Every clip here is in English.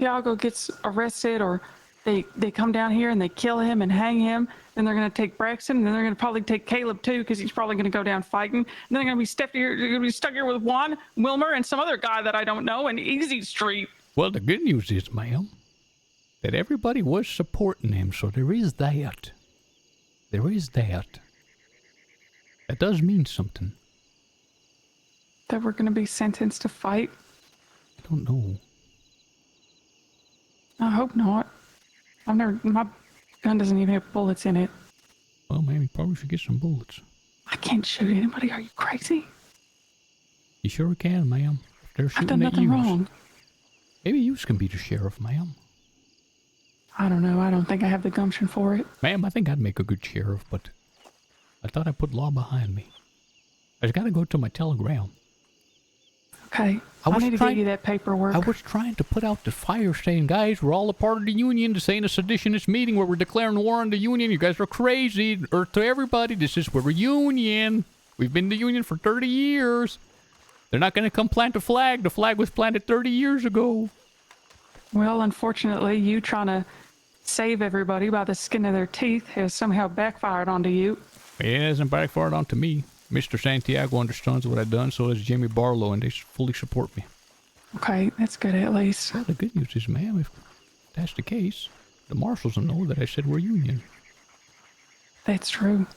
Thiago gets arrested, or they come down here and they kill him and hang him, then they're going to take Braxton, and then they're going to probably take Caleb too, because he's probably going to go down fighting. And then they're going to be stuck here. They're going to be stuck here with Juan, Wilmer, and some other guy that I don't know, and Easy Street. Well, the good news is, ma'am, that everybody was supporting him, so there is that. There is that. That does mean something. That we're going to be sentenced to fight? I don't know. I hope not. My gun doesn't even have bullets in it. Well, man, you probably should get some bullets. I can't shoot anybody. Are you crazy? You sure can, ma'am. If they're shooting I've done nothing wrong. Maybe you can be the sheriff, ma'am. I don't know. I don't think I have the gumption for it. Ma'am, I think I'd make a good sheriff, but I thought I put law behind me. I just gotta go to my telegram. Okay. I need to give you that paperwork. I was trying to put out the fire saying, guys, we're all a part of the union. This ain't a seditionist meeting where we're declaring war on the union. You guys are crazy. Or to everybody, we're a union. We've been the union for 30 years. They're not going to come plant a flag. The flag was planted 30 years ago. Well, unfortunately, you trying to save everybody by the skin of their teeth has somehow backfired onto you. It hasn't backfired onto me. Mr. Santiago understands what I've done, so does Jimmy Barlow, and they fully support me. Okay, that's good at least. Well, the good news is, ma'am, if that's the case, the marshals will know that I said we're union. That's true.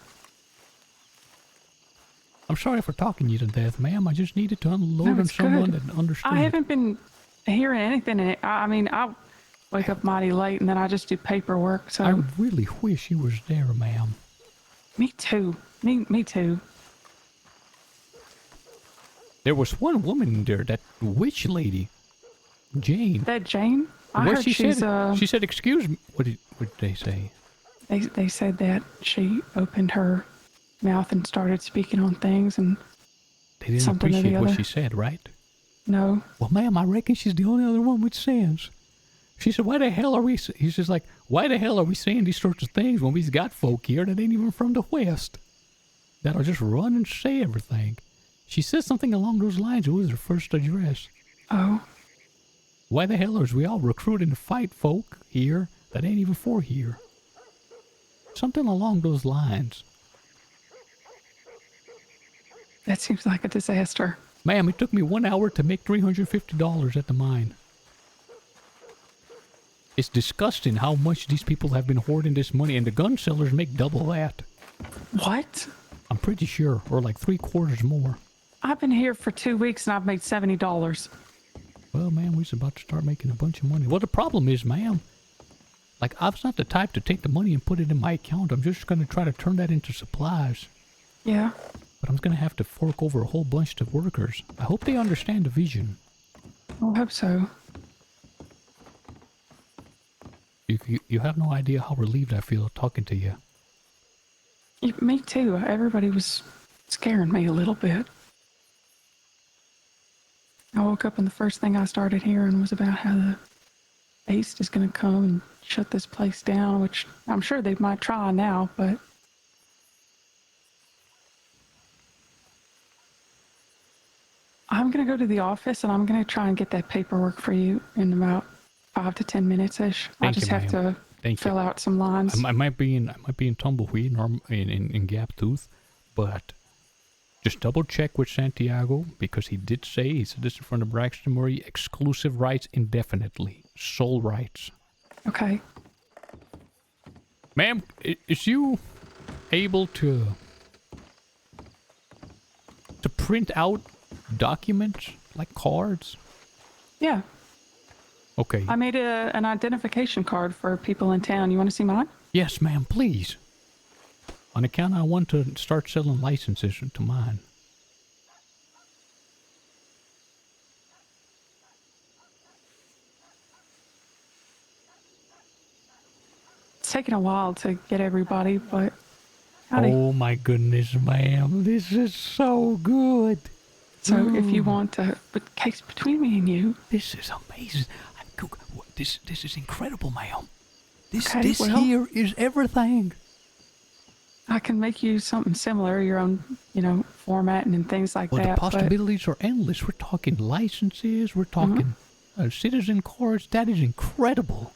I'm sorry for talking you to death, ma'am. I just needed to unload on someone that understood. I haven't been hearing anything. I mean, I wake up mighty late, and then I just do paperwork, so... I really wish you was there, ma'am. Me too. Me too. There was one woman in there, that witch lady, Jane. That Jane? I heard she's she said, excuse me. What did they say? They said that she opened her mouth and started speaking on things, and they didn't appreciate what she said, right? No. Well, ma'am, I reckon she's the only other one with sense. She said, why the hell are we... He's just like, why the hell are we saying these sorts of things when we've got folk here that ain't even from the West? That'll just run and say everything. She said something along those lines. It was her first address. Oh. Why the hell are we all recruiting to fight folk here that ain't even for here? Something along those lines. That seems like a disaster. Ma'am, it took me 1 hour to make $350 at the mine. It's disgusting how much these people have been hoarding this money, and the gun sellers make double that. What? I'm pretty sure, or like 3/4 more. I've been here for 2 weeks and I've made $70. Well, ma'am, we're about to start making a bunch of money. Well, the problem is, ma'am, like, I'm not the type to take the money and put it in my account. I'm just going to try to turn that into supplies. Yeah. But I'm going to have to fork over a whole bunch of workers. I hope they understand the vision. I hope so. You have no idea how relieved I feel talking to you. Me too. Everybody was scaring me a little bit. I woke up and the first thing I started hearing was about how the East is going to come and shut this place down, which I'm sure they might try now, but... I'm going to go to the office and I'm going to try and get that paperwork for you in about 5 to 10 minutes-ish. I just have to fill out some lines. I might be in Tumbleweed or in Gap Tooth, but just double check with Santiago, because he said this in front of Braxton Murray, exclusive rights indefinitely. Sole rights. Okay. Ma'am, is you able to print out documents like cards? Yeah. Okay. I made an identification card for people in town. You want to see mine? Yes, ma'am, please. On account, I want to start selling licenses to mine. It's taken a while to get everybody, but... Oh my goodness, ma'am. This is so good. So if you want to... But case between me and you... This is amazing. This is incredible, ma'am. This here is everything. I can make you something similar, your own, formatting and things like that. The possibilities are endless. We're talking licenses. We're talking citizen cars. That is incredible.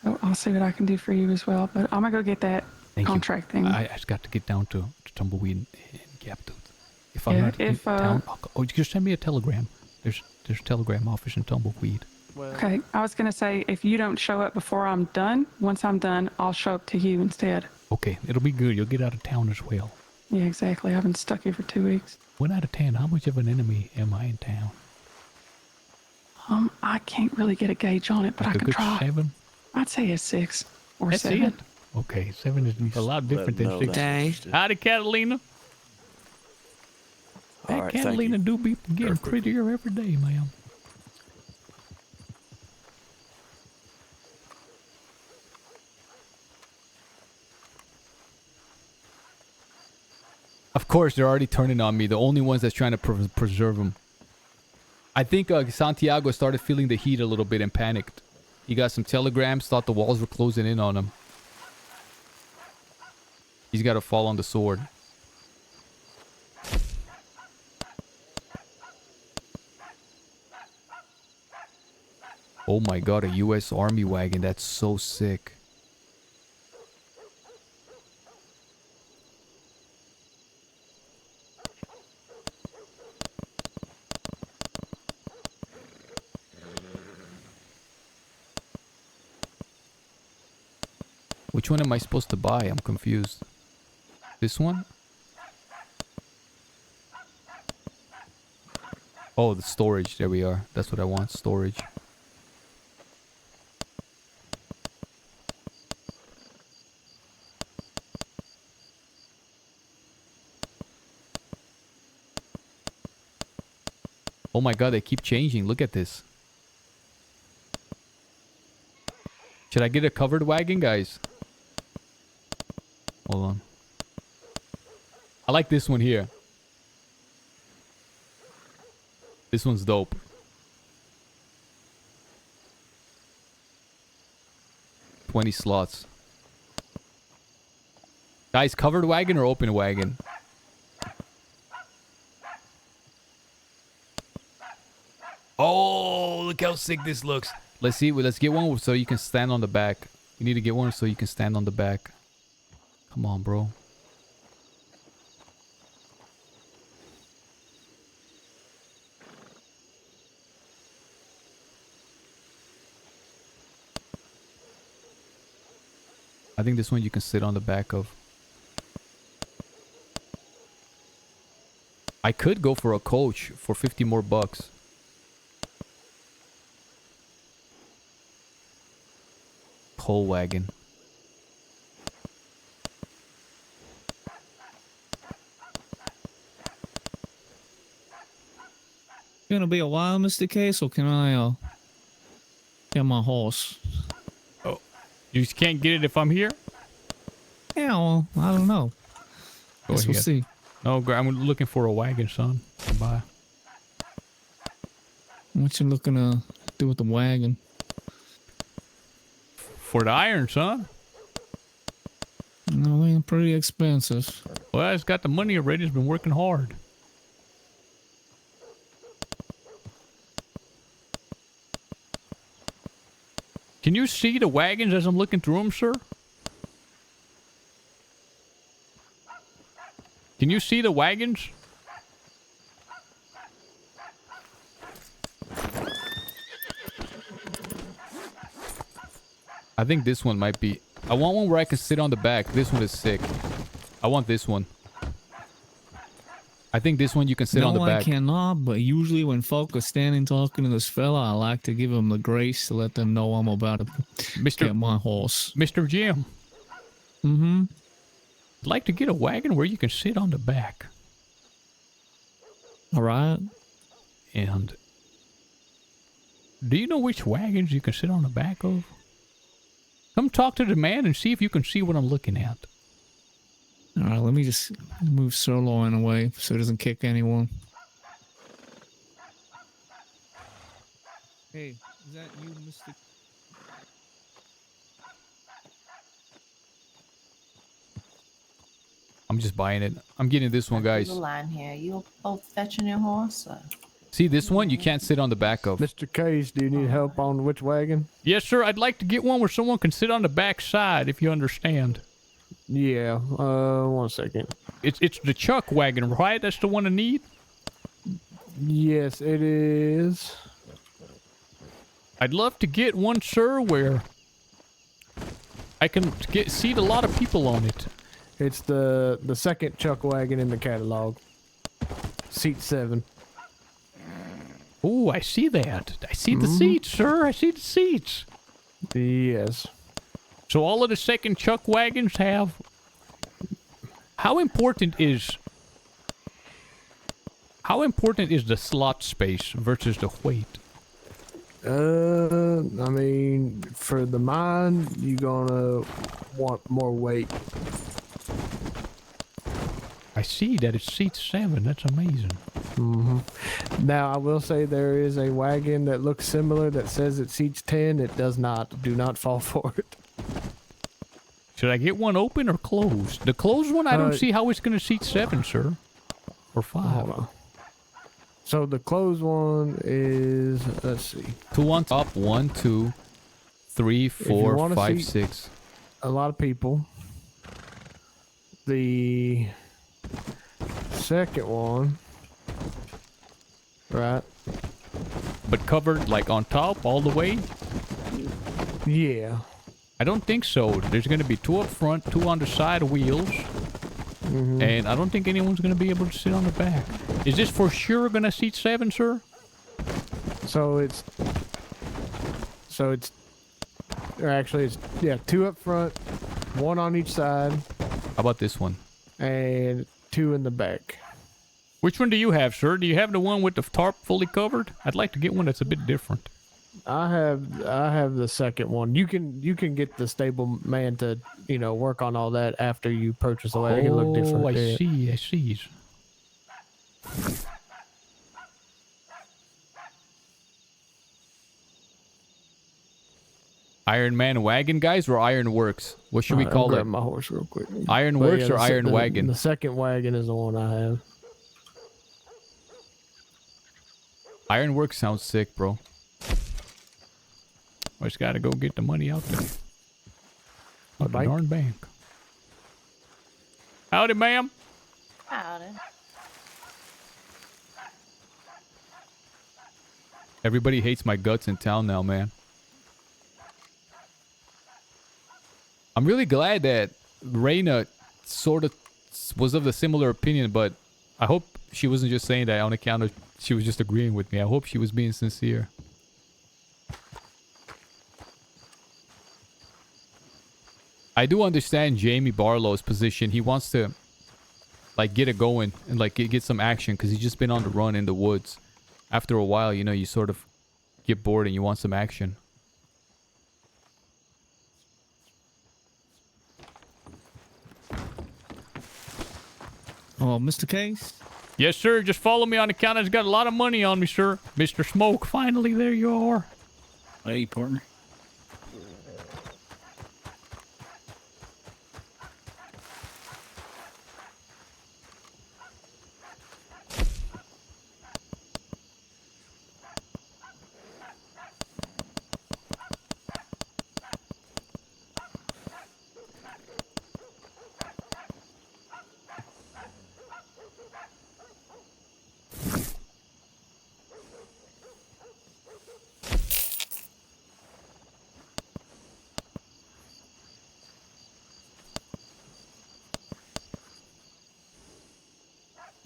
So I'll see what I can do for you as well. But I'm gonna go get that Thank contract you. thing. I just got to get down to Tumbleweed and Gaptooth. If I'm Yeah, not in if, town, you just send me a telegram. There's a telegram office in Tumbleweed. Well, Okay, I was gonna say if you don't show up before I'm done, once I'm done, I'll show up to you instead. Okay, it'll be good. You'll get out of town as well. Yeah, exactly. I've been stuck here for 2 weeks. 1 out of 10, how much of an enemy am I in town? I can't really get a gauge on it, but Like I a can good try. 7? I'd say a 6 or That's 7. it? Okay, 7 is a lot different let than him 6. know Day. that's Howdy, Catalina. All That right, thank Catalina you. do be getting Perfect. prettier every day, ma'am. Of course, they're already turning on me. The only ones that's trying to preserve them. I think Santiago started feeling the heat a little bit and panicked. He got some telegrams, thought the walls were closing in on him. He's got to fall on the sword. Oh my god, a US Army wagon. That's so sick. Which one am I supposed to buy? I'm confused. This one? Oh, the storage. There we are. That's what I want. Storage. Oh my god, they keep changing. Look at this. Should I get a covered wagon, guys? Hold on. I like this one here. This one's dope. $20 slots. Guys, covered wagon or open wagon? Oh, look how sick this looks. Let's see. Let's get one so you can stand on the back. You need to get one so you can stand on the back. Come on, bro. I think this one you can sit on the back of. I could go for a coach for 50 more bucks. Coal wagon. Gonna be a while, Mr. Case, or can I get my horse? Oh, you just can't get it if I'm here? Yeah, well, I don't know. Go Guess we'll ahead. see. No, I'm looking for a wagon, son. Bye. What you looking to do with the wagon? For the iron, son. No, ain't pretty expensive. Well, it's got the money already. It's been working hard. Can you see the wagons as I'm looking through them, sir? Can you see the wagons? I think this one might be... I want one where I can sit on the back. This one is sick. I want this one. I think this one you can sit on the No, back. I cannot, but usually when folk are standing talking to this fella, I like to give them the grace to let them know I'm about to get my horse. Mr. Jim. Mm-hmm. I'd like to get a wagon where you can sit on the back. All right. And do you know which wagons you can sit on the back of? Come talk to the man and see if you can see what I'm looking at. All right, let me just move Sirloin away so it doesn't kick anyone. Hey, is that you, Mr. I'm just buying it. I'm getting this one, guys. The line here. You both fetching your horse? Or? See this one? You can't sit on the back of. Mr. Case, do you need help on which wagon? Yes, sir. I'd like to get one where someone can sit on the back side, if you understand. Yeah, 1 second. It's the Chuck wagon, right? That's the one I need? Yes, it is. I'd love to get one, sir, where I can seat a lot of people on it. It's the second Chuck wagon in the catalog. Seat 7. Oh, I see that. I see the seats, sir. I see the seats. Yes. So all of the second Chuck wagons have... How important is the slot space versus the weight? I mean, for the mine, you're gonna want more weight. I see that it seats 7. That's amazing. Now, I will say there is a wagon that looks similar that says it seats 10. It does not. Do not fall for it. Should I get one open or closed? The closed one, I don't see how it's going to seat 7, sir. Or 5. Hold on. So the closed one is, let's see. 2 on top. 1, 2, 3, 4, wanna 5, see- 6. A lot of people. The second one, right? But covered like on top all the way? Yeah. I don't think so. There's going to be 2 up front, 2 on the side wheels. And I don't think anyone's going to be able to sit on the back. Is this for sure going to seat 7, sir? So it's, or actually it's, yeah, 2 up front, 1 on each side, How about this one? and 2 in the back. Which one do you have, sir? Do you have the one with the tarp fully covered? I'd like to get one that's a bit different. I have the second one. You can get the stable man to, work on all that after you purchase the wagon. It look different. Oh, I Yeah. see. I see. Iron Man wagon, guys, or Iron Works? What should we Alright, call I'll grab it? my horse real quick. Iron But Works yeah, or Iron Wagon? The second wagon is the one I have. Iron Works sounds sick, bro. I just gotta go get the money out there. The Out the bank? darn bank. Howdy, ma'am. Howdy. Everybody hates my guts in town now, man. I'm really glad that Reyna sort of was of the similar opinion, but I hope she wasn't just saying that on account of she was just agreeing with me. I hope she was being sincere. I do understand Jamie Barlow's position. He wants to like get it going and like get some action because he's just been on the run in the woods. After a while, you sort of get bored and you want some action. Oh, Mr. Case? Yes, sir. Just follow me on account. I've got a lot of money on me, sir. Mr. Smoke, finally, there you are. Hey, partner.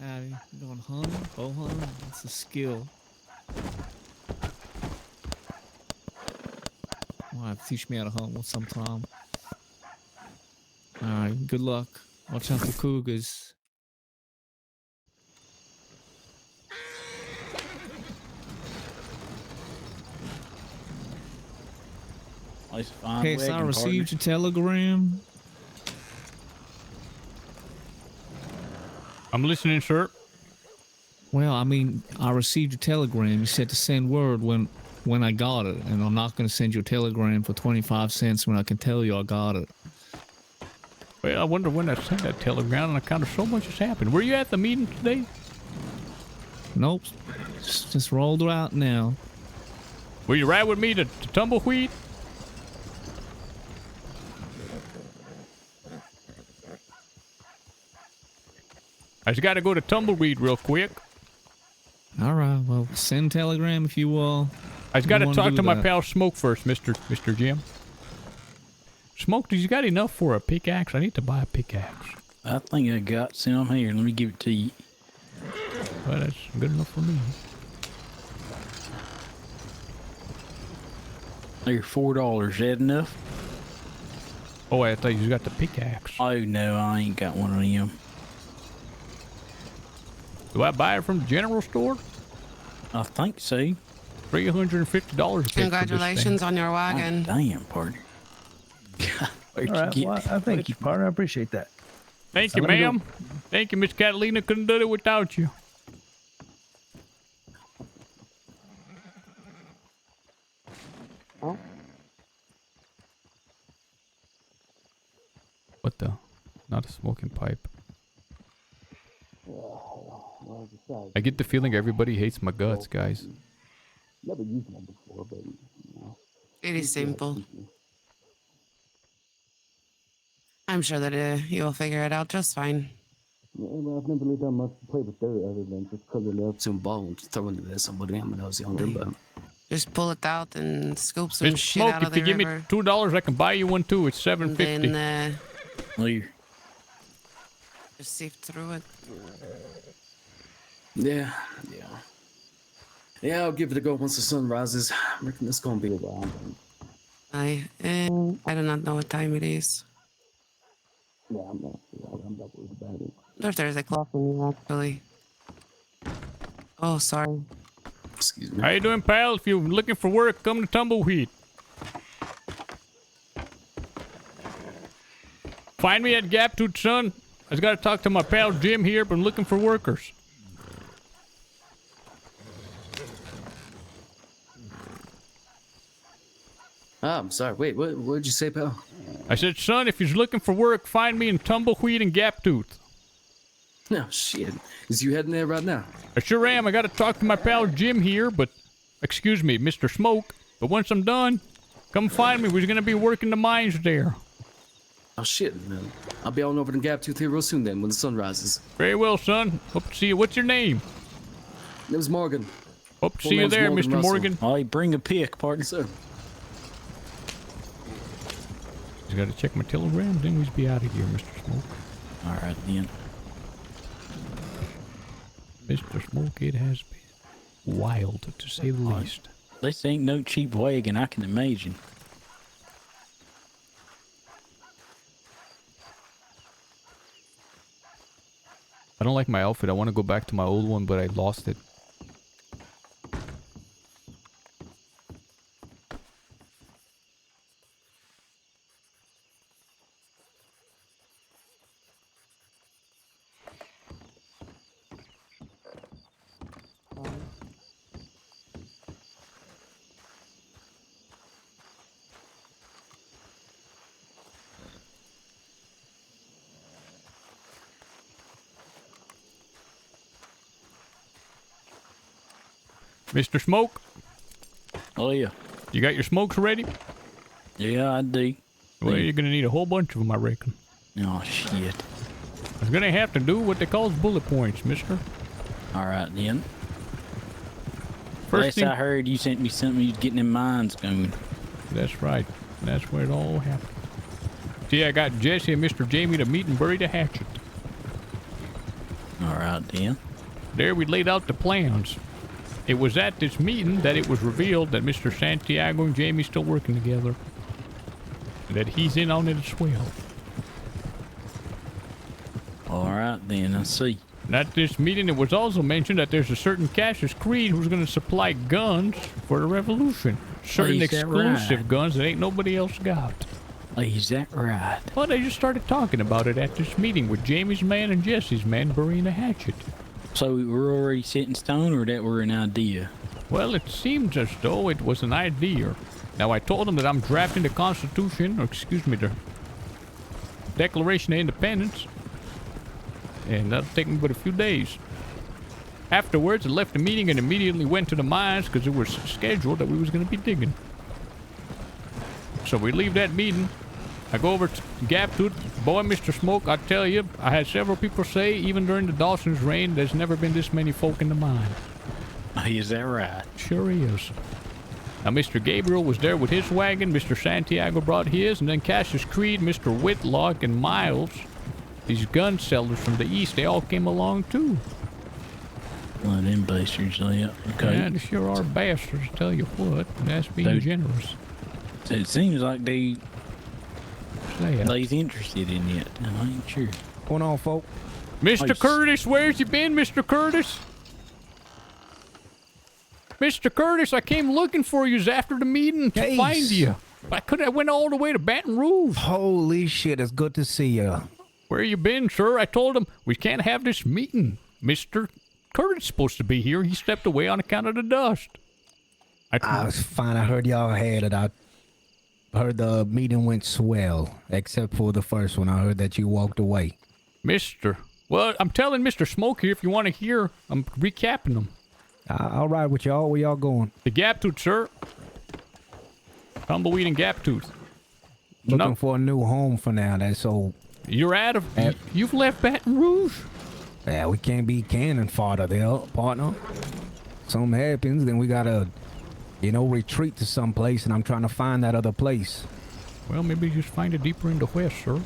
Howdy. You going hunting? Bow hunting? That's a skill. You'll have to teach me how to hunt sometime. Alright, good luck. Watch out for cougars. Nice fine Okay, so I wagon, received partner. your telegram. I'm listening, sir. Well, I mean, I received your telegram. You said to send word when I got it, and I'm not going to send you a telegram for 25 cents when I can tell you I got it. Well, I wonder when I sent that telegram on account of so much has happened. Were you at the meeting today? Nope. Just rolled her out now. Will you ride with me to Tumbleweed? I just gotta go to Tumbleweed real quick. All right. Well, send telegram if you I just gotta wanna talk do to my that. pal Smoke first, Mr. Jim. Smoke, do you got enough for a pickaxe? I need to buy a pickaxe. I think I got some here. Let me give it to you. Well, that's good enough for me. They're $4. Is that enough? Oh, I thought you got the pickaxe. Oh no, I ain't got one of them. Do I buy it from the general store? I think so. $350. Congratulations on your wagon. Damn, partner. Where'd All you right. get Well, I thank you, partner. I appreciate that. Thank you, I'm gonna go- ma'am. Thank you, Miss Catalina. Couldn't do it without you. What the? Not a smoking pipe. I get the feeling everybody hates my guts, guys. It is simple. I'm sure that you'll figure it out just fine. Well, I've never really done much to play with dirt other than just because I love some bones throwing it at somebody when I was younger, but Just pull it out and scoop some Mr. shit Smoke, out of if the you give me river. $2, I can buy you one too. It's And $7.50. then Here. just sift through it. yeah. Yeah, I'll give it a go once the sun rises. I reckon it's gonna be a while. I do not know what time it is. Yeah, I'm not worried about it. There's a clock in here, actually. Oh, sorry. Excuse me. How you doing, pal? If you're looking for work, come to Tumbleweed. Find me at Gap Tooth, son. I just gotta talk to my pal Jim here, but I'm looking for workers. Ah, I'm sorry. Wait, what did you say, pal? I said, son, if you're looking for work, find me in Tumbleweed and Gap Tooth. No, shit. Is you heading there right now? I sure am. I gotta talk to my pal Jim here, but... Excuse me, Mr. Smoke. But once I'm done, come find me. We're gonna be working the mines there. Oh, shit. Man. I'll be on over to Gap Tooth here real soon then, when the sun rises. Very well, son. Hope to see you. What's your name? It was Morgan. Hope to Full see you name's there, Morgan Mr. Russell. Morgan. Oh, bring a pick, partner. Yes, sir. Just gotta check my telegram, then we'll be out of here, Mr. Smoke. All right, then. Mr. Smoke, it has been wild, to say the least. This ain't no cheap wagon, I can imagine. I don't like my outfit. I want to go back to my old one, but I lost it. Mr. Smoke, Oh, yeah. you got your smokes ready? Yeah, I do. Well, you're gonna need a whole bunch of them, I reckon. Oh, shit. I was gonna have to do what they call bullet points, mister. All right, then. First Last thing... I heard, you sent me something you was getting them mines going. That's right. That's where it all happened. See, I got Jesse and Mr. Jamie to meet and bury the hatchet. All right, then. There we laid out the plans. It was at this meeting that it was revealed that Mr. Santiago and Jamie still working together. And that he's in on it as well. All right, then. I see. And at this meeting, it was also mentioned that there's a certain Cassius Creed who's going to supply guns for the revolution. Certain Is that exclusive right? guns that ain't nobody else got. Is that right? Well, they just started talking about it at this meeting with Jamie's man and Jesse's man burying the hatchet. So we're already set in stone, or that were an idea? Well, it seems as though it was an idea. Now, I told them that I'm drafting the Constitution, or excuse me, the Declaration of Independence. And that'll take me but a few days. Afterwards, I left the meeting and immediately went to the mines because it was scheduled that we was going to be digging. So we leave that meeting. I go over to Gap Tooth. Boy, Mr. Smoke, I tell you, I had several people say, even during the Dawson's reign, there's never been this many folk in the mine. Is that right? Sure is. Now, Mr. Gabriel was there with his wagon. Mr. Santiago brought his. And then Cassius Creed, Mr. Whitlock, and Miles, these gun sellers from the east, they all came along too. Well, them bastards, yeah. Okay. Yeah, they sure are bastards, tell you what. That's being Dude. generous. So it seems like they's Say interested in it. I ain't sure. What's going on, folk? Mr. Nice. Curtis, where's you been, Mr. Curtis? Mr. Curtis, I came looking for you after the meeting to Case. find you. I went all the way to Baton Rouge. Holy shit, it's good to see you. Where you been, sir? I told him we can't have this meeting. Mr. Curtis is supposed to be here. He stepped away on account of the dust. I was fine. I heard y'all had it. I heard the meeting went swell, except for the first one. I heard that you walked away. Well, I'm telling Mr. Smoke here if you want to hear. I'm recapping them. All right with y'all. Where y'all going? The Gap Tooth, sir. Tumbleweed and Gap Tooth. Looking for a new home for now. That's so. You're out of... You've left Baton Rouge? Yeah, we can't be cannon fodder there, partner. Something happens, then we gotta, retreat to some place, and I'm trying to find that other place. Well, maybe just find it deeper in the west, sir.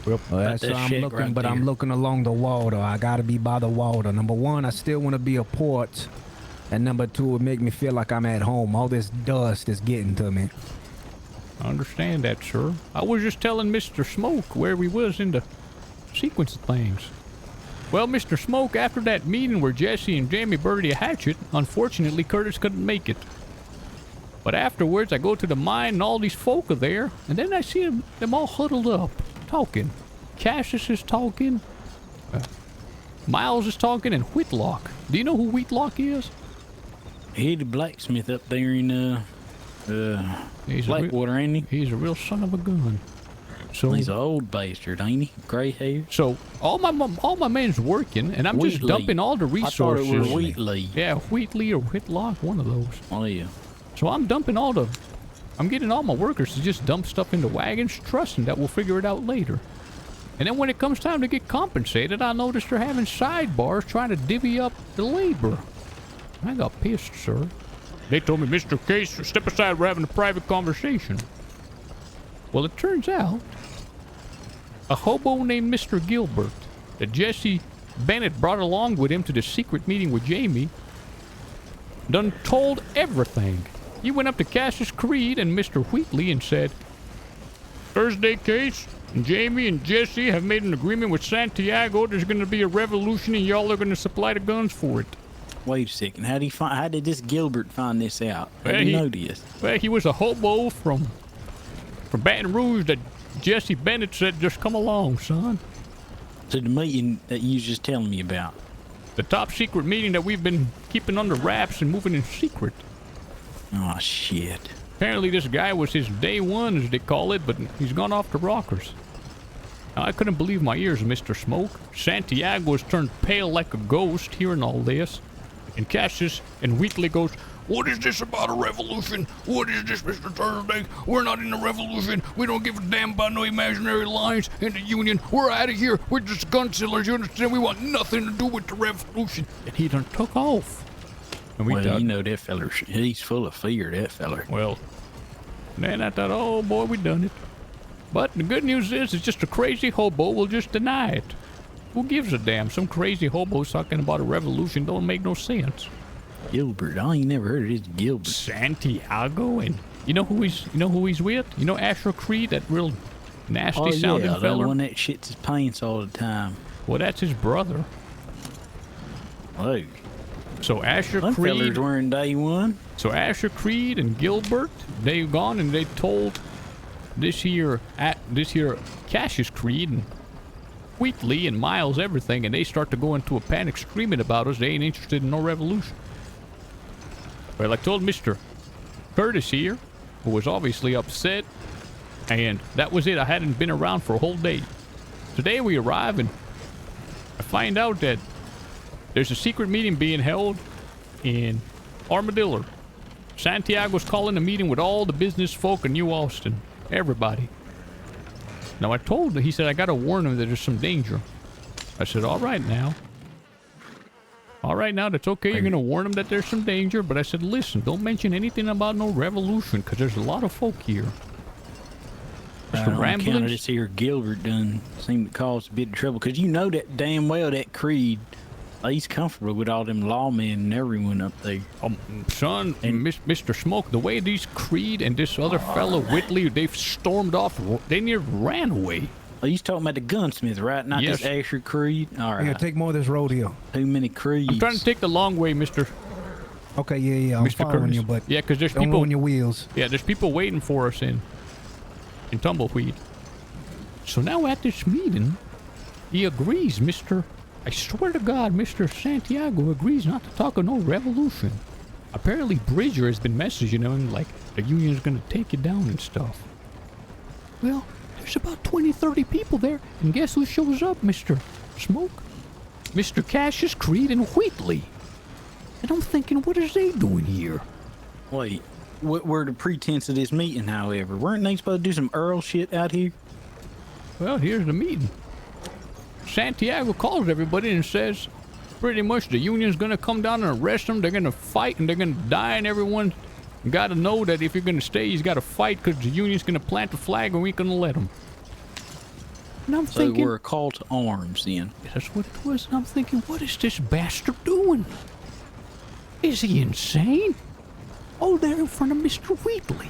Well, that's that where I'm shack looking, right but I'm there. looking along the water. I gotta be by the water. Number one, I still want to be a port. And number two, it make me feel like I'm at home. All this dust is getting to me. I understand that, sir. I was just telling Mr. Smoke where we was in the sequence of things. Well, Mr. Smoke, after that meeting where Jesse and Jamie buried a hatchet, unfortunately, Curtis couldn't make it. But afterwards, I go to the mine and all these folk are there, and then I see them all huddled up, talking. Cassius is talking, Miles is talking, and Whitlock. Do you know who Whitlock is? He the blacksmith up there in He's Blackwater, ain't he? He's a real son of a gun. So He's an old bastard, ain't he? Gray hair. So all my men's working, and I'm just Wheatley. dumping all the resources. I thought it was Wheatley. Yeah, Wheatley or Whitlock, one of those. Oh yeah. So I'm getting all my workers to just dump stuff into wagons, trusting that we'll figure it out later. And then when it comes time to get compensated, I noticed they're having sidebars trying to divvy up the labor. I got pissed, sir. They told me, Mr. Case, step aside, we're having a private conversation. Well, it turns out a hobo named Mr. Gilbert that Jesse Bennett brought along with him to the secret meeting with Jamie done told everything. He went up to Cassius Creed and Mr. Wheatley and said, Thursday, Case, Jamie and Jesse have made an agreement with Santiago. There's going to be a revolution and y'all are going to supply the guns for it. Wait a second. How did this Gilbert find this out? How Well, did he he- know this? Well, he was a hobo from Baton Rouge that Jesse Bennett said, just come along, son. To the meeting that you was just telling me about. The top secret meeting that we've been keeping under wraps and moving in secret. Oh shit. Apparently this guy was his day one, as they call it, but he's gone off the rockers. Now, I couldn't believe my ears, Mr. Smoke. Santiago has turned pale like a ghost hearing all this. And Cassius and Wheatley goes, what is this about a revolution? What is this, Mr. Thursday? We're not in a revolution. We don't give a damn about no imaginary lines in the Union. We're out of here. We're just gun sellers, you understand? We want nothing to do with the revolution. And he done took off. And Well, thought, you know that feller, he's full of fear, that feller. well, then I thought, oh boy, we done it. But the good news is, it's just a crazy hobo will just deny it. Who gives a damn? Some crazy hobo talking about a revolution don't make no sense. Gilbert, I ain't never heard of this Gilbert. Santiago, and you know who he's with? You know Asher Creed, that real nasty Oh sounding yeah, the feller? one that shits his pants all the time. Well, that's his brother. Look, So Asher them Creed. fellers wearing day one. So Asher Creed and Gilbert, they've gone and they told this here Cassius Creed and Wheatley and Miles everything, and they start to go into a panic screaming about us. They ain't interested in no revolution. Well, I told Mr. Curtis here, who was obviously upset, and that was it. I hadn't been around for a whole day. Today we arrive and I find out that There's a secret meeting being held in Armadillo. Santiago's calling a meeting with all the business folk in New Austin. Everybody. Now I told him, he said, I gotta warn him that there's some danger. I said, all right now. All right now, that's okay. You're gonna warn him that there's some danger. But I said, listen, don't mention anything about no revolution, because there's a lot of folk here. On account of this here Gilbert done seemed to cause a bit of trouble, because you know that damn well that Creed, he's comfortable with all them lawmen and everyone up there. Son, and Mr. Smoke, the way these Creed and this other fellow Whitley, they've stormed off, they near ran away. Oh, he's talking about the gunsmith, right? Not Yes. this Asher Creed? All right. Yeah, take more of this road here. Too many Creeds. I'm trying to take the long way, Mr. Okay, yeah, I'm Mr. following Curtis. you, but Yeah, because there's don't people. ruin your wheels. Yeah, there's people waiting for us in Tumbleweed. So now at this meeting, he agrees, I swear to God, Mr. Santiago agrees not to talk of no revolution. Apparently Bridger has been messaging him like the union's gonna take you down and stuff. Well, there's about 20, 30 people there, and guess who shows up, Mr. Smoke? Mr. Cassius, Creed, and Wheatley. And I'm thinking, what is they doing here? Wait, what were the pretense of this meeting, however? Weren't they supposed to do some Earl shit out here? Well, here's the meeting. Santiago calls everybody and says pretty much the union's gonna come down and arrest them. They're gonna fight and they're gonna die, and everyone gotta know that if you're gonna stay, you gotta fight, because the union's gonna plant the flag and we ain't gonna let them. And I'm So thinking, we're a call to arms then. that's what it was. And I'm thinking, what is this bastard doing? Is he insane? Oh, they're in front of Mr. Wheatley.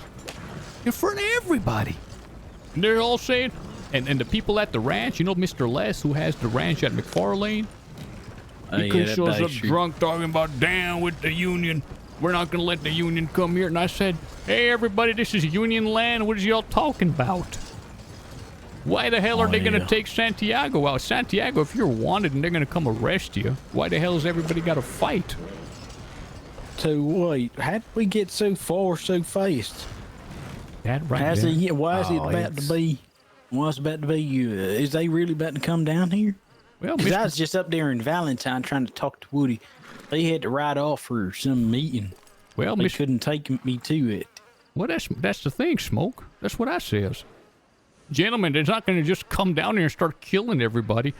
In front of everybody. And they're all saying, and the people at the ranch, you know Mr. Les, who has the ranch at McFarlane? He yeah, that shows up bastard. drunk talking about, down with the union. We're not going to let the union come here. And I said, hey, everybody, this is union land. What is y'all talking about? Why the hell are they going to take Santiago out? Santiago, if you're wanted and they're going to come arrest you, why the hell has everybody got to fight? So wait, how did we get so far so fast? That right How's there. it, why is it Oh, about to be? What's about to be? Is they really about to come down here? Well, Because I Mr. was just up there in Valentine trying to talk to Woody. They had to ride off for some meeting. Well, They Mr. couldn't take me to it. Well, that's the thing, Smoke. That's what I says. Gentlemen, they're not going to just come down here and start killing everybody.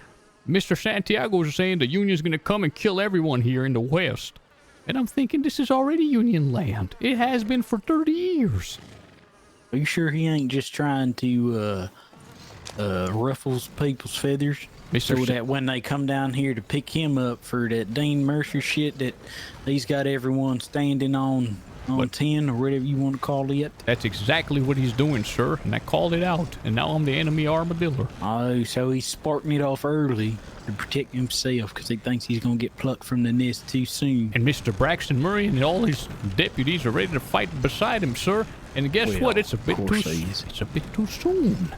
Mr. Santiago is saying the union's going to come and kill everyone here in the West. And I'm thinking this is already union land. It has been for 30 years. Are you sure he ain't just trying to ruffle people's feathers? Mr. So Sa- that when they come down here to pick him up for that Dean Mercer shit that he's got everyone standing on What? 10 or whatever you want to call it. That's exactly what he's doing, sir. And I called it out. And now I'm the enemy armadillo. Oh, so he's sparking it off early to protect himself because he thinks he's going to get plucked from the nest too soon. And Mr. Braxton Murray and all his deputies are ready to fight beside him, sir. And guess Well, what? It's a bit of too course he is. it's a bit too soon.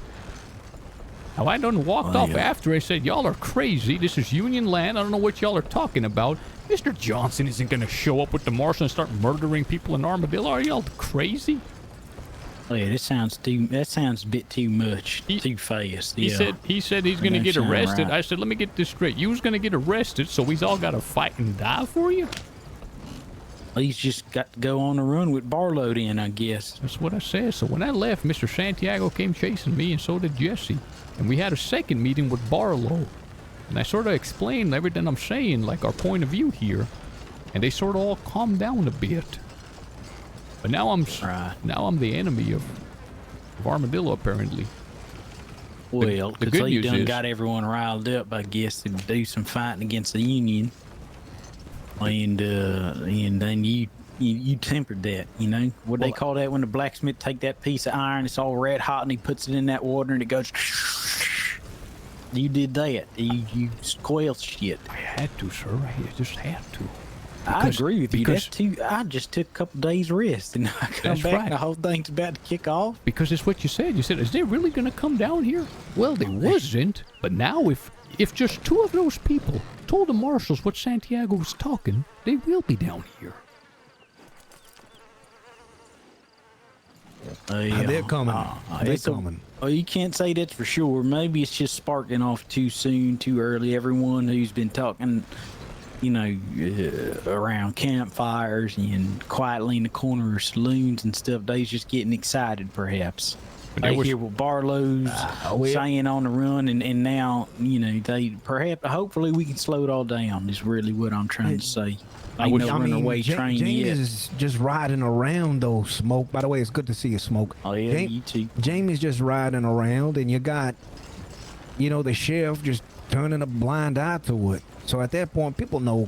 Now I done walked Oh, off yeah. after I said, y'all are crazy. This is Union land. I don't know what y'all are talking about. Mr. Johnson isn't gonna show up with the marshal and start murdering people in Armadillo. Are y'all crazy? Oh, yeah, that sounds a bit too much, too fast. He yeah. said he's gonna That get sound arrested. right. I said, let me get this straight. You was gonna get arrested, so we's all gotta fight and die for you? He's just got to go on the run with Barlow then, I guess. That's what I said. So when I left, Mr. Santiago came chasing me, and so did Jesse. And we had a second meeting with Barlow. And I sort of explained everything I'm saying, like our point of view here. And they sort of all calmed down a bit. But now I'm the enemy of Armadillo, apparently. Well, the because good he news done is- got everyone riled up, I guess, to do some fighting against the Union. And then you tempered that, you know? What they call that when the blacksmith take that piece of iron, it's all red hot, and he puts it in that water and it goes... You did that. You squelched shit. I had to, sir. I just had to. I agree with you. because- That's too. I just took a couple days rest, and I come That's back, right. and the whole thing's about to kick off. Because it's what you said. You said, is they really going to come down here? Well, they wasn't. But now if just two of those people told the marshals what Santiago was talking, they will be down here. They're coming. They're It's a- coming. Oh, you can't say that's for sure. Maybe it's just sparking off too soon, too early. Everyone who's been talking you know, around campfires and quietly in the corner of saloons and stuff. They's just getting excited, perhaps. They hear what Barlow's saying on the run, and now, you know, they perhaps, hopefully we can slow it all down, is really what I'm trying to say. Ain't no runaway train James yet. is just riding around though, Smoke. By the way, it's good to see you, Smoke. Oh, yeah, you too. Jamie's just riding around, and you got, you know, the sheriff just turning a blind eye to it. So at that point, people know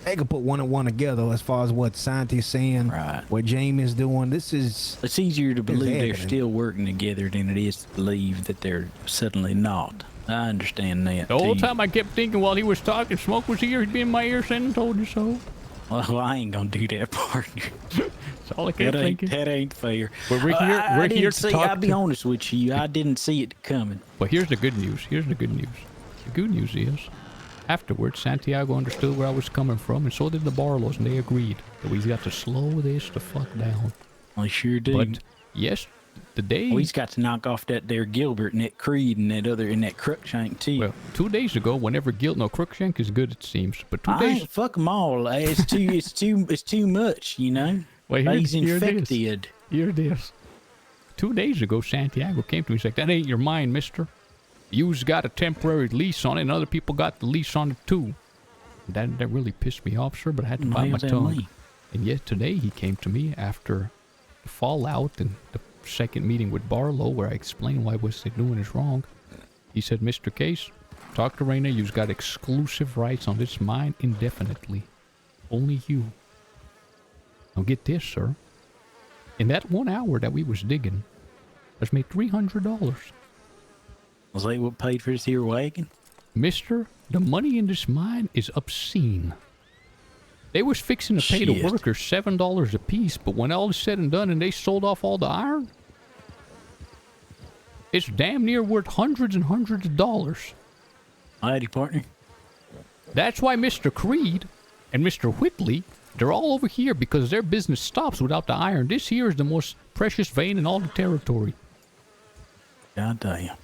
they can put one and one together as far as what Santi's saying, Right. what Jamie's doing. This is... It's easier to believe they're happening. still working together than it is to believe that they're suddenly not. I understand that. The whole too. time I kept thinking while he was talking, Smoke was here, he'd be in my ear saying, "Told you so." Well, I ain't gonna do that, partner. That's all I kept thinking. That ain't fair. But we're here, I we're didn't here to see, talk I'll be honest with you, I didn't see it coming. But here's the good news. Here's the good news. The good news is, afterwards, Santiago understood where I was coming from, and so did the Barlows, and they agreed that we've got to slow this the fuck down. I sure do. But yes, the day. Well, he's got to knock off that there Gilbert and that Creed and that other and that Cruikshank too. Well, 2 days ago, whenever Cruikshank is good, it seems. But 2 I days. ain't fuck them all. It's too much, you know. Well, He's here it is. infected. Here it is. 2 days ago, Santiago came to me and said, "That ain't your mind, mister. You's got a temporary lease on it, and other people got the lease on it too." That really pissed me off, sir, but I had to bite my How's that tongue. mean? And yet today he came to me after the fallout and the second meeting with Barlow, where I explained why what they're doing is wrong. He said, "Mr. Case, talk to Raina. You've got exclusive rights on this mine indefinitely. Only you." Now get this, sir. In that 1 hour that we was digging, let's made $300. Was that what paid for this here wagon? Mister, the money in this mine is obscene. They was fixing to pay the Shit. workers $7 a piece, but when all is said and done and they sold off all the iron, it's damn near worth hundreds and hundreds of dollars. Alrighty, partner. That's why Mr. Creed and Mr. Whitley, they're all over here because their business stops without the iron. This here is the most precious vein in all the territory. God damn.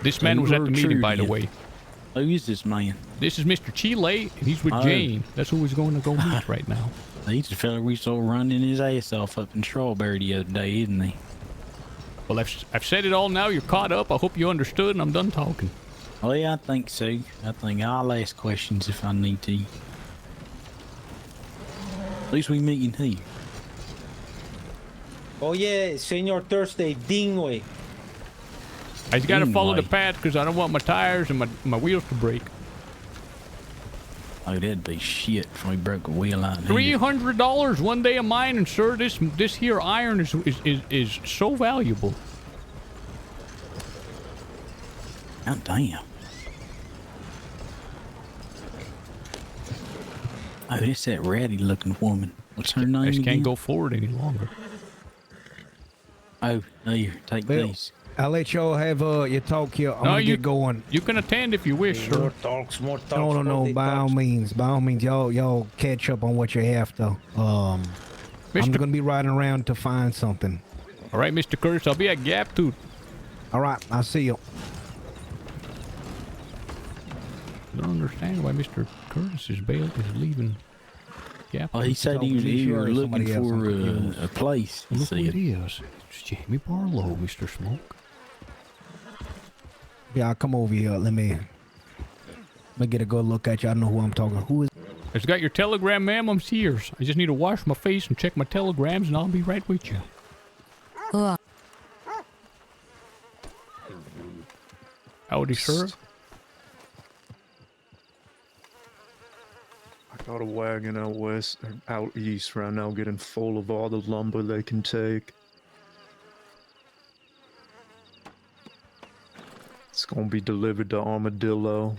This man was at the meeting, True, by the yeah. way. Who is this man? This is Mr. Chile, and he's with Oh. Jane. That's who he's going to go meet right now. He's the fella we saw running his ass off up in Strawberry the other day, isn't he? Well, I've said it all now. You're caught up. I hope you understood, and I'm done talking. Oh yeah, I think so. I think I'll ask questions if I need to. At least we meeting here. Oye, Señor Thursday, dingway. I just got to follow the Anyway. path because I don't want my tires and my wheels to break. Oh, that'd be shit if we broke a wheel out here. $300 1 day of mining, sir. This here iron is so valuable. God damn. Oh, it's that ratty looking woman. What's her name I just again? can't go forward any longer. Oh, here, take Well, these. I'll let y'all have your talk here. I'm gonna get going. You can attend if you wish, sir. More talks, more talks. No, more by all means, y'all catch up on what you're after. I'm Mr. gonna be riding around to find something. All right, Mr. Curtis, I'll be at Gap Tooth. All right, I'll see you. I don't understand why Mr. Curtis is leaving Gap Oh, he Tooth. said he was Somebody here looking else, I'm for confused. a place. Look See who it it. is. It's Jamie Barlow, Mr. Smoke. Yeah, I'll come over here. Let me get a good look at you. I know who I'm talking. Who is? I just got your telegram, ma'am. I'm Sears. I just need to wash my face and check my telegrams, and I'll be right with you. Howdy, sir. I got a wagon out east right now, getting full of all the lumber they can take. It's gonna be delivered to Armadillo.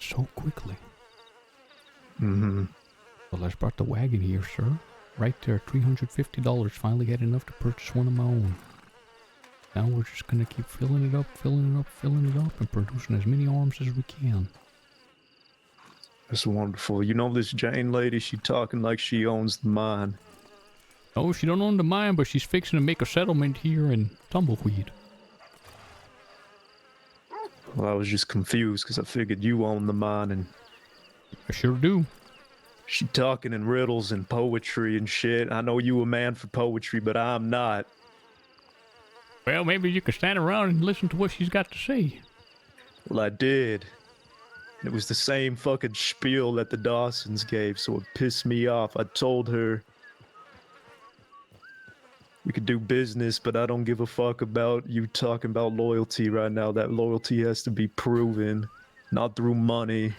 So quickly. Mm-hmm. Well, I just brought the wagon here, sir. Right there, $350. Finally had enough to purchase one of my own. Now we're just gonna keep filling it up, and producing as many arms as we can. That's wonderful. You know this Jane lady, she talking like she owns the mine. Oh, she don't own the mine, but she's fixing to make a settlement here in Tumbleweed. Well, I was just confused because I figured you own the mine and I sure do. She talking in riddles and poetry and shit. I know you a man for poetry, but I'm not. Well, maybe you could stand around and listen to what she's got to say. Well, I did. It was the same fucking spiel that the Dawsons gave, so it pissed me off. I told her we could do business, but I don't give a fuck about you talking about loyalty right now. That loyalty has to be proven, not through money.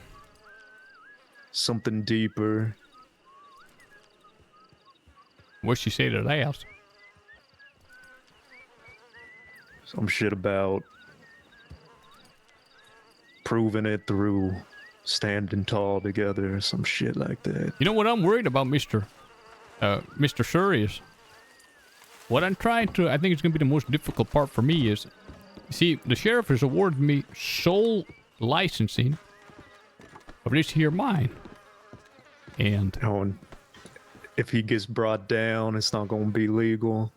Something deeper. What'd she say to that? Some shit about proving it through standing tall together, some shit like that. You know what I'm worried about, Mr. Sir, is what I'm trying to, I think it's going to be the most difficult part for me is, see, the sheriff has awarded me sole licensing of this here mine. And if he gets brought down, it's not going to be legal.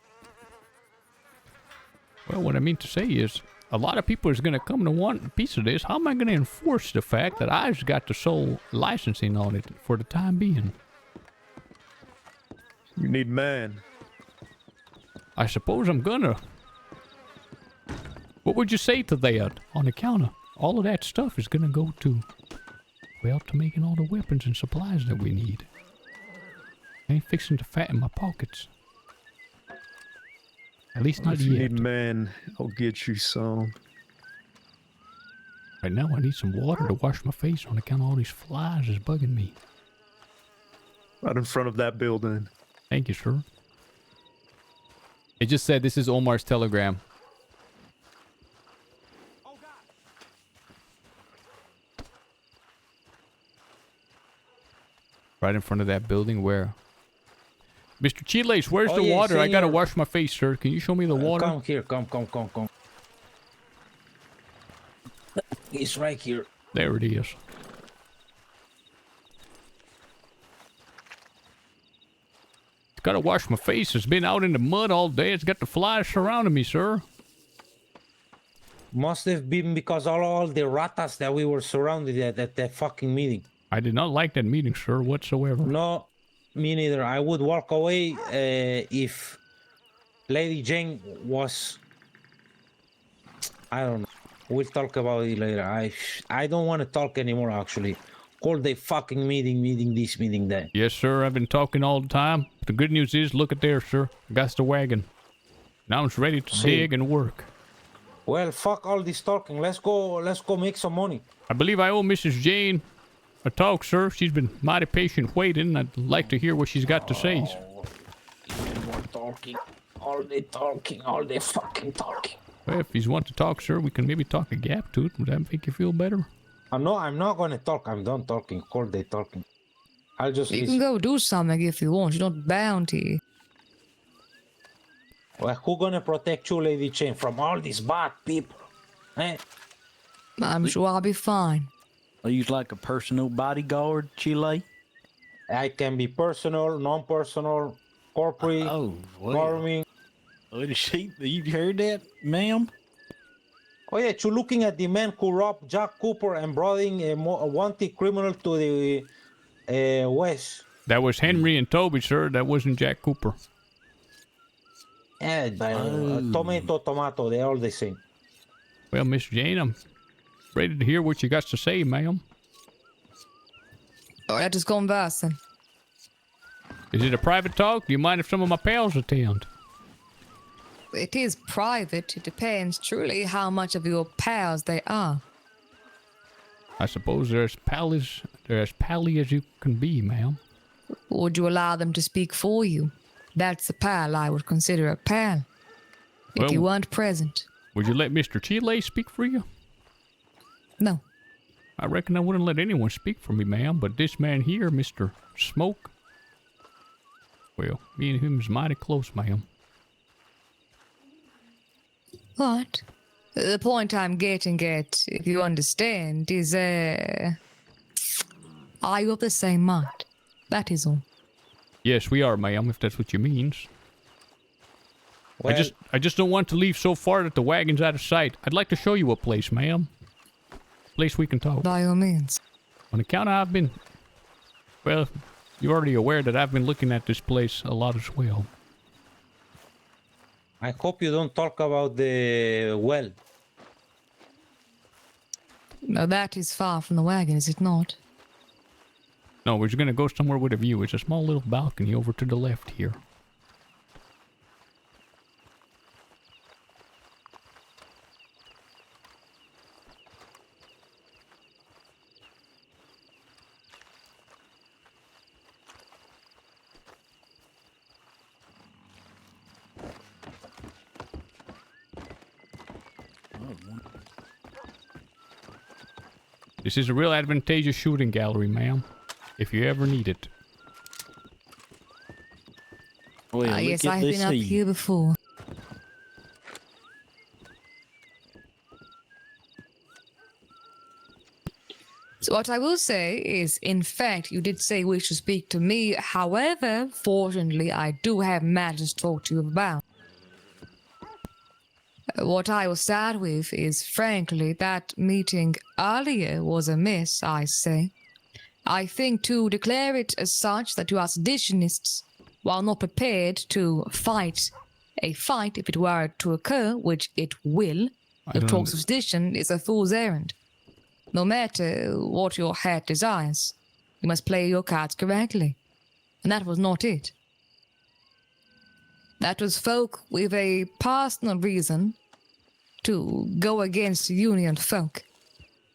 Well, what I mean to say is, a lot of people is going to come to want a piece of this. How am I going to enforce the fact that I've got the sole licensing on it for the time being? You need man. I suppose I'm gonna. What would you say to that on account of all of that stuff is gonna go to, well, to making all the weapons and supplies that we need. I ain't fixing to fatten my pockets. At least not If you yet. need man, I'll get you some. Right now I need some water to wash my face on account of all these flies is bugging me. Right in front of that building. Thank you, sir. It just said this is Omar's telegram. Right in front of that building where... Mr. Chiles, where's Oh, the yeah, water? I gotta senor. wash my face, sir. Can you show me the water? Come here, come. It's right here. There it is. Gotta wash my face. It's been out in the mud all day. It's got the flies surrounding me, sir. Must have been because all the ratas that we were surrounded at that fucking meeting. I did not like that meeting, sir, whatsoever. No, me neither. I would walk away if Lady Jane was... I don't know. We'll talk about it later. I don't want to talk anymore, actually. Call the fucking meeting this, meeting that. Yes, sir. I've been talking all the time. The good news is, look at there, sir. I got the wagon. Now I'm ready to dig and work. Well, fuck all this talking. Let's go make some money. I believe I owe Mrs. Jane a talk, sir. She's been mighty patient waiting. I'd like to hear what she's got to say. More talking. All the fucking talking. Well, if you want to talk, sir, we can maybe talk a gap to it. Would that make you feel better? No, I'm not going to talk. I'm done talking. All day talking. I'll just You listen. can go do something if you want. You're not bound to. Well, who gonna protect you, Lady Jane, from all these bad people? Eh? I'm sure I'll be fine. Are you like a personal bodyguard, Chile? I can be personal, non-personal, corporate, government. What is she? You heard that, ma'am? Oh yeah, you're looking at the man who robbed Jack Cooper and brought in a wanted criminal to the West. That was Henry and Toby, sir. That wasn't Jack Cooper. Yeah, tomato, they're all the same. Well, Miss Jane, I'm ready to hear what you got to say, ma'am. Oh, that is conversing. Is it a private talk? Do you mind if some of my pals attend? It is private. It depends truly how much of your pals they are. I suppose they're as pally as you can be, ma'am. Would you allow them to speak for you? That's a pal I would consider a pal. If Well, you weren't present. Would you let Mr. Chile speak for you? No. I reckon I wouldn't let anyone speak for me, ma'am, but this man here, Mr. Smoke, well, me and him is mighty close, ma'am. What? The point I'm getting at, if you understand, is, are you of the same mind? That is all. Yes, we are, ma'am, if that's what you means. Well, I just don't want to leave so far that the wagon's out of sight. I'd like to show you a place, ma'am. Place we can talk. By all means. On account of I've been Well, you're already aware that I've been looking at this place a lot as well. I hope you don't talk about the well. Now that is far from the wagon, is it not? No, we're just gonna go somewhere with a view. It's a small little balcony over to the left here. This is a real advantageous shooting gallery, ma'am. If you ever need it. Well, Yes, look at I've this been up here before. So what I will say is, in fact, you did say wish to speak to me. However, fortunately, I do have matters to talk to you about. What I will start with is, frankly, that meeting earlier was a miss, I say. I think to declare it as such that you are seditionists, while not prepared to fight a fight if it were to occur, which it will, the talks of sedition is a fool's errand. No matter what your heart desires, you must play your cards correctly. And that was not it. That was folk with a personal reason to go against Union folk,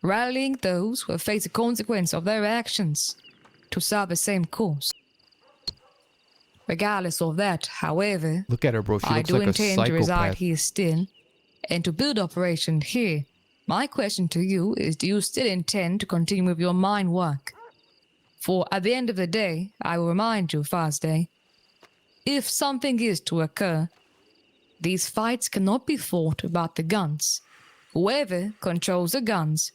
rallying those who have faced the consequence of their actions to serve the same cause. Regardless of that, however, Look at her, bro. She I looks do like a intend to reside psychopath. here still and to build operation here. My question to you is, do you still intend to continue with your mine work? For at the end of the day, I will remind you, Thursday, if something is to occur, these fights cannot be fought about the guns. Whoever controls the guns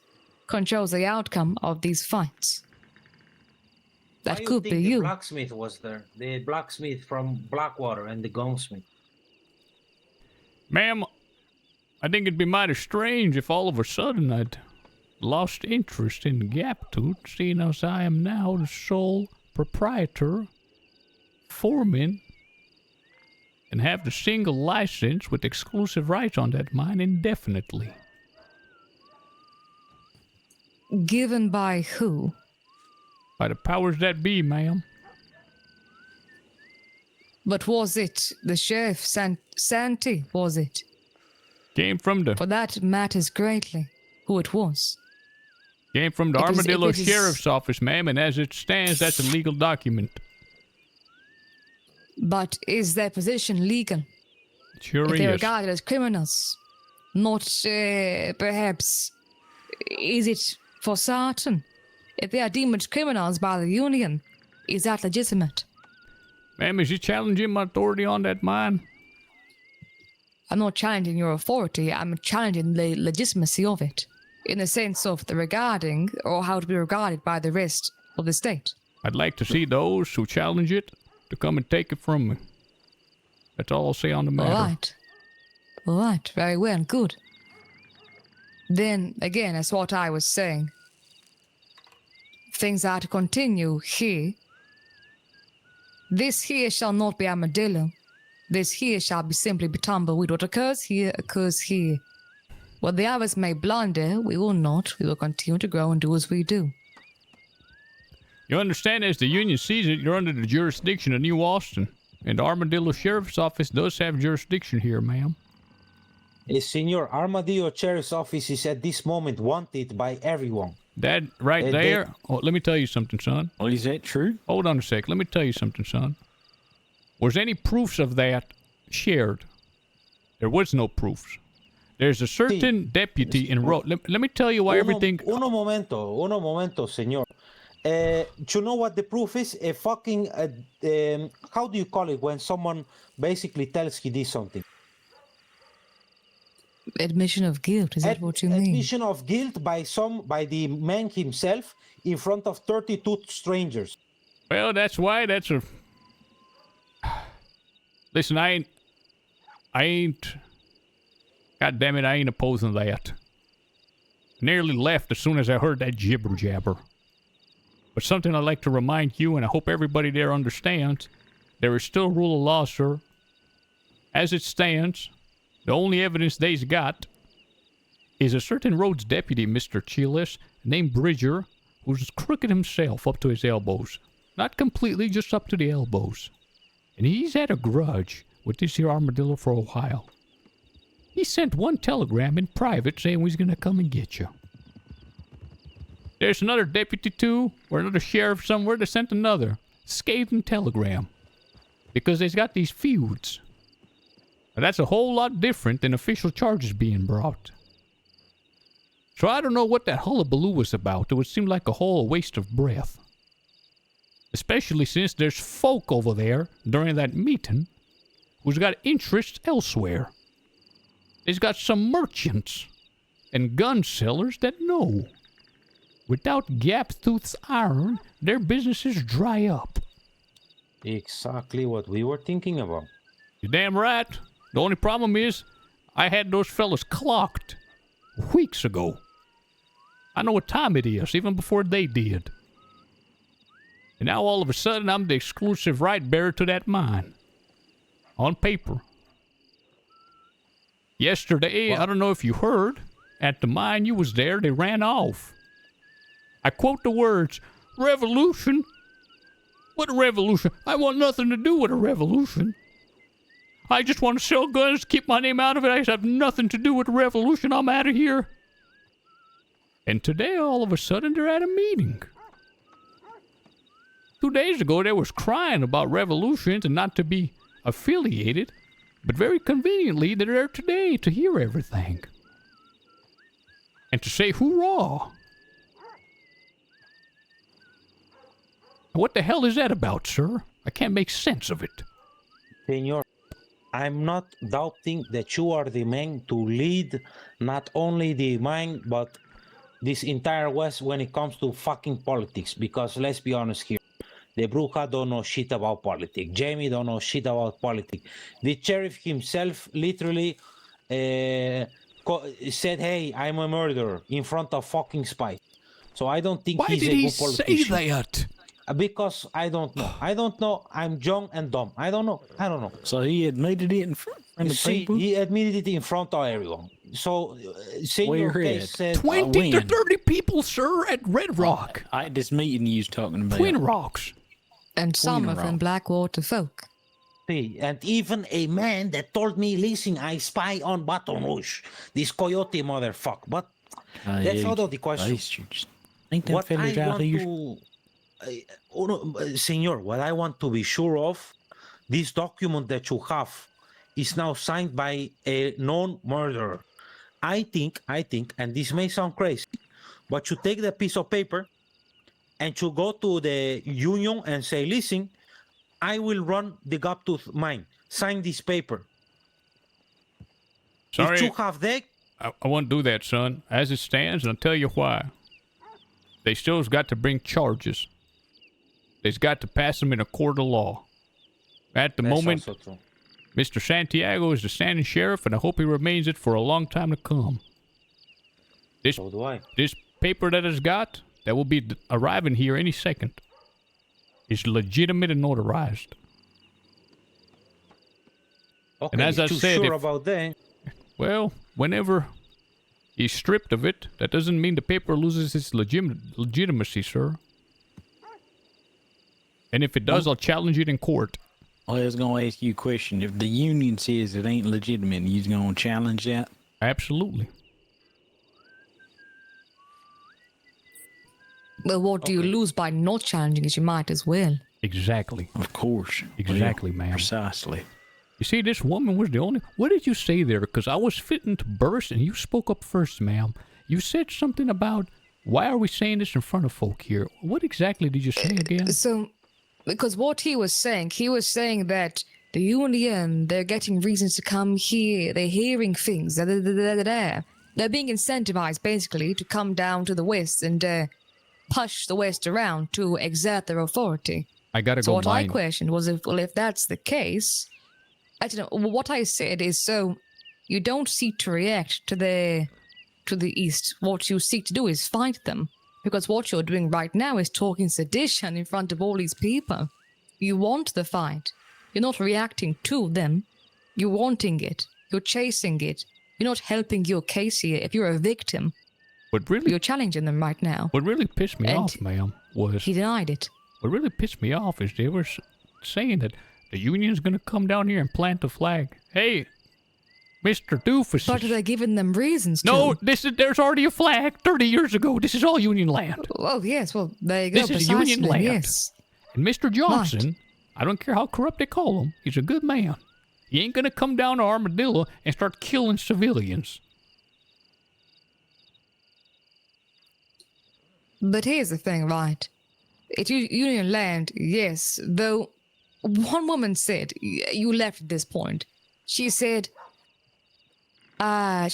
controls the outcome of these fights. That could be The you. blacksmith was there. The blacksmith from Blackwater and the gunsmith. Ma'am, I think it'd be mighty strange if all of a sudden I'd lost interest in Gaptooth, seeing as I am now the sole proprietor, foreman, and have the single license with exclusive rights on that mine indefinitely. Given by who? By the powers that be, ma'am. But was it the Sheriff Santi, was it? Came from the... For that matters greatly, who it was. Came from the If Armadillo it is- Sheriff's Office, ma'am, and as it stands, that's a legal document. But is their position legal? Sure If they're is. regarded as criminals, not perhaps, is it for certain? If they are deemed criminals by the Union, is that legitimate? Ma'am, is you challenging my authority on that mine? I'm not challenging your authority, I'm challenging the legitimacy of it, in the sense of the regarding, or how to be regarded by the rest of the state. I'd like to see those who challenge it to come and take it from me. That's all I'll say on the matter. All right, very well, good. Then, again, as what I was saying, things are to continue here. This here shall not be Armadillo. This here shall be simply be tumbleweed. What occurs here, occurs here. What the others may blunder, we will not. We will continue to grow and do as we do. You understand, as the Union sees it, you're under the jurisdiction of New Austin. And the Armadillo Sheriff's Office does have jurisdiction here, ma'am. Senor, Armadillo Sheriff's Office is at this moment wanted by everyone. That right there... Oh, let me tell you something, son. Well, is that true? Hold on a sec. Let me tell you something, son. Was any proofs of that shared? There was no proofs. There's a certain deputy in Rome. Let me tell you why everything... Uno momento, senor. You know what the proof is? A fucking... how do you call it when someone basically tells he did something? Admission of guilt, is that what you mean? Admission of guilt by the man himself in front of 32 strangers. Well, that's why that's a... Listen, I ain't... God damn it, I ain't opposing that. Nearly left as soon as I heard that jibber jabber. But something I'd like to remind you, and I hope everybody there understands, there is still rule of law, sir. As it stands, the only evidence they's got is a certain roads deputy, Mr. Chiles, named Bridger, who's crooked himself up to his elbows. Not completely, just up to the elbows. And he's had a grudge with this here armadillo for a while. He sent one telegram in private saying he's gonna come and get you. There's another deputy too, or another sheriff somewhere that sent another scathing telegram. Because they've got these feuds. Now that's a whole lot different than official charges being brought. So I don't know what that hullabaloo was about. It would seem like a whole waste of breath. Especially since there's folk over there during that meeting who's got interests elsewhere. There's got some merchants and gun sellers that know. Without Gaptooth's iron, their businesses dry up. Exactly what we were thinking about. You're damn right. The only problem is, I had those fellas clocked weeks ago. I know what time it is, even before they did. And now all of a sudden, I'm the exclusive right bearer to that mine. On paper. Yesterday, I don't know if you heard, at the mine you was there, they ran off. I quote the words, revolution? What a revolution? I want nothing to do with a revolution. I just want to sell guns, keep my name out of it. I have nothing to do with the revolution. I'm out of here. And today, all of a sudden, they're at a meeting. 2 days ago, they was crying about revolutions and not to be affiliated. But very conveniently, they're there today to hear everything. And to say hoorah. What the hell is that about, sir? I can't make sense of it. Senor, I'm not doubting that you are the man to lead not only the mine, but this entire West when it comes to fucking politics. Because let's be honest here, the Bruja don't know shit about politics. Jamie don't know shit about politics. The sheriff himself literally said, hey, I'm a murderer in front of fucking spies. So I don't think he's a good politician. Why did he say that? Because I don't know. I don't know. I'm young and dumb. I don't know. So he admitted it in front of people? He admitted it in front of everyone. So, Senor Case said... 20 to 30 people, sir, at Red Rock. At this meeting you was talking about. Twin Rocks. And some of them Blackwater folk. See, and even a man that told me, listen, I spy on Baton Rouge. This coyote motherfucker. But that's out of the question. What I want to... Senor, what I want to be sure of, this document that you have is now signed by a known murderer. I think, and this may sound crazy, but you take the piece of paper and you go to the union and say, listen, I will run the Gaptooth mine. Sign this paper. Sorry, if you have that... I won't do that, son. As it stands, and I'll tell you why. They still's got to bring charges. They've got to pass them in a court of law. At the moment, Mr. Santiago is the standing sheriff, and I hope he remains it for a long time to come. So do I. This paper that it's got, that will be arriving here any second, is legitimate and notarized. Okay, and as I said, sure about that. Well, whenever he's stripped of it, that doesn't mean the paper loses its legitimacy, sir. And if it does, I'll challenge it in court. I was going to ask you a question. If the union says it ain't legitimate, you going to challenge that? Absolutely. Well, what do you lose by not challenging it? You might as well. Exactly. Of course. Exactly, ma'am. Precisely. You see, this woman was the only... What did you say there? Because I was fitting to burst, and you spoke up first, ma'am. You said something about, why are we saying this in front of folk here? What exactly did you say again? Because what he was saying that the union, they're getting reasons to come here, they're hearing things, they're being incentivized, basically, to come down to the West and push the West around to exert their authority. I gotta so go what I questioned was, if that's the case, I don't know, what I said is, so you don't seek to react to the East. What you seek to do is fight them. Because what you're doing right now is talking sedition in front of all these people. You want the fight. You're not reacting to them. You're wanting it. You're chasing it. You're not helping your case here if you're a victim. What really, You're challenging them right now. what really pissed me And off, ma'am, was He denied it. what really pissed me off is they were saying that the union's gonna come down here and plant a flag. Hey, Mr. Doofus. But they're giving them reasons No, to. there's already a flag 30 years ago. This is all Union land. Oh, yes, well, there you go. This is precisely, Union land. Yes. And Mr. Johnson, I don't care how corrupt they call him, he's a good man. He ain't gonna come down to Armadillo and start killing civilians. But here's the thing, right? It's Union land, yes, though one woman said, you left at this point. She said, I'm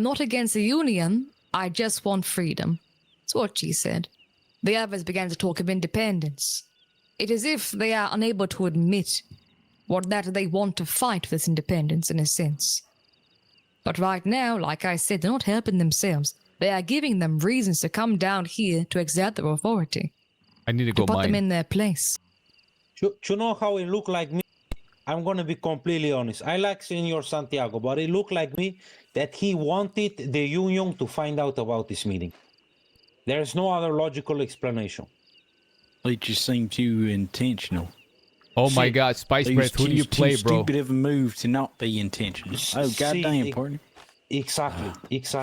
not against the Union, I just want freedom. That's what she said. The others began to talk of independence. It is if they are unable to admit that they want to fight for this independence in a sense. But right now, like I said, they're not helping themselves. They are giving them reasons to come down here to exert their authority. I need to go put them mine. in their place. You know how it look like me? I'm gonna be completely honest. I like Senor Santiago, but it looked like me that he wanted the union to find out about this meeting. There's no other logical explanation. It just seemed too intentional. Oh my God, Spice Breath, who do you play, too bro? Stupid of a move to not be intentional. Oh goddamn, partner. Exactly.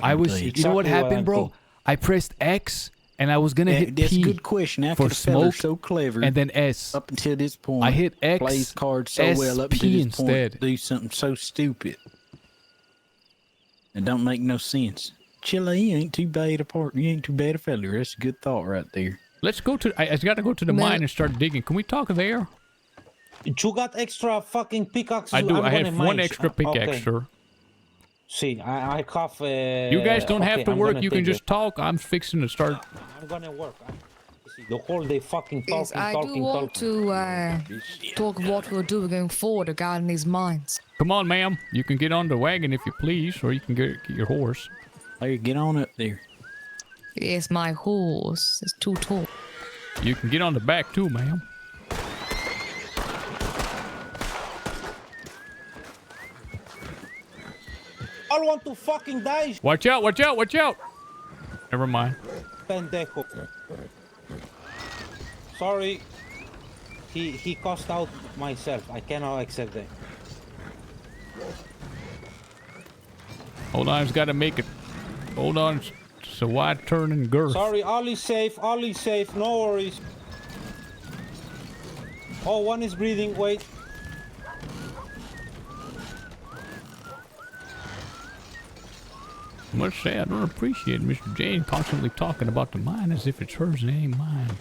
I was, you know what happened, bro? I pressed X and I was gonna hit That's P a good question. How for could a fella smoke, so clever and then S. up until this point I hit X, plays cards so S, well up P until this instead. point do something so stupid. It don't make no sense. Chilla, you ain't too bad a partner. You ain't too bad a fella. That's a good thought right there. Let's go to. I got to go to the mine and start digging. Can we talk there? You got extra fucking pickaxes? I do. I'm I gonna have one mine. extra pickaxe, Okay. sir. See, I have. You guys don't have to I'm work. gonna You can take just it. talk. I'm fixing to start. I'm gonna work. See, the whole day fucking talking, Yes, I talking, do want talking. to talk what we'll do going forward regarding these mines. Come on, ma'am. You can get on the wagon if you please, or you can get your horse. Hey, get on up there. Yes, my horse is too tall. You can get on the back too, ma'am. I want to fucking die, Watch out! Watch out! Watch out! Never mind. pendejo. Sorry. He cost out myself. I cannot accept that. Hold on, it's got to make it. Hold on, it's a wide turn and girth. Sorry, all is safe. All is safe. No worries. Oh, one is breathing. Wait. I must say, I don't appreciate Mr. Jane constantly talking about the mine as if it's hers and it ain't mine.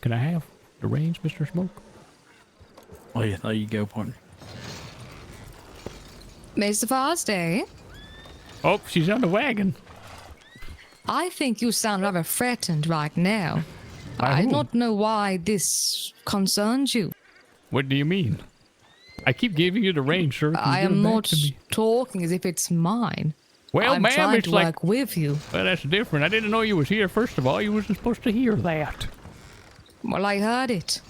Can I have the reins, Mr. Smoke? Oh yeah, there you go, partner. Mr. Farsday, Oh, she's on the wagon. I think you sound rather threatened right now. By I whom? don't know why this concerns you. What do you mean? I keep giving you the reins, sir. Can you I give am it back not to me? talking as if it's mine. Well, I'm ma'am, trying it's to like... work with you. Well, that's different. I didn't know you was here, first of all. You wasn't supposed to hear that. Well, I heard it.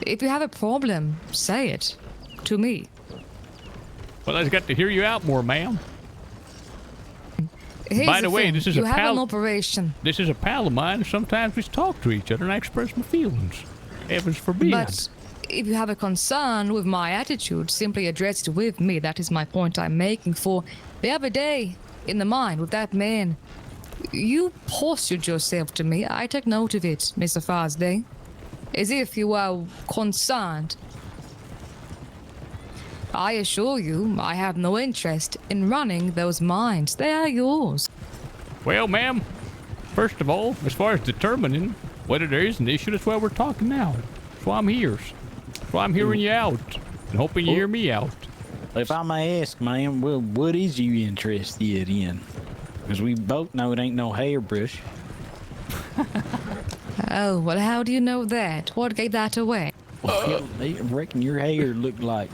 If you have a problem, say it. To me. Well, I just got to hear you out more, ma'am. Here's By the way, thing. this is you a have pal- an operation. This is a pal of mine, and sometimes we talk to each other and I express my feelings. Heavens forbid. But if you have a concern with my attitude, simply address it with me. That is my point I'm making. For the other day, in the mine with that man, you postured yourself to me. I took note of it, Mr. Farsday. As if you were concerned. I assure you, I have no interest in running those mines. They are yours. Well, ma'am, first of all, as far as determining whether there is an issue, that's why we're talking now. That's why I'm here. That's why I'm hearing you out and hoping you hear me out. If I may ask, ma'am, well, what is you interested in? Because we both know it ain't no hairbrush. Oh, well, how do you know that? What gave that away? Well, I reckon your hair looked like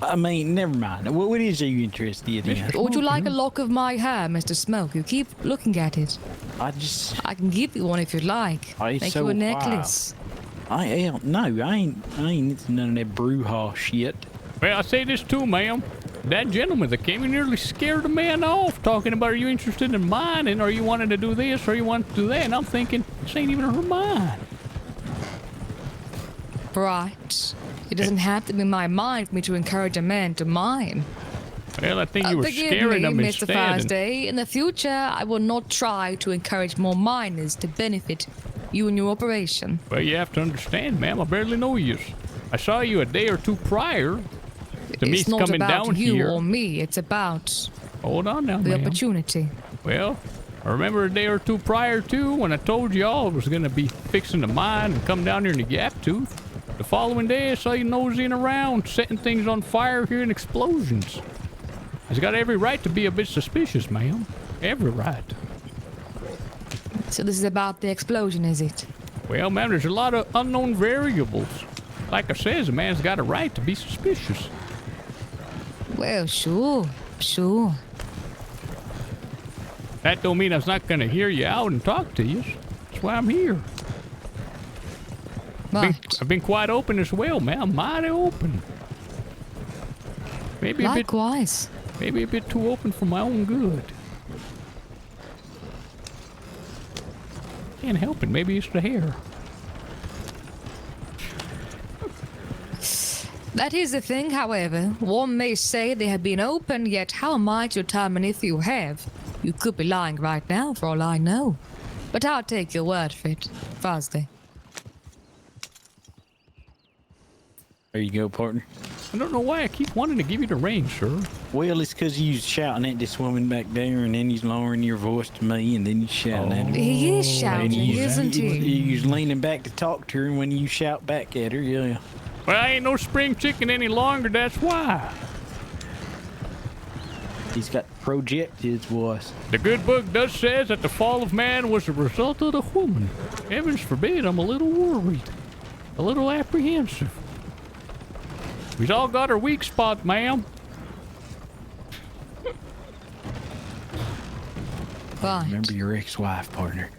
I mean, never mind. What is you interested in? Would you like a lock of my hair, Mr. Smoke? You keep looking at it. I can give you one if you'd like. Oh, it's Make so you a wild. necklace. I ain't into none of that brouhaha shit. Well, I say this too, ma'am. That gentleman that came in nearly scared a man off, talking about, are you interested in mining, or you wanted to do this, or you want to do that? And I'm thinking, this ain't even her mine. Right. It doesn't have to be my mind for me to encourage a man to mine. Well, I think you were Forgive scaring me, him Mr. instead. Thursday. In the future, I will not try to encourage more miners to benefit you and your operation. Well, you have to understand, ma'am, I barely know you. I saw you a day or two prior to me It's not coming about down you here. or me. It's about Hold on now, the ma'am. opportunity. Well, I remember a day or two prior to when I told y'all I was going to be fixing the mine and come down here in the Gap Tooth. The following day, I saw you nosing around, setting things on fire, hearing explosions. I've got every right to be a bit suspicious, ma'am. Every right. So this is about the explosion, is it? Well, ma'am, there's a lot of unknown variables. Like I says, a man's got a right to be suspicious. Well, sure. That don't mean I was not going to hear you out and talk to you. That's why I'm here. Right. I've been quite open as well, ma'am. Mighty open. Maybe Likewise. Maybe a bit too open for my own good. Can't help it. Maybe it's the hair. That is the thing, however. One may say they have been open, yet how am I to determine if you have? You could be lying right now, for all I know. But I'll take your word for it. Thursday. There you go, partner. I don't know why I keep wanting to give you the reins, sir. Well, it's because you was shouting at this woman back there, and then he's lowering your voice to me, and then you shouting at her. He is shouting, isn't he? You was leaning back to talk to her, and when you shout back at her, yeah. Well, I ain't no spring chicken any longer, that's why. He's got to project his voice. The good book does says that the fall of man was a result of the woman. Heavens forbid, I'm a little worried. A little apprehensive. We've all got our weak spot, ma'am. Right. Remember your ex-wife, partner.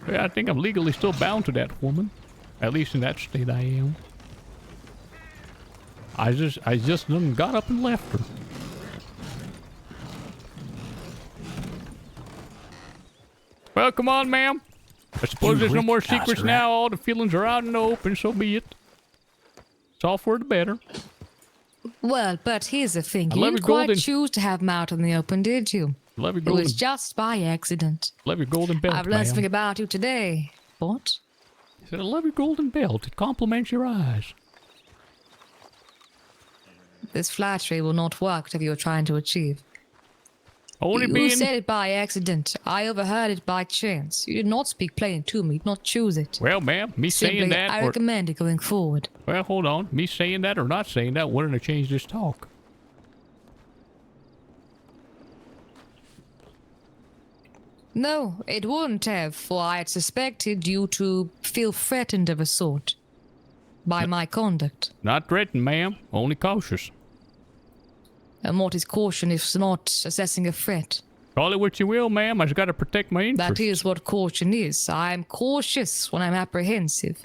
Yeah, I think I'm legally still bound to that woman. At least in that state I am. I just done got up and left her. Well, come on, ma'am. I suppose there's no more secrets now. All the feelings are out in the open, so be it. It's all for the better. Well, but here's the thing. You love didn't your quite golden- choose to have him out in the open, did you? Love your It golden, was just by accident. love your golden belt, I've learned ma'am. something about you today. What? I said, I love your golden belt. It compliments your eyes. This flattery will not work, whatever you're trying to achieve. Only You being... said it by accident. I overheard it by chance. You did not speak plain to me. You did not choose it. Well, ma'am, me Simply, saying that... I or- recommend it going forward. Well, hold on. Me saying that or not saying that wouldn't have changed this talk. No, it wouldn't have, for I had suspected you to feel threatened of a sort by my conduct. Not threatened, ma'am. Only cautious. And what is caution if not assessing a threat? Call it what you will, ma'am. I just got to protect my interests. That is what caution is. I am cautious when I'm apprehensive,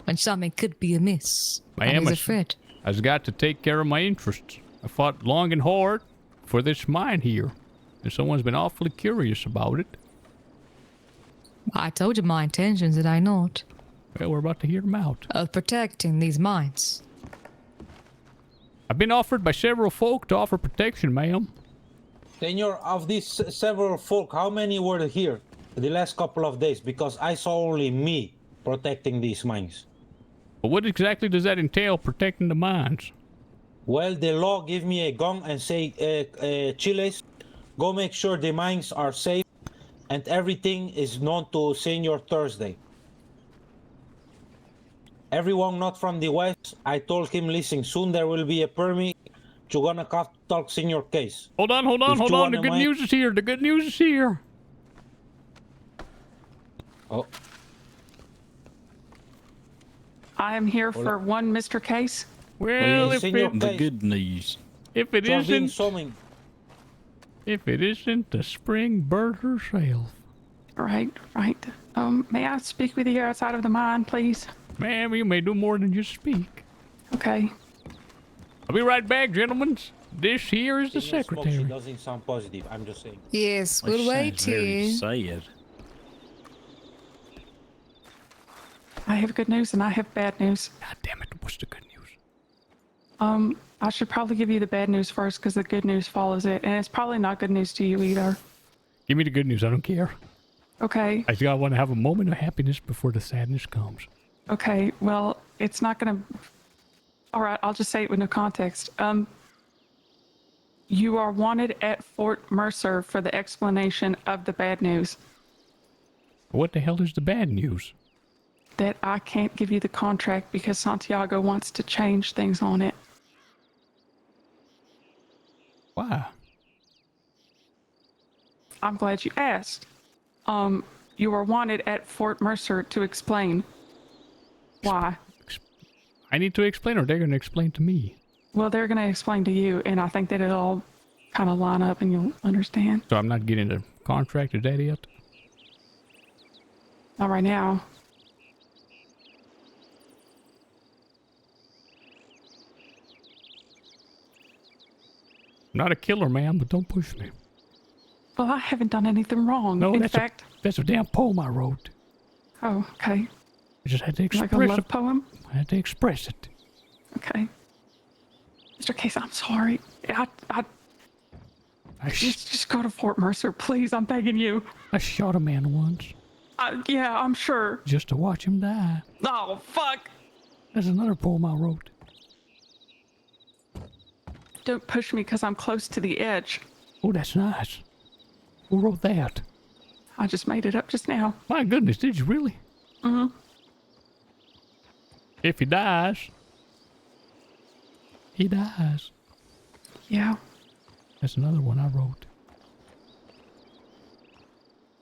when something could be amiss. That Ma'am, is a threat. I just got to take care of my interests. I fought long and hard for this mine here, and someone's been awfully curious about it. I told you my intentions, did I not? Well, we're about to hear them out. Of protecting these mines. I've been offered by several folk to offer protection, ma'am. Senor, of these several folk, how many were here the last couple of days? Because I saw only me protecting these mines. But what exactly does that entail, protecting the mines? Well, the law give me a gun and say, Chiles, go make sure the mines are safe and everything is known to Senor Thursday. Everyone not from the west, I told him, listen, soon there will be a permit. You're gonna have to talk Senor case. Hold on. The good news is here. The good news is here. Oh. I am here for one Mr. Case. Well, Yes, if in your it, The case, good news. if it you are being isn't, so if it isn't the spring bird herself. Right. May I speak with you outside of the mine, please? Ma'am, you may do more than just speak. Okay. I'll be right back, gentlemen. This here is the She secretary. doesn't sound positive. I'm just saying. Yes, Which we'll wait sounds very here. sad. I have good news and I have bad news. God damn it, what's the good news? I should probably give you the bad news first because the good news follows it, and it's probably not good news to you either. Give me the good news, I don't care. Okay. I just want to have a moment of happiness before the sadness comes. Okay. Well, it's not gonna. All right. I'll just say it with no context. You are wanted at Fort Mercer for the explanation of the bad news. What the hell is the bad news? That I can't give you the contract because Santiago wants to change things on it. Why? I'm glad you asked. You are wanted at Fort Mercer to explain why. I need to explain, or they're going to explain to me. Well, they're going to explain to you, and I think that it'll all kind of line up and you'll understand. So I'm not getting the contract, is that it? Not right now. I'm not a killer, man, but don't push me. Well, I haven't done anything wrong. No, In that's fact, that's a damn poem I wrote. oh, okay. I just had to Like a express love it. poem? I had to express it. Okay. Mr. Case, I'm sorry. Just go to Fort Mercer, please. I'm begging you. I shot a man once, Yeah, I'm sure. just to watch him die. Oh, fuck. That's another poem I wrote. Don't push me because I'm close to the edge. Oh, that's nice. Who wrote that? I just made it up just now. My goodness, did you really? Mm-hmm. If he dies, he dies. Yeah. That's another one I wrote.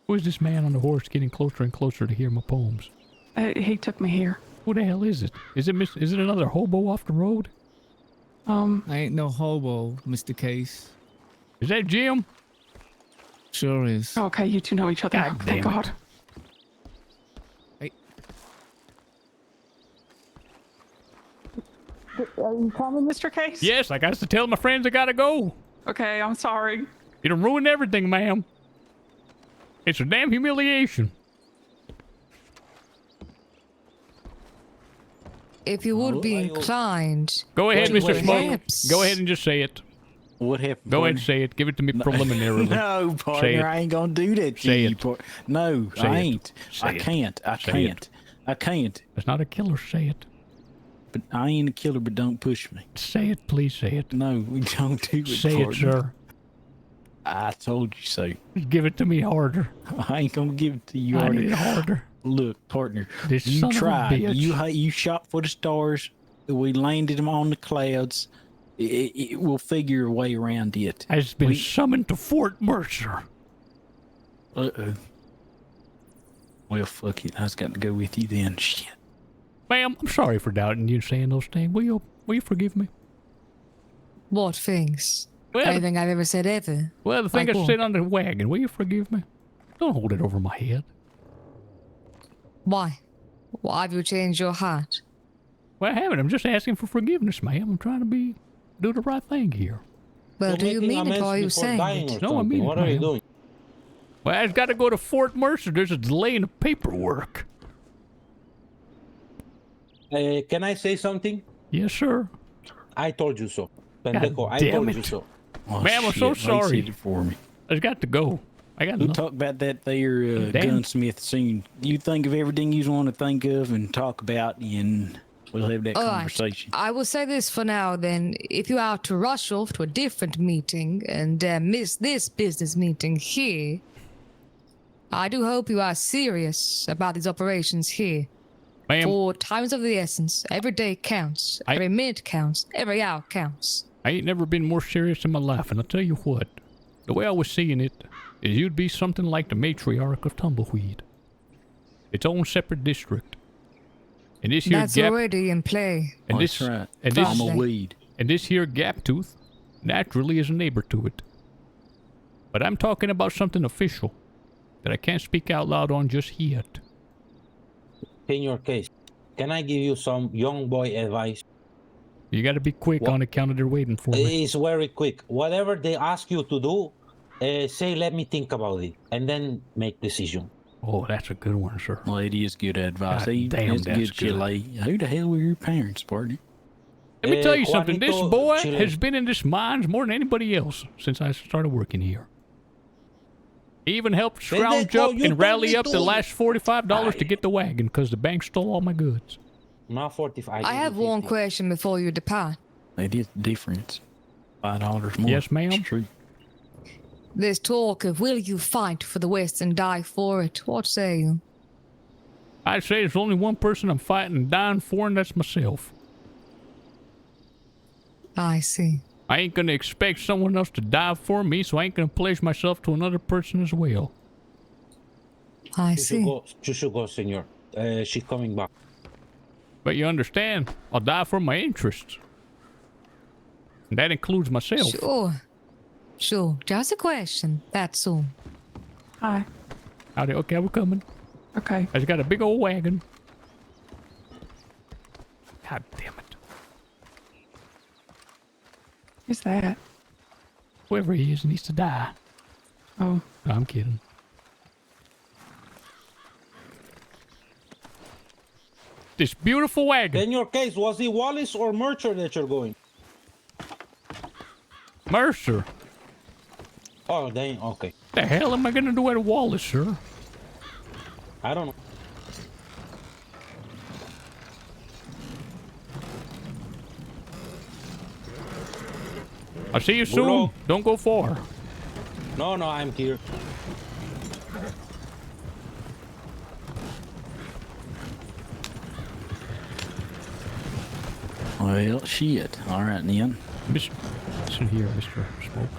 Who is this man on the horse getting closer and closer to hear my poems? He took me here. Who the hell is it? Is it another hobo off the road? I ain't no hobo, Mr. Case. Is that Jim? Sure is. Okay, you two know each other. God Thank damn it. God. Are you coming, Mr. Case? Yes, I got to tell my friends I gotta go. Okay, I'm sorry. You done ruined everything, ma'am. It's a damn humiliation. If you would be inclined. Go ahead, to Mr. Smoke. perhaps- Go ahead and just say it. What happened? Go ahead and say it. Give it to me preliminarily. No, Say it. partner, I ain't gonna do that to Say you. it. No, Say I it. ain't. Say I it. can't. I Say can't. it. I can't. That's not a killer. Say it. But I ain't a killer, but don't push me. Say it, please. Say it. No, we don't do it. Say it, partner. sir. I told you so. Give it to me harder. I ain't gonna give it to you. I need it harder. Look, partner, This you son of a tried. bitch. You shot for the stars. We landed them on the clouds. We'll figure a way around it. Has been summoned to Fort Mercer. Uh-oh. Well, fuck it. I was got to go with you then. Shit. Ma'am, I'm sorry for doubting you and saying those things. Will you forgive me? What things? Well, Anything I've ever said ever? Well, the thing Like I what? said on the wagon. Will you forgive me? Don't hold it over my head. Why? Why have you changed your heart? Well, I haven't. I'm just asking for forgiveness, ma'am. I'm trying to do the right thing here. Well, You're do you making mean it amends or are you before saying dying it? or No, I something. mean it, What are you ma'am. doing? Well, I've got to go to Fort Mercer. There's a delay in the paperwork. Can I say something? Yes, sir. I told you so. Pendejo, I damn told it. you so. Oh, Ma'am, I'm shit. so Lacey sorry. did it for me. I've got to go. I got We'll no. talk about that there Damn. gunsmith soon. You think of everything you want to think of and talk about, and we'll have that All right. conversation. I will say this for now then. If you are to rush off to a different meeting and miss this business meeting here, I do hope you are serious about these operations here. Ma'am, For times of the essence, every day counts, every minute counts, every hour counts. I ain't never been more serious in my life, and I'll tell you what. The way I was seeing it is you'd be something like the matriarch of Tumbleweed. Its own separate district. And this here That's gap, already in play. and That's this, right. and I'm this, a weed. and this here gap tooth naturally is a neighbor to it. But I'm talking about something official that I can't speak out loud on just yet. In your case, can I give you some young boy advice? You got to be quick on account of they're waiting for me. It's very quick. Whatever they ask you to do, say, let me think about it, and then make decision. Oh, that's a good one, sir. Well, it is good advice. God damn, That's that's good, Chile. Who the hell were your parents, partner? Let me tell you something. This Juanito boy Chile. has been in this mines more than anybody else since I started working here. He even helped scrounge up and rally up the last $45 to get the wagon because the bank stole all my goods. Not 45. I have one question before you depart. It is difference. $5 more. Yes, ma'am. It's true. There's talk of will you fight for the West and die for it? What say you? I'd say there's only one person I'm fighting and dying for, and that's myself. I see. I ain't gonna expect someone else to die for me, so I ain't gonna pledge myself to another person as well. I see. You should go, senor. She's coming back. But you understand, I'll die for my interests. And that includes myself. Sure. Sure. Just a question. That's all. Hi. Howdy, okay, we're coming. Okay. I just got a big old wagon. God damn it. Who's that? Whoever he is needs to die. Oh. No, I'm kidding. This beautiful wagon. In your case, was it Wallace or Mercer that you're going? Mercer. Oh, dang, okay. The hell am I gonna do at Wallace, sir? I don't know. I'll see you Good soon. luck. Don't go far. No, I'm here. Well, shit. All right, then. Listen here, Mr. Smoke.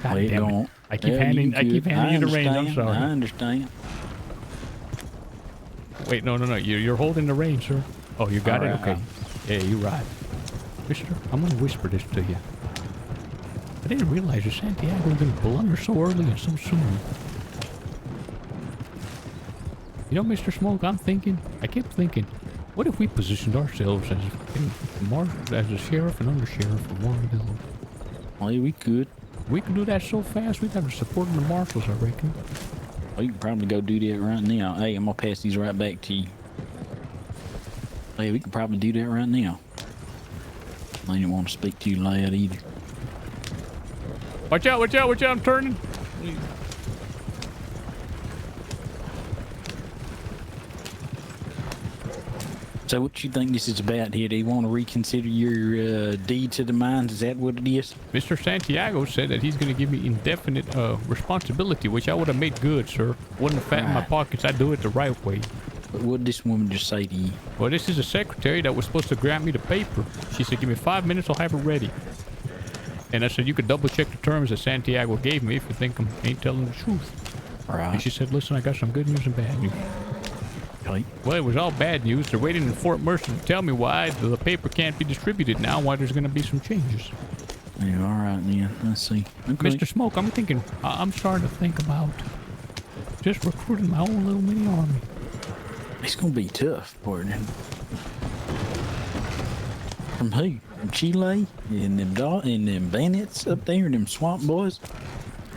God Wait, damn it. don't. I keep Yeah, handing you you the reins. I'm understand. sorry. I understand. Wait, no. You're holding the reins, sir. Oh, you got All it? right. Okay. Yeah, you're right. Mister, I'm gonna whisper this to you. I didn't realize that Santiago was gonna blunder so early and so soon. You know, Mr. Smoke, I kept thinking, what if we positioned ourselves as a sheriff and undersheriff of Warrenville? Well, we could. We could do that so fast, we'd have the support of the marshals, I reckon. Well, you can probably go do that right now. Hey, I'm gonna pass these right back to you. Hey, we can probably do that right now. I didn't want to speak too loud either. Watch out, I'm turning. So what you think this is about here? Do you want to reconsider your deed to the mines? Is that what it is? Mr. Santiago said that he's going to give me indefinite responsibility, which I would have made good, sir. Wouldn't have fat in my pockets. I'd do it the right way. But what did this woman just say to you? Well, this is a secretary that was supposed to grant me the paper. She said, give me 5 minutes, I'll have it ready. And I said, you could double check the terms that Santiago gave me if you think I ain't telling the truth. All right. And she said, listen, I got some good news and bad news. Okay. Well, it was all bad news. They're waiting in Fort Mercer to tell me why the paper can't be distributed now, why there's going to be some changes. Yeah, all right, then. Let's see. Okay. Mr. Smoke, I'm starting to think about just recruiting my own little mini army. It's going to be tough, partner. From who? From Chile? And them bandits up there, them swamp boys?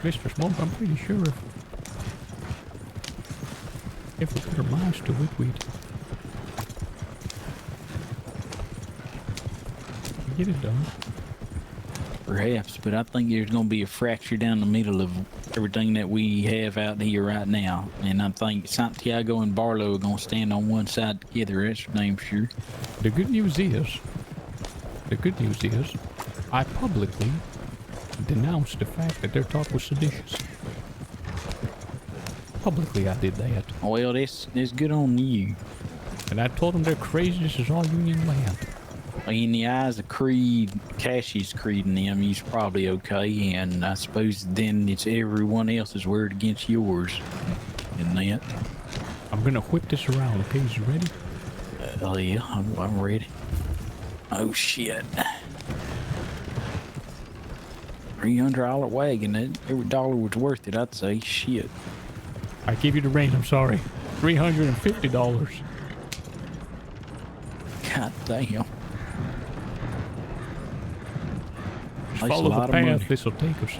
Mr. Smoke, I'm pretty sure if we put our minds to it, we'd get it done. Perhaps, but I think there's going to be a fracture down the middle of everything that we have out here right now. And I think Santiago and Barlow are going to stand on one side together, that's for damn sure. The good news is, I publicly denounced the fact that their talk was seditious. Publicly, I did that. Well, that's good on you. And I told them they're crazy, this is all Union land. In the eyes of Creed, Cassius Creed and them, he's probably okay, and I suppose then it's everyone else's word against yours. Isn't that? I'm gonna whip this around, okay? Is you ready? Oh yeah, I'm ready. Oh shit. $300 wagon. Every dollar was worth it, I'd say. Shit. I give you the range. I'm sorry. $350. God damn. Just That's a follow the lot of money. path. This will take us.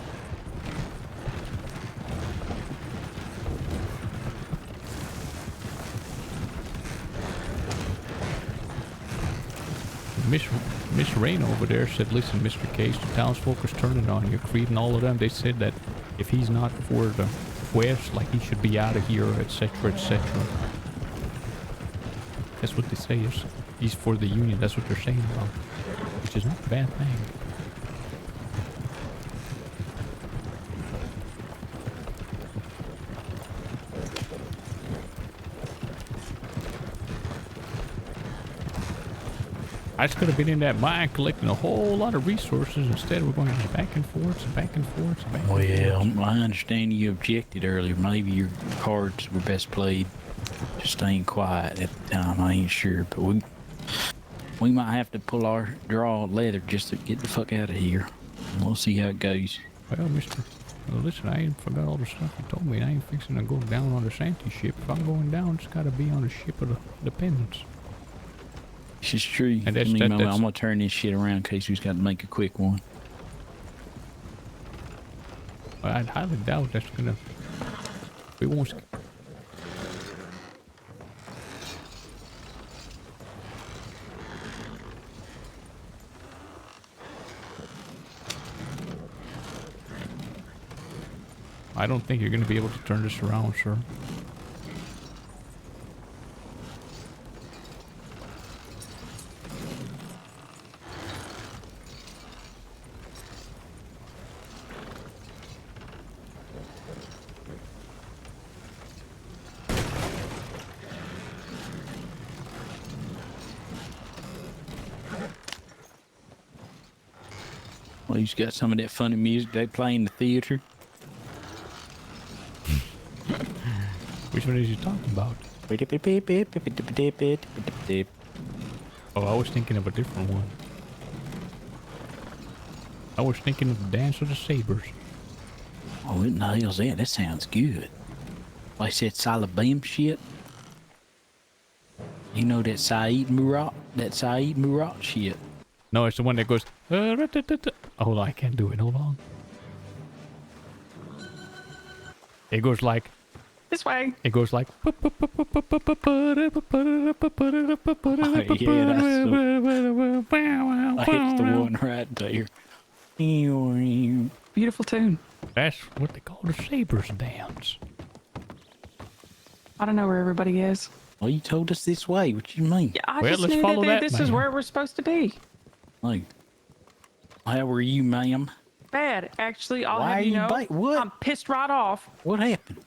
Miss Rain over there said, listen, Mr. Case, the townsfolk is turning on you. Creed and all of them, they said that if he's not for the West, like he should be out of here, etc., etc. That's what they say. He's for the Union. That's what they're saying about, which is not a bad thing. I just could have been in that mine collecting a whole lot of resources. Instead, we're going back and forth and back and forth and back and forth. Well, I understand you objected earlier. Maybe your cards were best played just staying quiet at the time. I ain't sure, but we might have to pull our draw leather just to get the fuck out of here. We'll see how it goes. Well, well, listen, I ain't forgot all the stuff you told me. I ain't fixing to go down on the Santee ship. If I'm going down, it's got to be on the ship of the Independence. This is true. And that's, I'm gonna turn this shit around in case we've got to make a quick one. Well, I'd highly doubt that's gonna. We won't. I don't think you're gonna be able to turn this around, sir. Well, he's got some of that funny music they play in the theater. Which one is he talking about? Oh, I was thinking of a different one. I was thinking of the Dance of the Sabers. Oh, what in the hell's that? That sounds good. Like that Salabim shit. You know that Saeed Murat? That Saeed Murat shit. No, it's the one that goes. Oh, hold on, I can't do it. Hold on. It goes like. This way. It goes like. Oh, yeah, that's the one right there. Beautiful tune. That's what they call the Sabers dance. I don't know where everybody is. Well, you told us this way. What you mean? Yeah, I Well, just let's knew follow that, this is ma'am. where we're supposed to be. Like, how are you, ma'am? Bad, actually. I'll Why have are you you know. what? I'm pissed right off. What happened?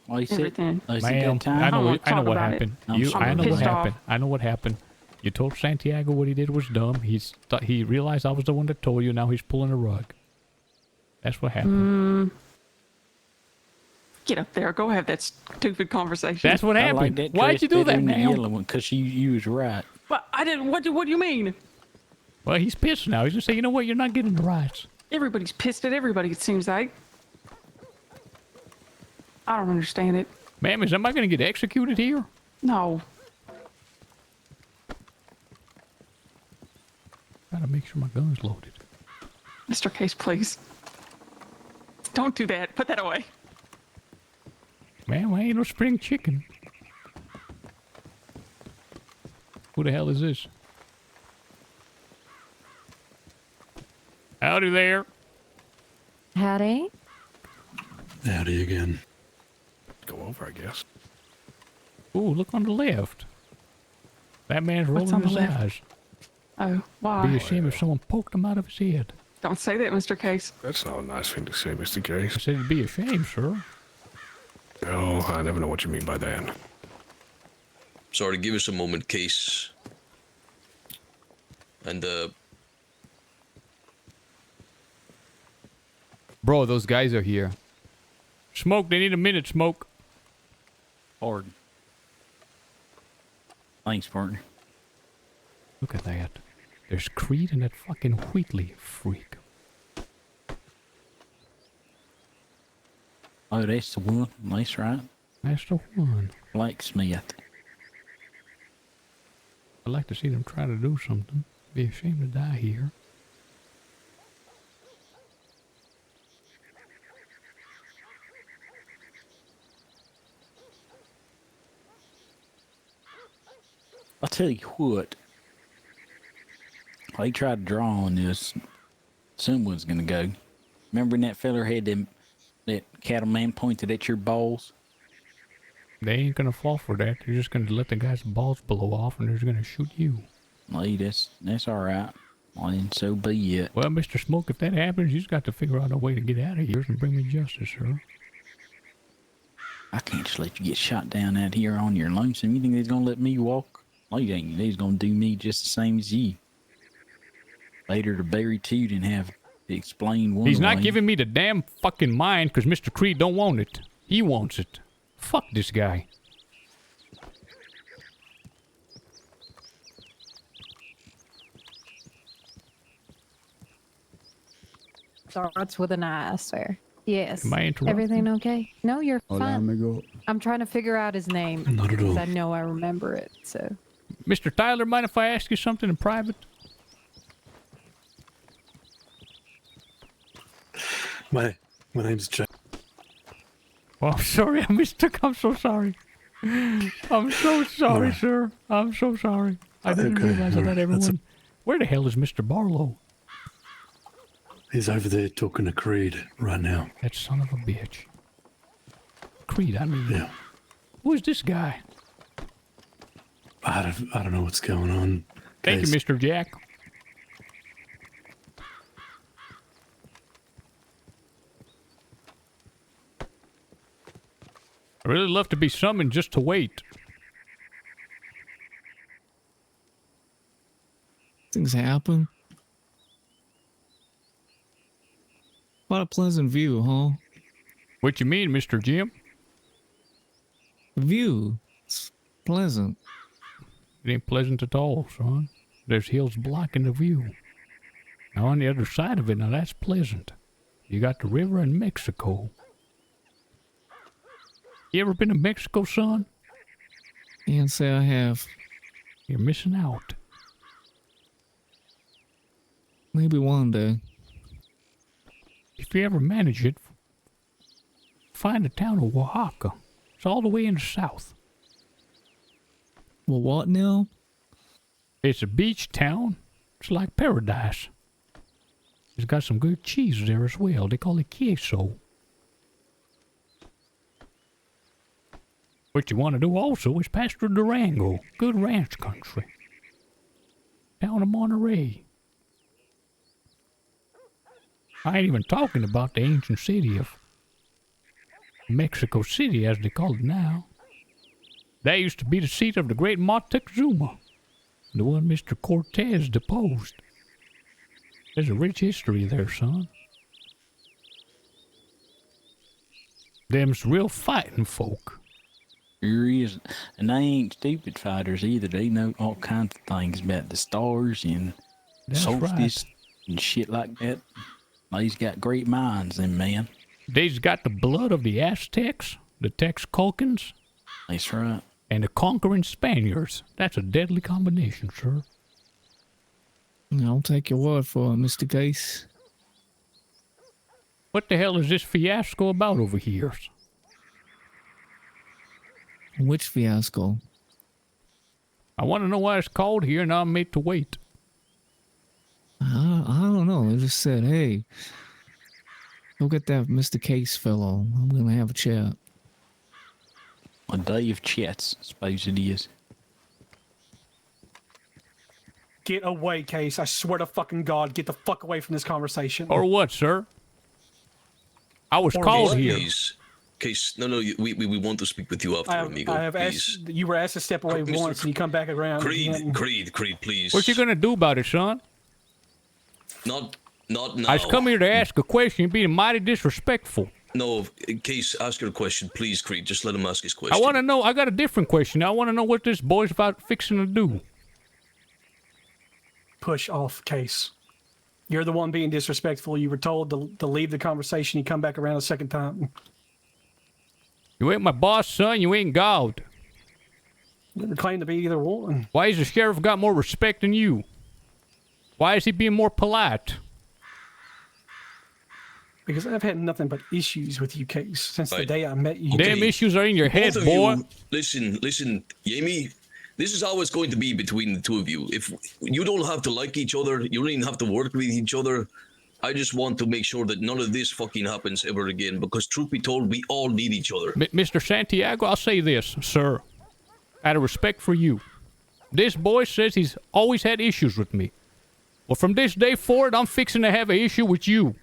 Oh, you said, Everything. oh, you said Ma'am, that time? I know wanna what talk about it. happened. I'm sorry. I know what pissed happened. off. I know what happened. You told Santiago what he did was dumb. He realized I was the one that told you. Now he's pulling a rug. That's what happened. Get up there. Go have that stupid conversation. That's what I happened. like that Why'd you do dress better that, than the now? yellow one, because you was right. But I didn't. What do you mean? Well, he's pissed now. He's gonna say, you know what? You're not getting the rights. Everybody's pissed at everybody. It seems like. I don't understand it. Ma'am, is somebody gonna get executed here? No. Gotta make sure my gun's loaded. Mr. Case, please. Don't do that. Put that away. Man, I ain't no spring chicken. Who the hell is this? Howdy there. Howdy. Howdy again. Go over, I guess. Ooh, look on the left. That man's What's rolling on the his left? eyes. Oh, why? Be ashamed if someone poked him out of his head. Don't say that, Mr. Case. That's not a nice thing to say, Mr. Case. I said it'd be a shame, sir. No, I never know what you mean by that. Sorry, give us a moment, Case. And, Bro, those guys are here. Smoke, they need a minute, Smoke. Hard. Thanks, partner. Look at that. There's Creed and that fucking Wheatley freak. Oh, that's the one. Nice, right? That's the one. Blacksmith. I'd like to see them try to do something. Be a shame to die here. I'll tell you what. They tried to draw on this. Someone's gonna go. Remember when that feller had that cattleman pointed at your balls? They ain't gonna fall for that. They're just gonna let the guy's balls blow off and they're just gonna shoot you. Hey, that's alright. Well, then so be it. Well, Mr. Smoke, if that happens, you just got to figure out a way to get out of here and bring me justice, sir. I can't just let you get shot down out here on your lonesome. You think they's gonna let me walk? Like, they's gonna do me just the same as you. Later to bury two and have to explain one. He's not giving me the damn fucking mind because Mr. Creed don't want it. He wants it. Fuck this guy. Starts with an I, I swear. Yes. Am I interrupting? Everything okay? No, you're Hola, fine. amigo. I'm trying to figure out his name. Not at all. Because I know I remember it, so. Mr. Tyler, mind if I ask you something in private? My name's Jack. Oh, I'm sorry, I mistook. I'm so sorry. I'm so sorry, sir. I'm so sorry. I didn't realize I let everyone. Where the hell is Mr. Barlow? He's over there talking to Creed right now. That son of a bitch. Creed, I mean. Yeah. Who is this guy? I don't know what's going on. Thank you, Mr. Jack. I'd really love to be summoned just to wait. Things happen. What a pleasant view, huh? What you mean, Mr. Jim? View. It's pleasant. It ain't pleasant at all, son. There's hills blocking the view. Now on the other side of it, now that's pleasant. You got the river and Mexico. You ever been to Mexico, son? Can't say I have. You're missing out. Maybe one day. If you ever manage it, find the town of Oaxaca. It's all the way in the south. Well, what now? It's a beach town. It's like paradise. It's got some good cheese there as well. They call it queso. What you want to do also is pass through Durango. Good ranch country. Down to Monterey. I ain't even talking about the ancient city of Mexico City, as they call it now. That used to be the seat of the great Moctezuma, the one Mr. Cortez deposed. There's a rich history there, son. Them's real fighting folk. There is. And they ain't stupid fighters either. They know all kinds of things about the stars and solstice and shit like that. They's got great minds, them man. They's got the blood of the Aztecs, the Texcocans. That's right. And the conquering Spaniards. That's a deadly combination, sir. I'll take your word for it, Mr. Case. What the hell is this fiasco about over here? Which fiasco? I want to know why it's called here, and I'm made to wait. I don't know. They just said, hey, go get that Mr. Case fellow. I'm going to have a chat. A day of chats, I suppose it is. Get away, Case. I swear to fucking God, get the fuck away from this conversation. Or what, sir? I was called here. Please. Case, no, we want to speak with you after, amigo. I have please. asked, you were asked to step away once and you come back around. Creed, please. What you gonna do about it, son? Not now. I was come here to ask a question. You're being mighty disrespectful. No, in case, ask your question, please, Creed. Just let him ask his I question. want to know. I got a different question. I want to know what this boy's about fixing to do. Push off case. You're the one being disrespectful. You were told to leave the conversation. You come back around a second time. You ain't my boss, son. You ain't God. You never claim to be either one. Why has the sheriff got more respect than you? Why is he being more polite? Because I've had nothing but issues with you, Case, since the day I met you. Damn issues are in your head, Both of boy. you, listen, Jamie. This is how it's going to be between the two of you. If you don't have to like each other, you don't even have to work with each other. I just want to make sure that none of this fucking happens ever again. Because truth be told, we all need each other. Mr. Santiago, I'll say this, sir. Out of respect for you, this boy says he's always had issues with me. Well, from this day forward, I'm fixing to have an issue with you.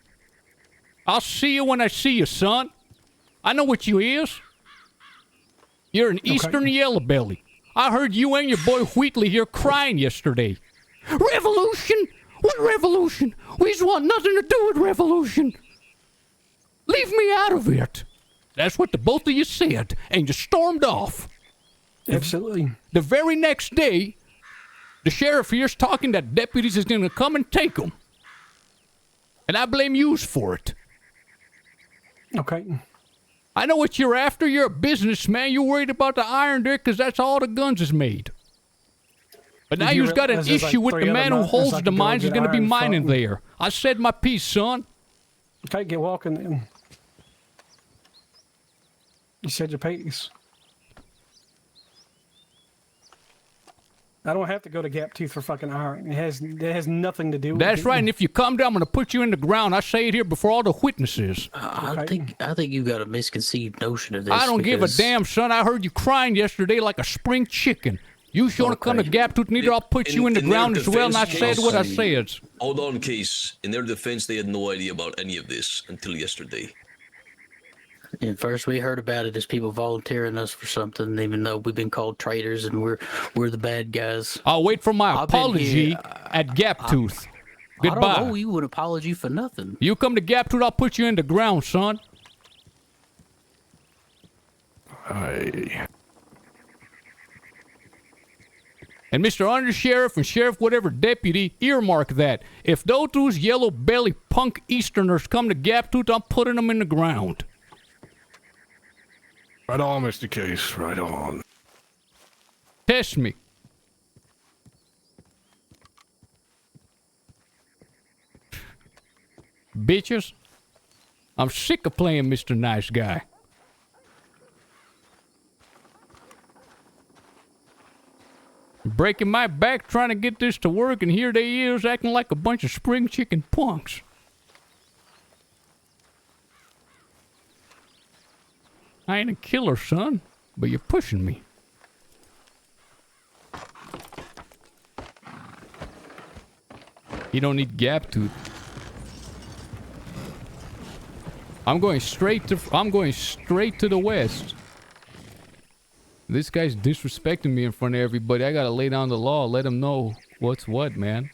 I'll see you when I see you, son. I know what you is. You're an Eastern yellow belly. I heard you and your boy Wheatley here crying yesterday. Revolution? What revolution? We just want nothing to do with revolution. Leave me out of it. That's what the both of you said, and you stormed off. Absolutely. The very next day, the sheriff here's talking that deputies is going to come and take them. And I blame yous for it. Okay. I know what you're after. You're a businessman. You're worried about the iron there because that's all the guns is made. But now you've got an issue with the man who holds the mines is going to be mining there. I said my piece, son. Okay, get walking then. You said your piece. I don't have to go to Gap Tooth for fucking iron. It has nothing to do with it. That's right, and if you come down, I'm going to put you in the ground. I say it here before all the witnesses. I think you got a misconceived notion of this. I don't give a damn, son. I heard you crying yesterday like a spring chicken. You sure to come to Gap Tooth, neither I'll put you in the ground as well, and I said what I said. Hold on, Case. In their defense, they had no idea about any of this until yesterday. And first we heard about it as people volunteering us for something, even though we've been called traitors and we're the bad guys. I'll wait for my apology at Gap Tooth. Goodbye. I don't owe you an apology for nothing. You come to Gap Tooth, I'll put you in the ground, son. Hey. And Mr. Undersheriff and Sheriff whatever deputy, earmark that. If those yellow belly punk Easterners come to Gap Tooth, I'm putting them in the ground. Right on, Mr. Case. Right on. Test me. Bitches. I'm sick of playing Mr. Nice Guy. Breaking my back trying to get this to work, and here they is acting like a bunch of spring chicken punks. I ain't a killer, son, but you're pushing me. You don't need Gap Tooth. I'm going straight to the west. This guy's disrespecting me in front of everybody. I gotta lay down the law, let him know what's what, man.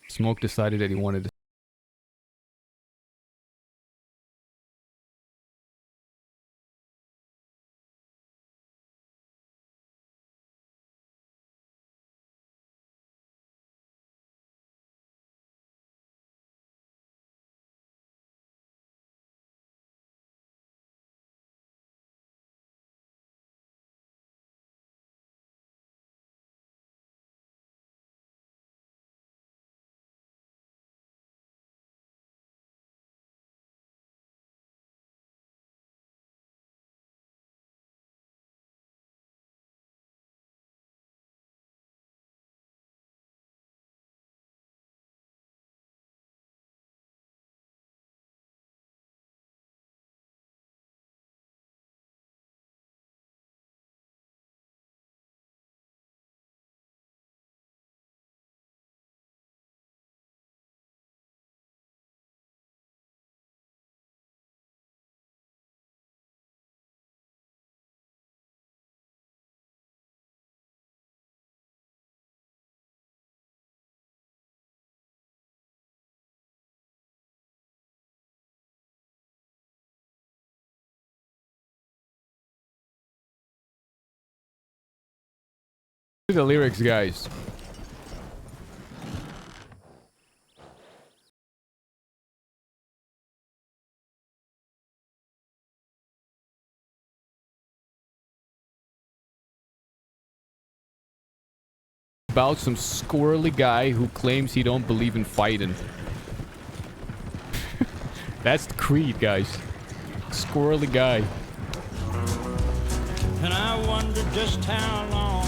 Smoke decided that he wanted to The lyrics, guys. About some squirrely guy who claims he don't believe in fighting. That's the creed, guys. Squirrely guy. And I wonder just how long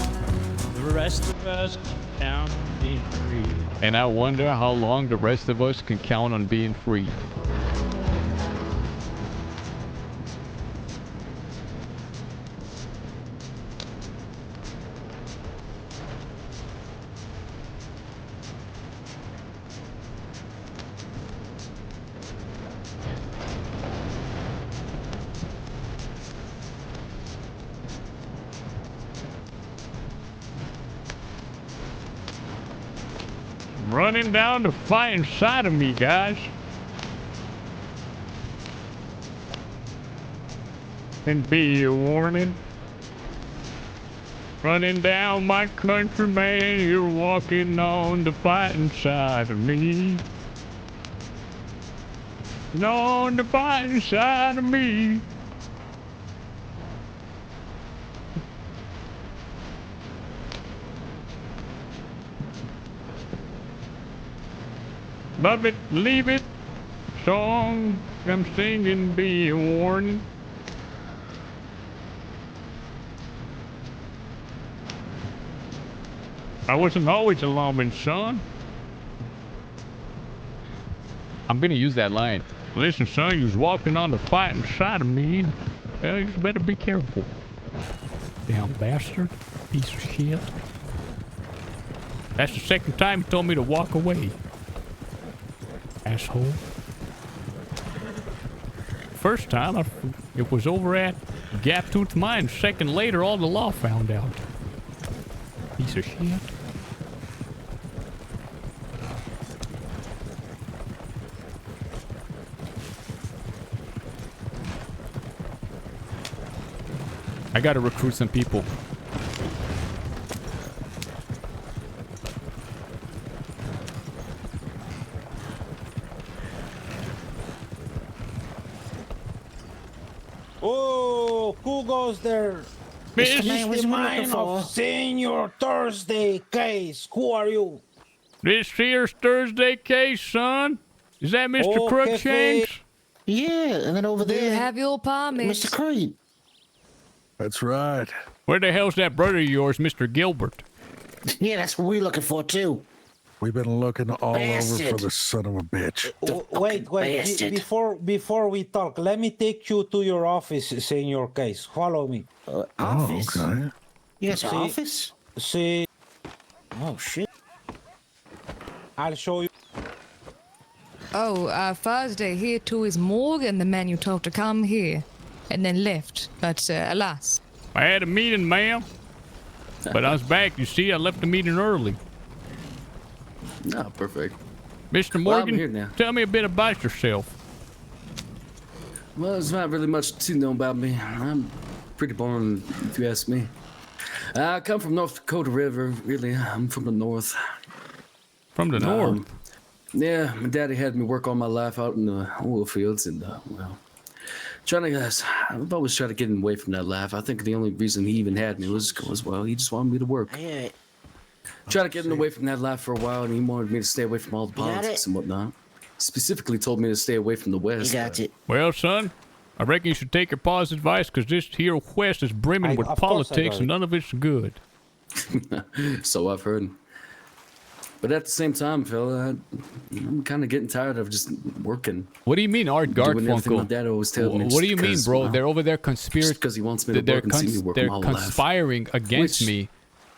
the rest of us can count on being free. And I wonder how long the rest of us can count on being free. Running down the fight inside of me, guys. And be a warning. Running down my country, man, you're walking on the fight inside of me. On the fight inside of me. Love it, leave it, song I'm singing be a warning. I wasn't always a lawman, son. I'm gonna use that line. Listen, son, you was walking on the fighting side of me. Well, you better be careful. Damn bastard. Piece of shit. That's the second time he told me to walk away. Asshole. First time, it was over at Gap Tooth Mine. Second later, all the law found out. Piece of shit. I gotta recruit some people. Oh, who goes there? Miss- It's the mind of Senior Thursday case. Who are you? This here's Thursday case, son. Is that Mr. Oh, Crookshanks? Yeah, and then over Do you there, have your permit? Mr. Creed. That's right. Where the hell's that brother of yours, Mr. Gilbert? Yeah, that's what we're looking for too. We've been looking all over Bastard. for the son of a bitch. Wait. bastard. Before we talk, let me take you to your office, Senior Case. Follow me. Office? Oh, okay. You got your See- office? See, Oh, shit. I'll show you. Oh, Thursday here to his morgue, and the man you told to come here, and then left. But alas, I had a meeting, ma'am. But I was back. You see, I left the meeting early. No, perfect. Mr. Well, I'm Morgan, here now. tell me a bit about yourself. Well, there's not really much to know about me. I'm pretty boring, if you ask me. I come from North Dakota River, really. I'm from the north. From the north? Yeah, my daddy had me work all my life out in the oil fields, and, well, I've always tried to get away from that life. I think the only reason he even had me was, well, he just wanted me to work. Yeah. Tried to get away from that life for a while, and he wanted me to stay away from all the You got politics it? and whatnot. Specifically told me to stay away from the West. You got it. Well, son, I reckon you should take your pa's advice, because this here West is brimming with of course I politics, got and it. none of it's good. So I've heard. But at the same time, fella, I'm kind of getting tired of just working. What do you mean, Art Doing everything my Garfunkel? dad always tells me. What do you mean, bro? They're over there conspiring. Because he wants me to They're work and see me work they're my whole life. conspiring against Which- me,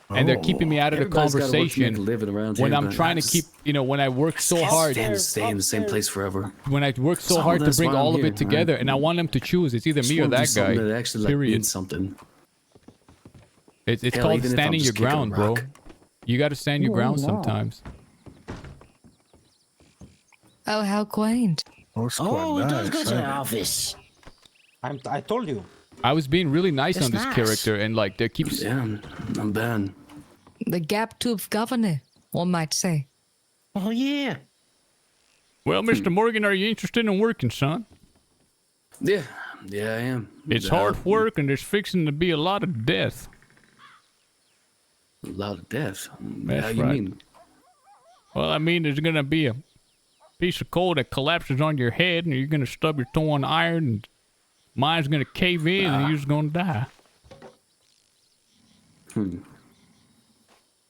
and they're keeping me out of the Everybody's gotta work to make a conversation living around when here, I'm but trying I to just keep, when I work so hard. Stay in the same place forever. When I work so So hard to that's bring why I'm all of here, it together, right? and I want them to choose. It's either Just me or wanna do that guy. something that actually, like, Period. means something. It's Hell, called even if I'm standing your just kicking a ground, bro. rock. You got to stand your Ooh, ground wow. sometimes. oh, how quaint. Oh, it's quite Oh, it does nice. go to the eh? office. I told you. I was being really nice It's on this nice. character, and like they keep. Yeah, I'm bad. The gap-toothed governor, one might say. Oh, yeah. Well, Mr. Morgan, are you interested in working, son? Yeah, I am. It's hard work, and there's fixing to be a lot of death. A lot of death? That's How you right. mean? Well, I mean, there's gonna be a piece of coal that collapses on your head, and you're gonna stub your toe on iron, and mine's gonna cave in, and you're just gonna die.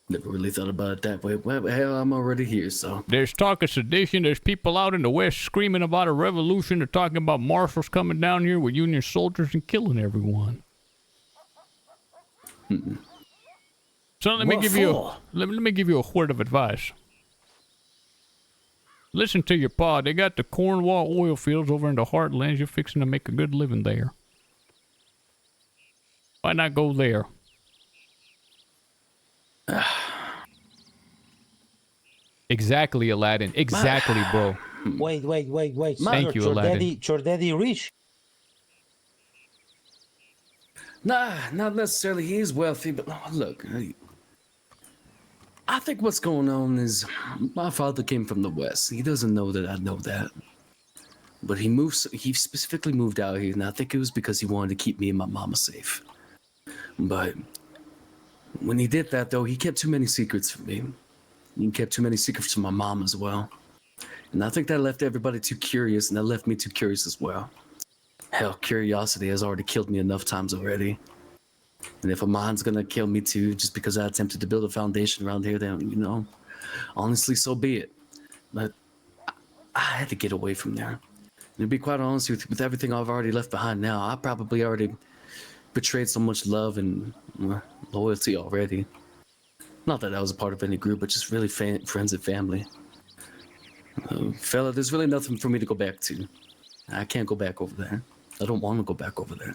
Never really thought about it that way. Well, hell, I'm already here, so. There's talk of sedition. There's people out in the West screaming about a revolution. They're talking about marshals coming down here with Union soldiers and killing everyone. So let me give you let me give you a word of advice. Listen to your pa. They got the Cornwall oil fields over in the heartlands. You're fixing to make a good living there. Why not go there? Exactly, Aladdin. Exactly, bro. Wait. Thank you, Aladdin. Your daddy rich? Nah, not necessarily. He's wealthy, but look, I think what's going on is my father came from the West. He doesn't know that I know that. But he specifically moved out here, and I think it was because he wanted to keep me and my mama safe. But when he did that, though, he kept too many secrets from me. He kept too many secrets from my mom as well. And I think that left everybody too curious, and that left me too curious as well. Hell, curiosity has already killed me enough times already. And if a mind's gonna kill me too, just because I attempted to build a foundation around here, then, you know, honestly, so be it. But I had to get away from there. And to be quite honest with everything I've already left behind now, I probably already betrayed so much love and loyalty already. Not that I was a part of any group, but just really friends and family. Fella, there's really nothing for me to go back to. I can't go back over there. I don't want to go back over there.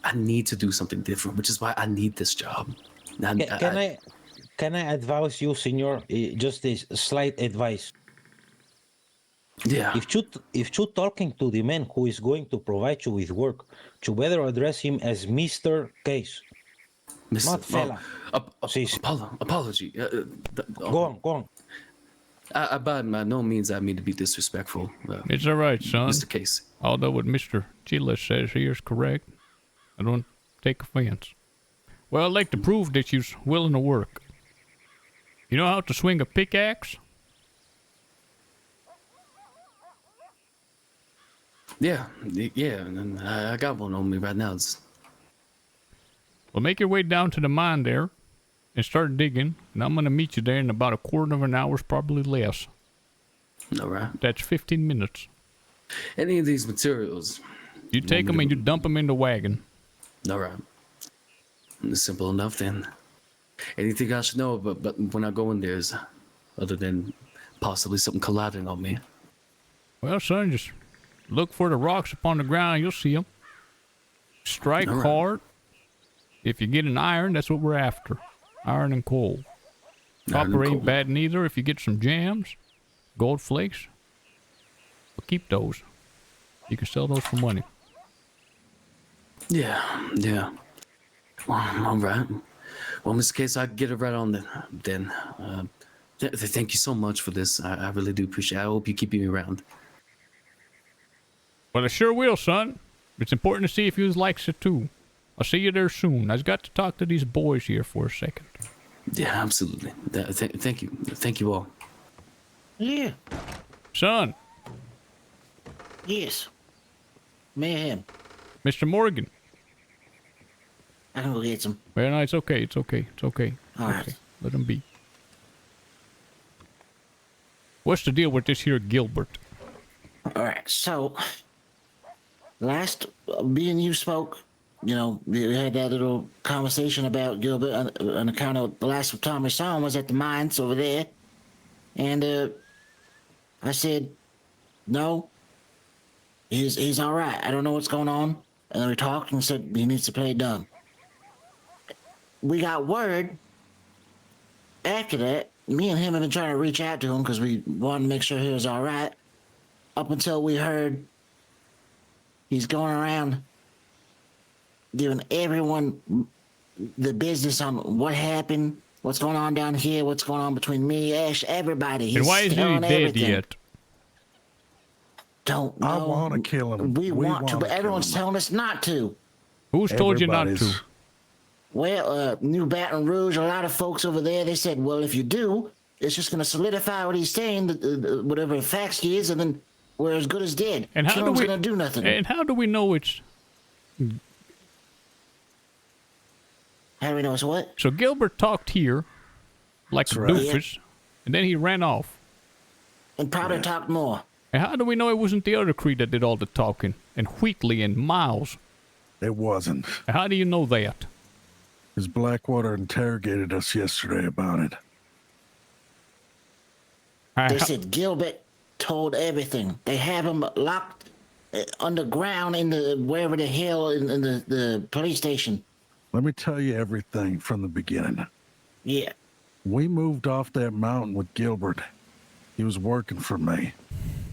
I need to do something different, which is why I need this job. Can I advise you, senor? Just a slight advice. Yeah. If you talking to the man who is going to provide you with work, you better address him as Mr. Case. Not fella. Apology. Go on. By no means I mean to be disrespectful. It's all right, son. Mr. Case. Although what Mr. Chiles says here is correct, I don't take offense. Well, I'd like to prove that you're willing to work. You know how to swing a pickaxe? Yeah, and I got one on me right now. Well, make your way down to the mine there and start digging, and I'm going to meet you there in about a quarter of an hour, probably less. All right. That's 15 minutes. Any of these materials? You take them and you dump them in the wagon. All right. Simple enough then. Anything I should know but when I go in there is other than possibly something colliding on me? Well, son, just look for the rocks upon the ground. You'll see them. Strike hard. If you get an iron, that's what we're after. Iron and coal. Copper ain't bad neither. If you get some jams, gold flakes, we'll keep those. You can sell those for money. Yeah. Well, all right. Well, in this case, I get it right on then. Thank you so much for this. I really do appreciate it. I hope you keep me around. Well, I sure will, son. It's important to see if you likes it too. I'll see you there soon. I've got to talk to these boys here for a second. Yeah, absolutely. Thank you. Thank you all. Yeah. Son. Yes. Ma'am. Mr. Morgan. I can go get some. Well, no, it's okay. It's okay. All right. Okay. Let him be. What's the deal with this here Gilbert? All right. So, last me and you spoke. You know, we had that little conversation about Gilbert on account of the last time we saw him was at the mines over there. And I said, no, he's all right. I don't know what's going on. And then we talked and said he needs to play dumb. We got word after that. Me and him have been trying to reach out to him because we wanted to make sure he was all right. Up until we heard he's going around giving everyone the business on what happened what's going on down here, what's going on between me, Ash, everybody. And why He's isn't he telling dead everything. yet? Don't know. I want to kill him. We want to, wanna but kill everyone's him. telling us not to. Who's told you not to? Everybody's- Well, New Baton Rouge, a lot of folks over there, they said, well, if you do, it's just going to solidify what he's saying, whatever facts he is, and then we're as good as dead. And how do Killing's we going to do nothing. And how do we know it's? How do we know it's what? So Gilbert talked here, like a right. doofus, and then he ran off. And probably talked more. And how do we know it wasn't the other Cree that did all the talking? And Wheatley and Miles. It wasn't. How do you know that? Because Blackwater interrogated us yesterday about it. They said Gilbert told everything. They have him locked underground in the wherever the hell in the police station. Let me tell you everything from the beginning. Yeah. We moved off that mountain with Gilbert. He was working for me.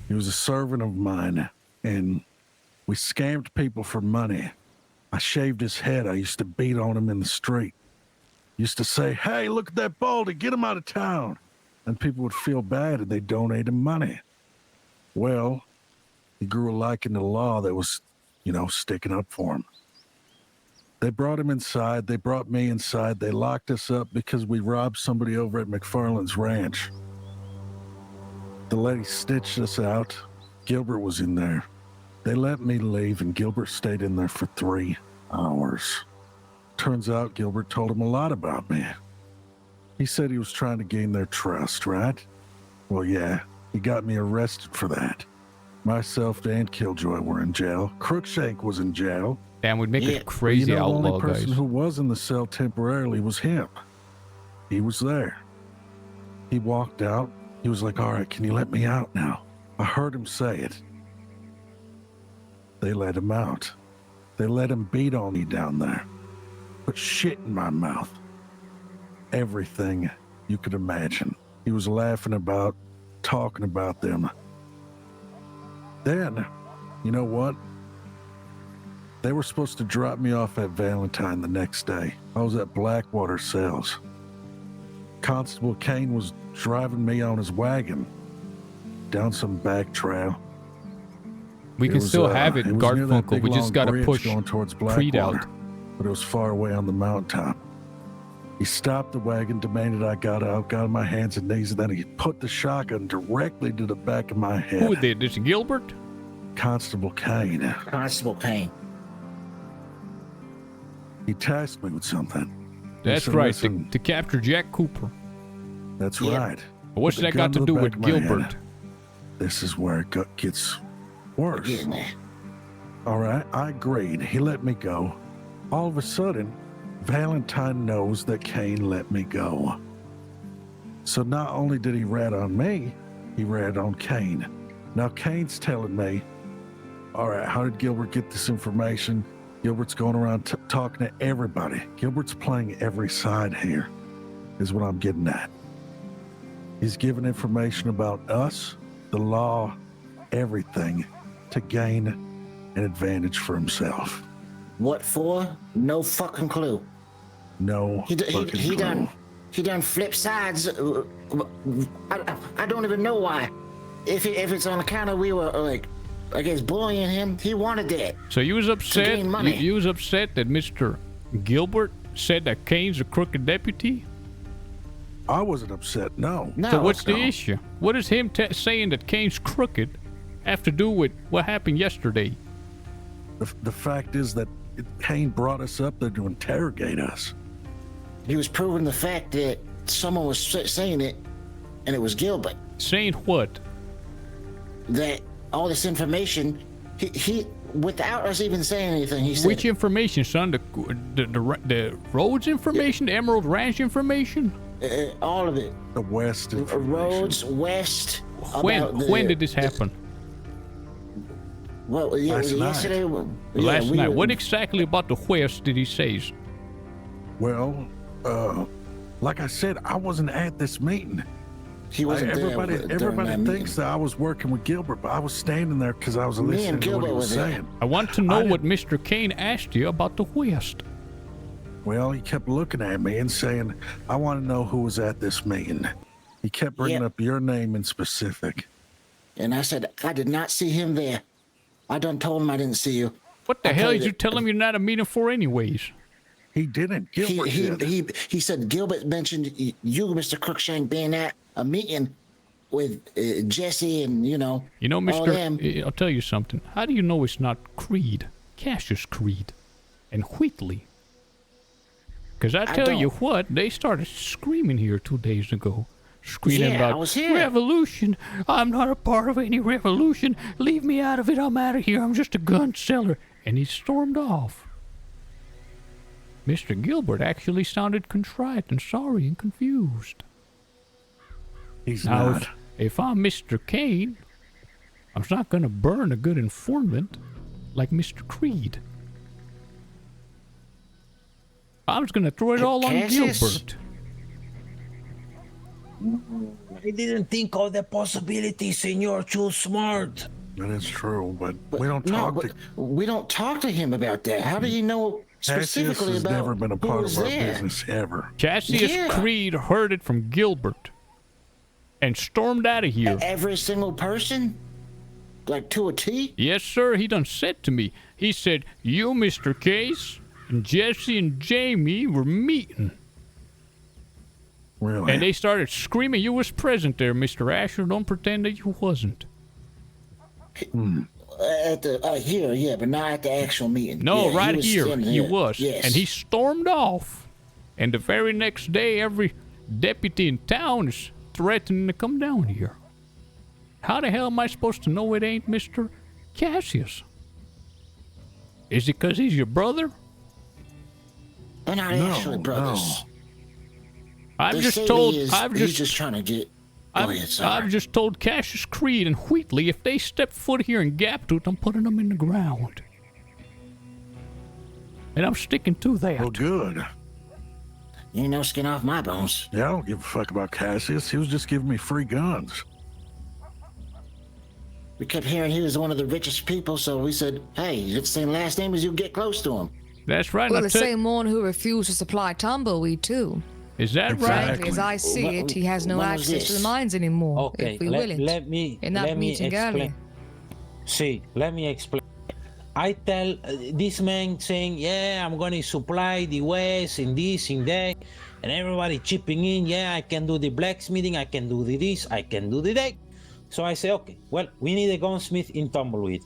He was a servant of mine, and we scammed people for money. I shaved his head. I used to beat on him in the street. Used to say, hey, look at that baldy, get him out of town. And people would feel bad and they'd donate him money. Well, he grew a liking to the law that was, sticking up for him. They brought him inside. They brought me inside. They locked us up because we robbed somebody over at McFarland's ranch. The lady stitched us out. Gilbert was in there. They let me leave, and Gilbert stayed in there for 3 hours. Turns out Gilbert told him a lot about me. He said he was trying to gain their trust, right? Well, yeah, he got me arrested for that. Myself and Killjoy were in jail. Crookshank was in jail. Damn, we'd make a crazy the outlaw, only person guys. who was in the cell temporarily was him. He was there. He walked out. He was like, all right, can you let me out now? I heard him say it. They let him out. They let him beat on me down there. Put shit in my mouth. Everything you could imagine. He was laughing about, talking about them. Then, you know what? They were supposed to drop me off at Valentine the next day. I was at Blackwater cells. Constable Kane was driving me on his wagon down some back trail. We can still have it, Garfunkel. We just got to push going towards Creed out. Blackwater, but it was far away on the mountaintop. He stopped the wagon, demanded I got out, got on my hands and knees, and then he put the shotgun directly to the back of my head. Who did this? Gilbert? Constable Kane. Constable Kane. He tasked me with something. He That's said, right, "Listen, to capture Jack Cooper. That's Yeah. right. What's Put the that gun got to the do back with of my head. Gilbert? This is where it gets worse. Getting there. All right, I agreed. He let me go. All of a sudden, Valentine knows that Kane let me go. So not only did he rat on me, he ratted on Kane. Now Kane's telling me, all right, how did Gilbert get this information? Gilbert's going around talking to everybody. Gilbert's playing every side here, is what I'm getting at. He's giving information about us, the law, everything, to gain an advantage for himself. What for? No fucking clue. No He fucking clue. done flip sides. I don't even know why. If it's on account of we were I guess bullying him, he wanted that. So you was upset? gain money. You was upset that Mr. Gilbert said that Kane's a crooked deputy? I wasn't upset, no. So what's the issue? What does him saying that Kane's crooked have to do with what happened yesterday? The fact is that Kane brought us up there to interrogate us. He was proving the fact that someone was saying it, and it was Gilbert. Saying what? That all this information, he without us even saying anything, he said. Which information, son? The roads information? The Emerald Ranch information? All of it. The West information. Roads, West. When did this happen? Well, yeah, Last night. yesterday. Last night. What exactly about the West did he say? Well, like I said, I wasn't at this meeting. He wasn't everybody, there. Everybody thinks that I was working with Gilbert, but I was standing there because I was listening to what he was saying. I want to know what Mr. Kane asked you about the West. Well, he kept looking at me and saying, I want to know who was at this meeting. He kept bringing up your name in specific. And I said, I did not see him there. I done told him I didn't see you. What the hell did you tell him you're not a meeting for anyways? He didn't. Gilbert did. He said Gilbert mentioned you, Mr. Crookshank, being at a meeting with Jesse and, You know, all them. I'll tell you something. How do you know it's not Creed? Cassius Creed. And Wheatley. Because I tell you what, they started screaming here 2 days ago. Screaming about revolution. I'm not a part of any revolution. Leave me out of it. I'm out of here. I'm just a gun seller. And he stormed off. Mr. Gilbert actually sounded contrite and sorry and confused. He's now, not. If I'm Mr. Kane, I'm not going to burn a good informant like Mr. Creed. I was going to throw it all on Gilbert. I didn't think of the possibilities, senor. Too smart. That is true, but we don't talk to... We don't talk to him about that. How do you know specifically Cassius has about never been a who part was of our there? business ever. Cassius Creed heard it from Gilbert and stormed out of here. Every single person? Like to a T? Yes, sir. He done said to me. He said, you, Mr. Case, and Jesse and Jamie were meeting. Really? And they started screaming. You was present there, Mr. Asher. Don't pretend that you wasn't. At the here, yeah, but not at the actual meeting. No, Yeah, right was here. standing He there. was. Yes. And he stormed off. And the very next day, every deputy in town is threatening to come down here. How the hell am I supposed to know it ain't Mr. Cassius? Is it because he's your brother? They're not actually brothers. I've They just say told. he's just trying to get. Go ahead, sorry. I've just told Cassius Creed and Wheatley if they step foot here in Gaptooth, I'm putting them in the ground. And I'm sticking to that. Well, good. You ain't no skin off my bones. Yeah, I don't give a fuck about Cassius. He was just giving me free guns. We kept hearing he was one of the richest people, so we said, hey, you get the same last name as you get close to him. That's right. Well, the same one who refused to supply tumbleweed, too. Is that right? Frankly, as I see it, he has no access to the mines anymore. Okay, if we will it. let me in that meeting earlier. See, let me explain. I tell this man saying, yeah, I'm going to supply the West in this, in that, and everybody chipping in, yeah, I can do the blacksmithing, I can do the this, I can do the that. So I say, okay, well, we need a gunsmith in Tumbleweed.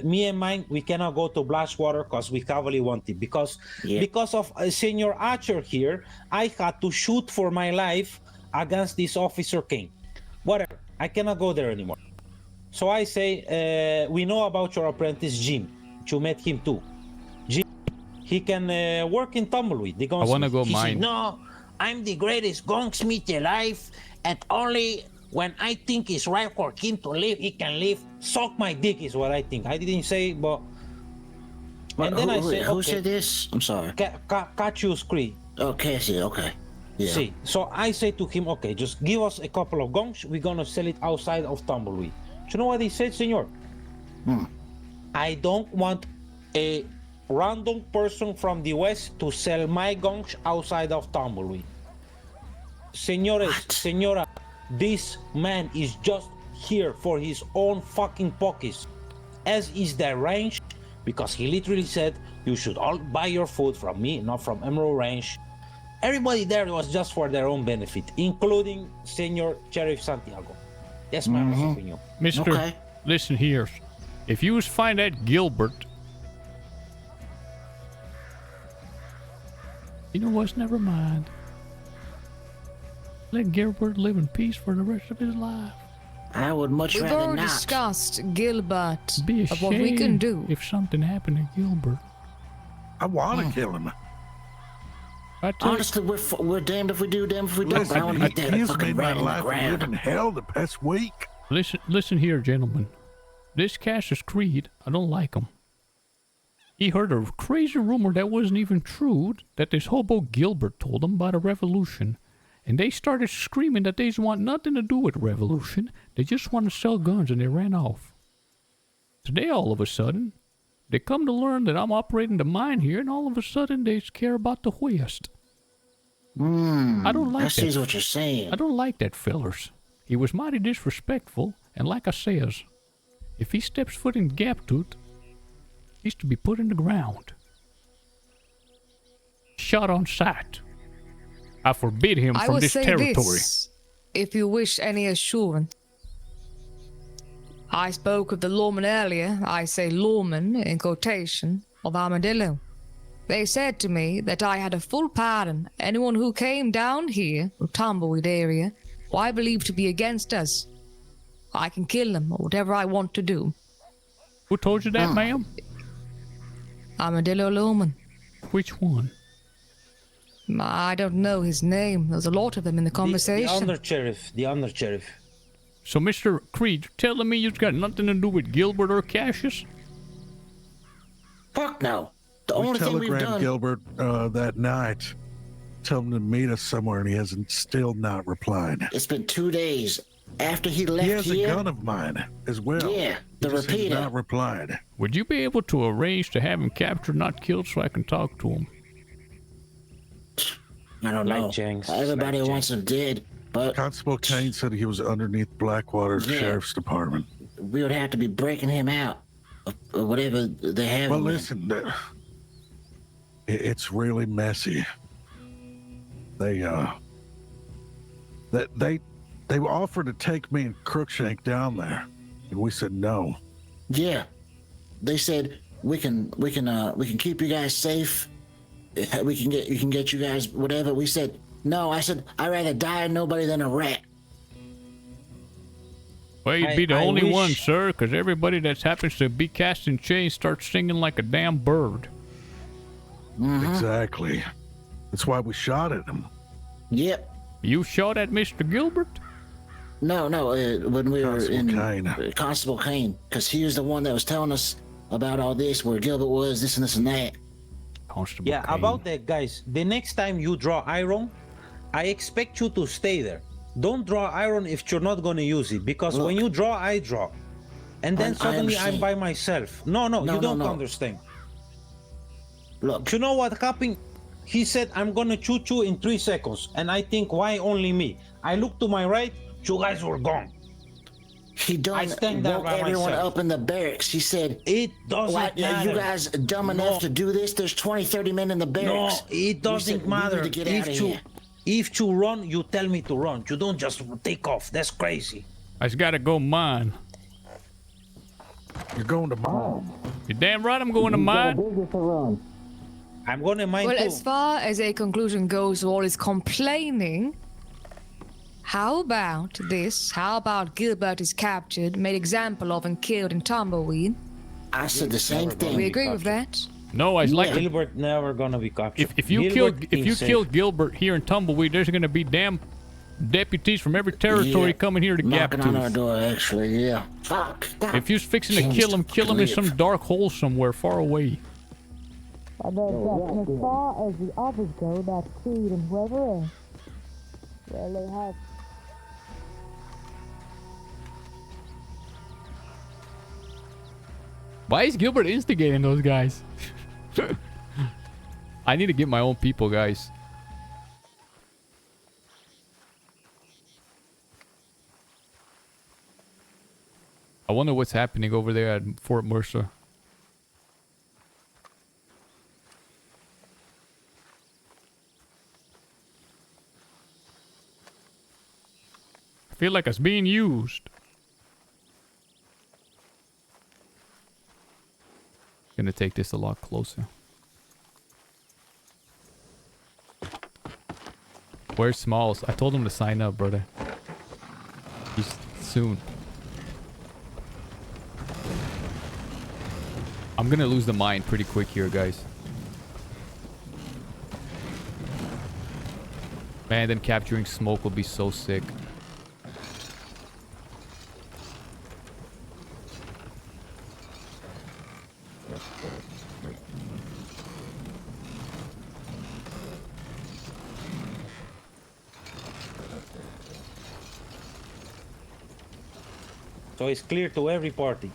Me and mine, we cannot go to Blashwater because we heavily want it. Because of Senior Archer here, I had to shoot for my life against this Officer King. Whatever, I cannot go there anymore. So I say, we know about your apprentice Jim. You met him too. Jim, he can work in Tumbleweed. The gunsmith. I want to go He mine. said, no, I'm the greatest gunsmith alive, and only when I think it's right for him to live, he can live. Suck my dick is what I think. I didn't say, but... And then I said, who said this? I'm sorry. Cassius Creed. Oh, Cassie, okay. Yeah. See, so I say to him, okay, just give us a couple of guns. We're gonna sell it outside of Tumbleweed. Do you know what he said, senor? I don't want a random person from the West to sell my guns outside of Tumbleweed. Senora, this man is just here for his own fucking pockets, as is the range, because he literally said you should all buy your food from me, not from Emerald Range. Everybody there was just for their own benefit, including Senor Sheriff Santiago. That's my honest opinion. Mister, listen here. If you was find that Gilbert, you know what? Never mind. Let Gilbert live in peace for the rest of his life. I would much We've rather already not. discussed Gilbert Be of what we can ashamed do. if something happened to Gilbert. I want to kill him. Honestly, we're damned if we do, damned if we don't. But I want to get that He's fucking made my rat in the life live in ground. hell the past week. Listen here, gentlemen. This Cassius Creed, I don't like him. He heard a crazy rumor that wasn't even true, that this hobo Gilbert told him about a revolution. And they started screaming that they just want nothing to do with revolution. They just want to sell guns, and they ran off. Today, all of a sudden, They come to learn that I'm operating the mine here, and all of a sudden they care about the West. I don't like I that. see what you're saying. I don't like that, fellers. He was mighty disrespectful, and like I says, if he steps foot in Gaptooth, he's to be put in the ground. Shot on sight. I forbid him I from will this say territory. this, if you wish any assurance. I spoke with the lawman earlier. I say lawman in quotation of Armadillo. They said to me that I had a full pardon. Anyone who came down here from Tumbleweed area, who I believe to be against us, I can kill them or whatever I want to do. Who told you that, ma'am? Armadillo Lawman. Which one? I don't know his name. There's a lot of them in the conversation. The under sheriff. So, Mr. Creed, you're telling me you've got nothing to do with Gilbert or Cassius? Fuck no. The We only thing we've telegrammed done. Gilbert that night. Tell him to meet us somewhere, and he hasn't still not replied. It's been 2 days after he left He has here. a gun of mine as well. Yeah, the He just has repeater. not replied. Would you be able to arrange to have him captured, not killed, so I can talk to him? I don't know. Everybody wants him dead, but Constable Kane said he was underneath Blackwater Sheriff's Department. we would have to be breaking him out of whatever they have. Well, him in. listen, it's really messy. They offered to take me and Crookshank down there, and we said no. Yeah, they said we can keep you guys safe. We can get you guys whatever. We said no. I said I'd rather die a nobody than a rat. Well, you'd be the only one, sir, because everybody that happens to be casting chains starts singing like a damn bird. Exactly. That's why we shot at him. Yep. You shot at Mr. Gilbert? No, when we were in Kane. Constable Kane, because he was the one that was telling us about all this, where Gilbert was, this and this and that. Constable Yeah, about that, guys. The next time you draw iron, I expect you to stay there. Don't draw iron if you're not going to use it, because when you draw, I draw. And then suddenly I'm by myself. No, you don't understand. Look. You know what happened? He said, I'm going to shoot you in 3 seconds. And I think, why only me? I look to my right, you guys were gone. He done woke everyone up in the barracks. He said, it doesn't matter. Are you guys dumb enough to do this? There's 20, 30 men in the barracks. No, it doesn't matter. We need to get out of here. If you run, you tell me to run. You don't just take off. That's crazy. I just gotta go mine. You're going to mine? You're damn right I'm going to mine. I'm going to mine Well, too. as far as a conclusion goes, all is complaining. How about this? How about Gilbert is captured, made example of, and killed in Tumbleweed? I said the same thing. We agree with that. No, I like Gilbert never gonna be captured. If you kill Gilbert here in Tumbleweed, there's gonna be damn deputies from every territory coming here to knocking on our Gaptooth. door, actually, yeah. Fuck. If you're fixing to kill him in some dark hole somewhere far away. And as far as the others go, that's Creed and whoever else. Well, they have. Why is Gilbert instigating those guys? I need to get my own people, guys. I wonder what's happening over there at Fort Mercer. I feel like it's being used. Gonna take this a lot closer. Where's Smalls? I told him to sign up, brother. He's soon. I'm gonna lose the mine pretty quick here, guys. Man, then capturing smoke will be so sick. So it's clear to every party.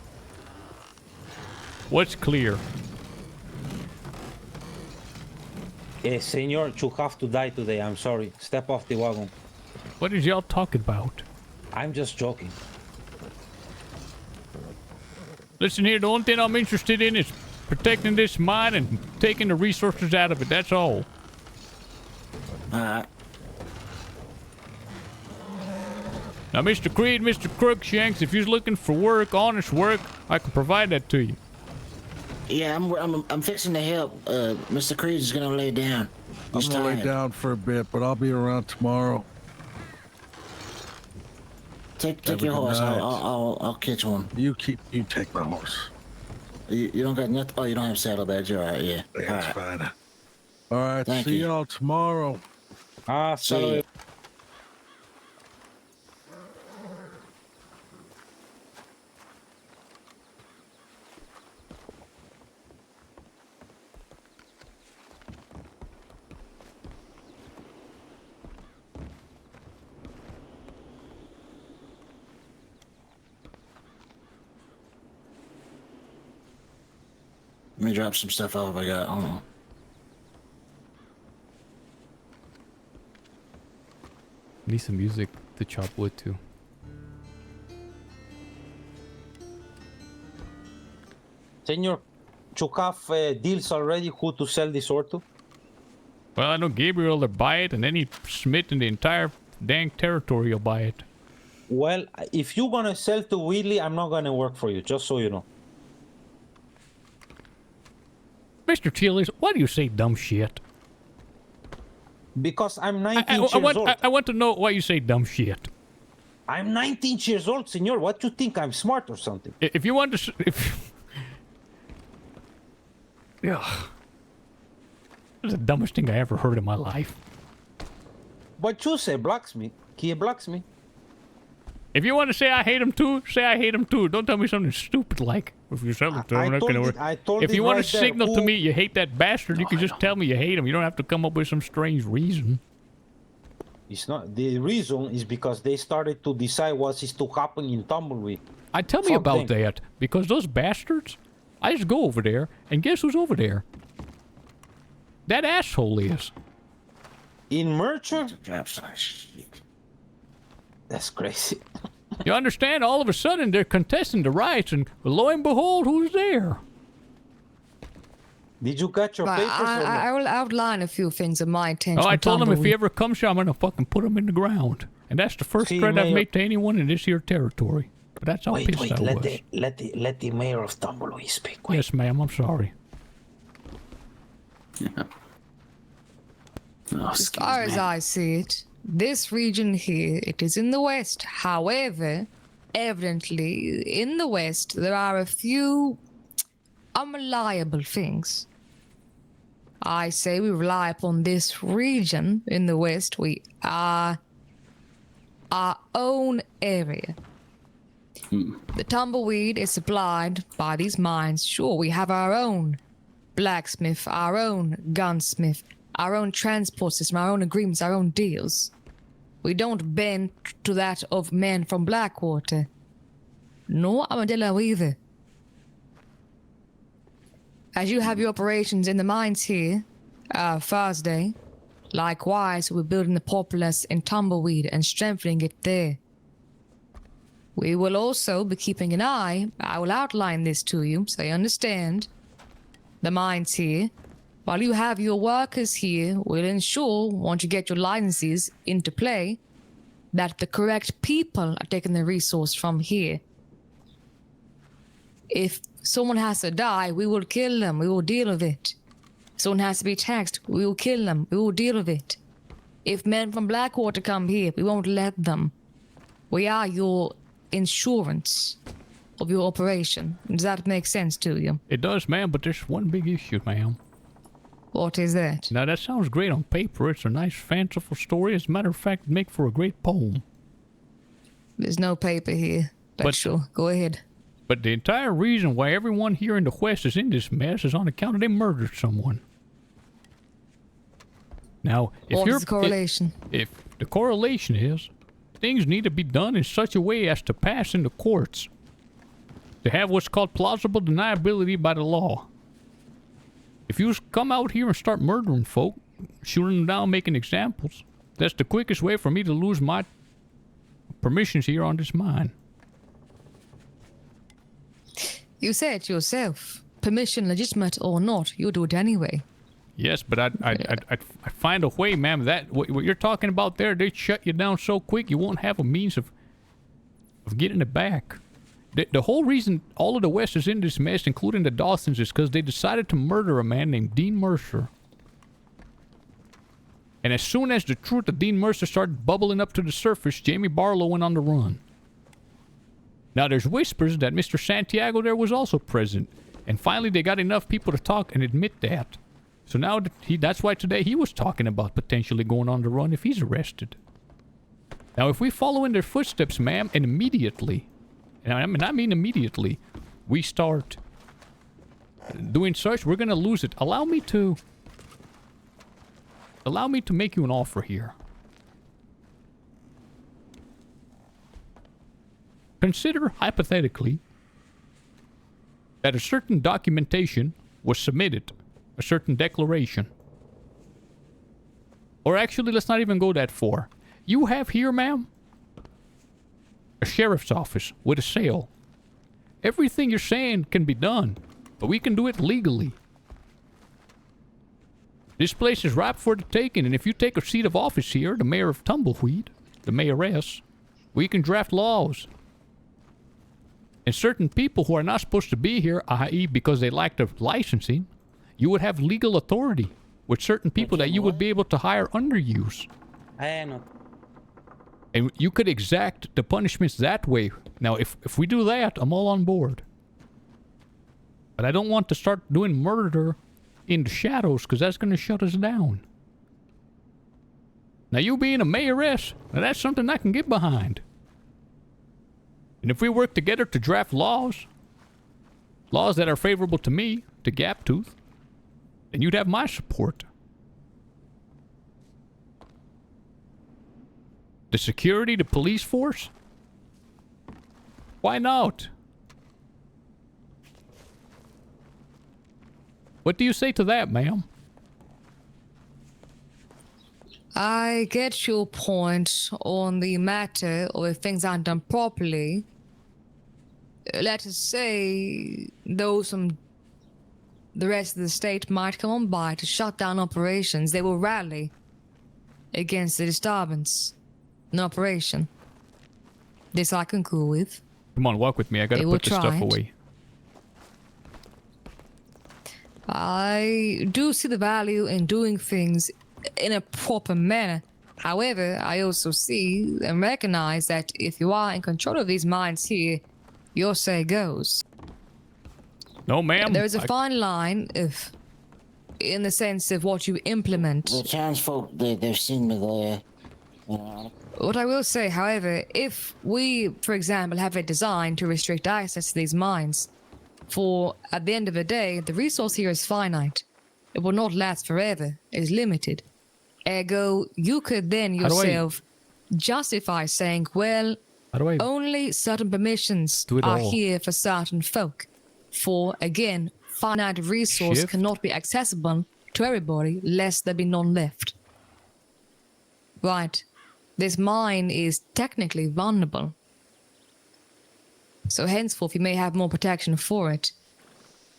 What's clear? Senor, you have to die today. I'm sorry. Step off the wagon. What is y'all talking about? I'm just joking. Listen here, the only thing I'm interested in is protecting this mine and taking the resources out of it. That's all. Now, Mr. Creed, Mr. Crookshanks, if you're looking for work, honest work, I can provide that to you. Yeah, I'm fixing to help. Mr. Creed is gonna lay down. I'm He's gonna lay tired. down for a bit, but I'll be around tomorrow. Take Have a your good horse. night. I'll catch one. You take my horse. You don't got nothing. Oh, you don't have saddlebags. You're all right. Yeah. That's All right. fine. All right. Thank See you. y'all tomorrow. See ya. Let me drop some stuff off I got. Hold on. Need some music to chop wood to. Senor, you have deals already who to sell this sword to? Well, I know Gabriel will buy it, and any smith in the entire dang territory will buy it. Well, if you're gonna sell to Willie, I'm not gonna work for you, just so you know. Mr. Chili's, why do you say dumb shit? Because I'm 19 years old. I want to know why you say dumb shit. I'm 19 years old, senor. What do you think? I'm smart or something? If you want to... Yeah. That's the dumbest thing I ever heard in my life. But you say blacksmith. He a blacksmith. If you want to say I hate him too, say I hate him too. Don't tell me something stupid like, if you sell it to him, not gonna work. If you want to signal to me you hate that bastard, you can just tell me you hate him. You don't have to come up with some strange reason. It's not. The reason is because they started to decide what is to happen in Tumbleweed. Tell me about that, because those bastards, I just go over there, and guess who's over there? That asshole is. In Merchant? That's crazy. You understand? All of a sudden, they're contesting the rights, and lo and behold, who's there? Did you get your papers? I will outline a few things of my intention. Oh, I told him if he ever comes here, I'm gonna fucking put him in the ground. And that's the first threat I've made to anyone in this here territory. But that's how pissed I was. Let the mayor of Tumbleweed speak. Yes, ma'am, I'm sorry. Yeah. As far as I see it, this region here, it is in the west. However, evidently, in the west, there are a few unreliable things. I say we rely upon this region in the west. We are our own area. The Tumbleweed is supplied by these mines. Sure, we have our own blacksmith, our own gunsmith, our own transport system, our own agreements, our own deals. We don't bend to that of men from Blackwater. Nor Armadillo either. As you have your operations in the mines here, Thursday, likewise we're building the populace in Tumbleweed and strengthening it there. We will also be keeping an eye, I will outline this to you so you understand. The mines here, while you have your workers here, we'll ensure, once you get your licenses into play, that the correct people are taking the resource from here. If someone has to die, we will kill them, we will deal with it. Someone has to be taxed, we will kill them, we will deal with it. If men from Blackwater come here, we won't let them. We are your insurance of your operation. Does that make sense to you? It does, ma'am, but there's one big issue, ma'am. What is that? Now, that sounds great on paper. It's a nice, fanciful story. As a matter of fact, it'd make for a great poem. There's no paper here, but sure, go ahead. But the entire reason why everyone here in the West is in this mess is on account of they murdered someone. Now, if What is the correlation? If the correlation is, things need to be done in such a way as to pass in the courts. They have what's called plausible deniability by the law. If you come out here and start murdering folk, shooting them down, making examples, that's the quickest way for me to lose my permissions here on this mine. You said yourself, permission legitimate or not, you do it anyway. Yes, but I'd find a way, ma'am. That what you're talking about there, they shut you down so quick you won't have a means of getting it back. The whole reason all of the West is in this mess, including the Dawsons, is because they decided to murder a man named Dean Mercer. And as soon as the truth of Dean Mercer started bubbling up to the surface, Jamie Barlow went on the run. Now there's whispers that Mr. Santiago there was also present. And finally they got enough people to talk and admit that. So now that's why today he was talking about potentially going on the run if he's arrested. Now if we follow in their footsteps, ma'am, and immediately, and I mean immediately, we start doing such, we're gonna lose it. Allow me to make you an offer here. Consider, hypothetically, that a certain documentation was submitted, a certain declaration. Or actually, let's not even go that far. You have here, ma'am, a sheriff's office with a sale. Everything you're saying can be done, but we can do it legally. This place is ripe for the taking, and if you take a seat of office here, the mayor of Tumbleweed, the mayoress, we can draft laws. And certain people who are not supposed to be here, i.e. because they lack the licensing, you would have legal authority with certain people that you would be able to hire under use. And you could exact the punishments that way. Now, if we do that, I'm all on board. But I don't want to start doing murder in the shadows, because that's going to shut us down. Now, you being a mayoress, now that's something I can get behind. And if we work together to draft laws that are favorable to me, to Gaptooth, then you'd have my support. The security, the police force? Why not? What do you say to that, ma'am? I get your point on the matter of if things aren't done properly. Let us say those from the rest of the state might come on by to shut down operations. They will rally against the disturbance in operation. This I can go with. Come on, walk with me. I gotta put this stuff away. I do see the value in doing things in a proper manner. However, I also see and recognize that if you are in control of these mines here, your say goes. No, ma'am. There is a fine line if, in the sense of what you implement. The townsfolk, they've seen me there. What I will say, however, if we, for example, have a design to restrict access to these mines, for at the end of the day, the resource here is finite. It will not last forever. It is limited. Ergo, you could then yourself justify saying, well, only certain permissions are here for certain folk. For, again, finite resource cannot be accessible to everybody, lest there be none left. Right. This mine is technically vulnerable. So henceforth you may have more protection for it.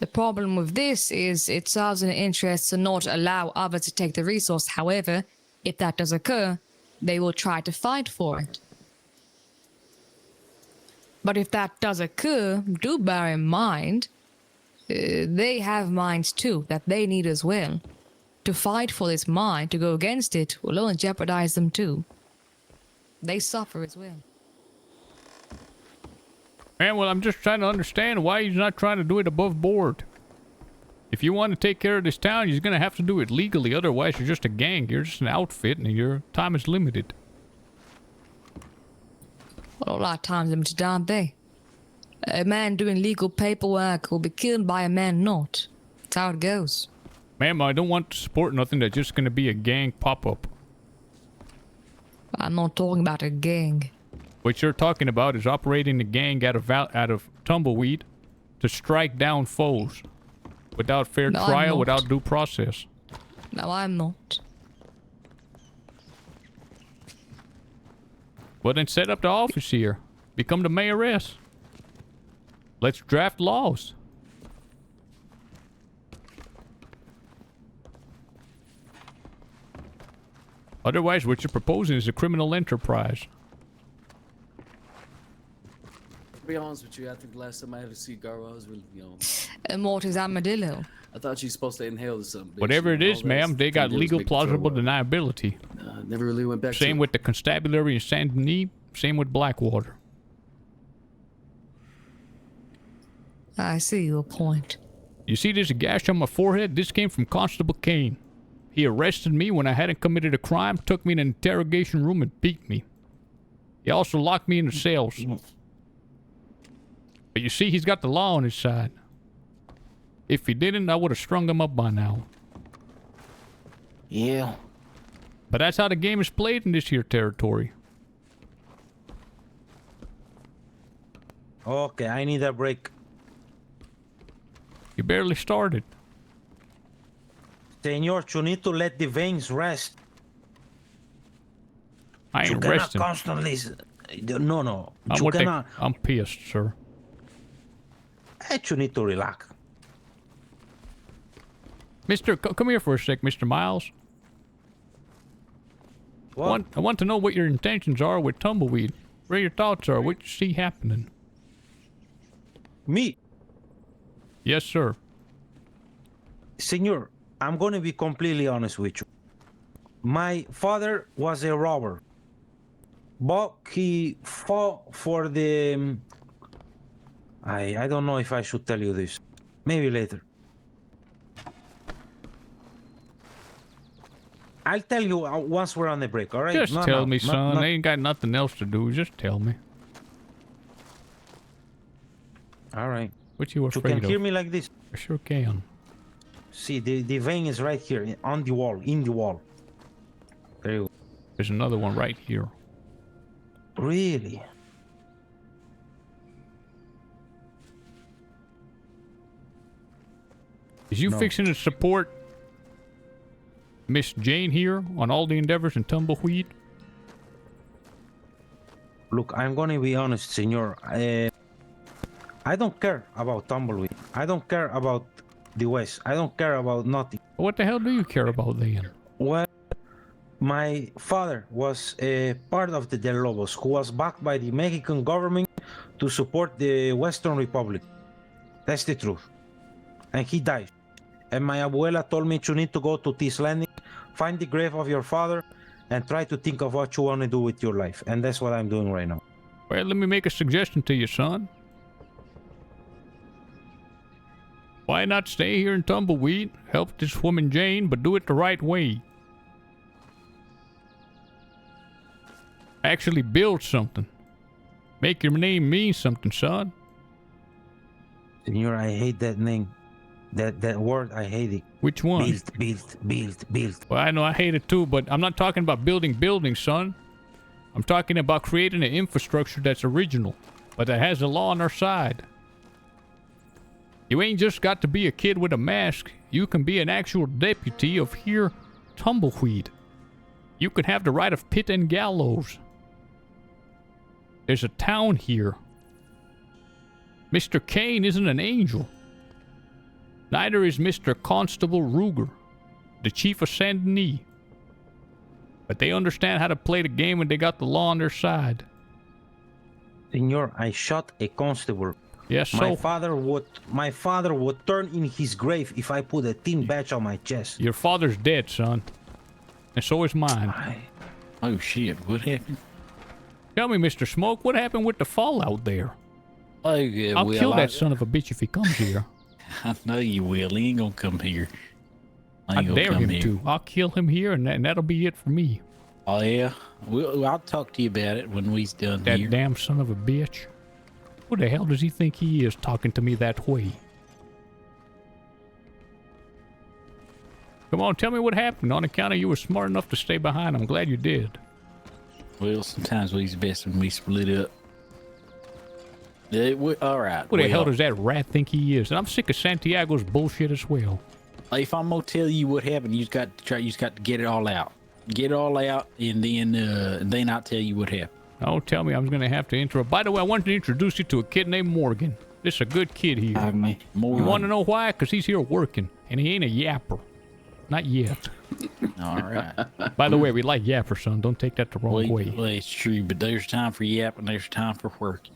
The problem with this is it serves an interest to not allow others to take the resource. However, if that does occur, they will try to fight for it. But if that does occur, do bear in mind, they have mines too that they need as well. To fight for this mine, to go against it, will only jeopardize them too. They suffer as well. Man, well, I'm just trying to understand why he's not trying to do it above board. If you want to take care of this town, you're going to have to do it legally. Otherwise, you're just a gang. You're just an outfit, and your time is limited. Well, a lot of times limited, aren't they? A man doing legal paperwork will be killed by a man not. That's how it goes. Ma'am, I don't want to support nothing that's just going to be a gang pop-up. I'm not talking about a gang. What you're talking about is operating a gang out of Tumbleweed to strike down foes without fair No, I'm trial, not. without due process. No, I'm not. Well, then set up the office here. Become the mayoress. Let's draft laws. Otherwise, what you're proposing is a criminal enterprise. To be honest with you, I think the last time I had a cigar, I was really, And what is armadillo? I thought you're supposed to inhale something. bitch, Whatever it and is, all that ma'am, they got thing was legal making me throw plausible up. deniability. Never really went back Same to with the constabulary in Saint Denis, same with Blackwater. I see your point. You see this gash on my forehead? This came from Constable Kane. He arrested me when I hadn't committed a crime, took me in an interrogation room and beat me. He also locked me in the cells. But you see, he's got the law on his side. If he didn't, I would have strung him up by now. Yeah. But that's how the game is played in this here territory. Okay, I need a break. You barely started. Senor, you need to let the veins rest. I You ain't cannot resting. constantly... No. I'm, You cannot... I'm pissed, sir. You need to relax. Come here for a sec, Mr. Miles. What? I want to know what your intentions are with Tumbleweed. What your thoughts are. What you see happening. Me? Yes, sir. Senor, I'm going to be completely honest with you. My father was a robber, but he fought for the... I don't know if I should tell you this. Maybe later. I'll tell you once we're on the break, all right? Just tell me, son. not- I ain't got nothing else to do. Just tell me. All right. What you You afraid can of? hear me like this. I sure can. See, the vein is right here, on the wall, in the wall. There you go. There's another one right here. Really? Is you No. fixing to support Miss Jane here on all the endeavors in Tumbleweed? Look, I'm gonna be honest, senor. I don't care about Tumbleweed. I don't care about the West. I don't care about nothing. What the hell do you care about then? Well, my father was a part of the Del Lobos, who was backed by the Mexican government to support the Western Republic. That's the truth. And he died. And my abuela told me you need to go to this landing, find the grave of your father, and try to think of what you want to do with your life. And that's what I'm doing right now. Well, let me make a suggestion to you, son. Why not stay here in Tumbleweed, help this woman Jane, but do it the right way? Actually build something. Make your name mean something, son. Senor, I hate that name. That word, I hate it. Which one? Build. Well, I know I hate it too, but I'm not talking about building buildings, son. I'm talking about creating an infrastructure that's original, but that has the law on our side. You ain't just got to be a kid with a mask. You can be an actual deputy of here, Tumbleweed. You can have the right of pit and gallows. There's a town here. Mr. Kane isn't an angel. Neither is Mr. Constable Ruger, the chief of Saint Denis. But they understand how to play the game when they got the law on their side. Senor, I shot a constable. Yes, My so father would turn in his grave if I put a tin badge on my chest. your father's dead, son. And so is mine. Oh shit, what happened? Tell me, Mr. Smoke, what happened with the fallout there? Oh yeah, I'll well, kill that son of a bitch if he comes here. I know you will. He ain't gonna come here. I dare him to. I'll kill him here, and that'll be it for me. Oh yeah, I'll talk to you about it when we's done That here. damn son of a bitch. Who the hell does he think he is talking to me that way? Come on, tell me what happened. On account of you were smart enough to stay behind. I'm glad you did. Well, sometimes we's best when we split up. All right. Who the hell does that rat think he is? And I'm sick of Santiago's bullshit as well. If I'm gonna tell you what happened, you just got to try. You just got to get it all out. Get it all out, and then I'll tell you what happened. Don't tell me I'm gonna have to interrupt. By the way, I wanted to introduce you to a kid named Morgan. This is a good kid here. Morgan. You want to know why? Because he's here working, and he ain't a yapper. Not yet. All right. By the way, we like yapper, son. Don't take that the wrong way. Well, it's true, but there's time for yap and there's time for work.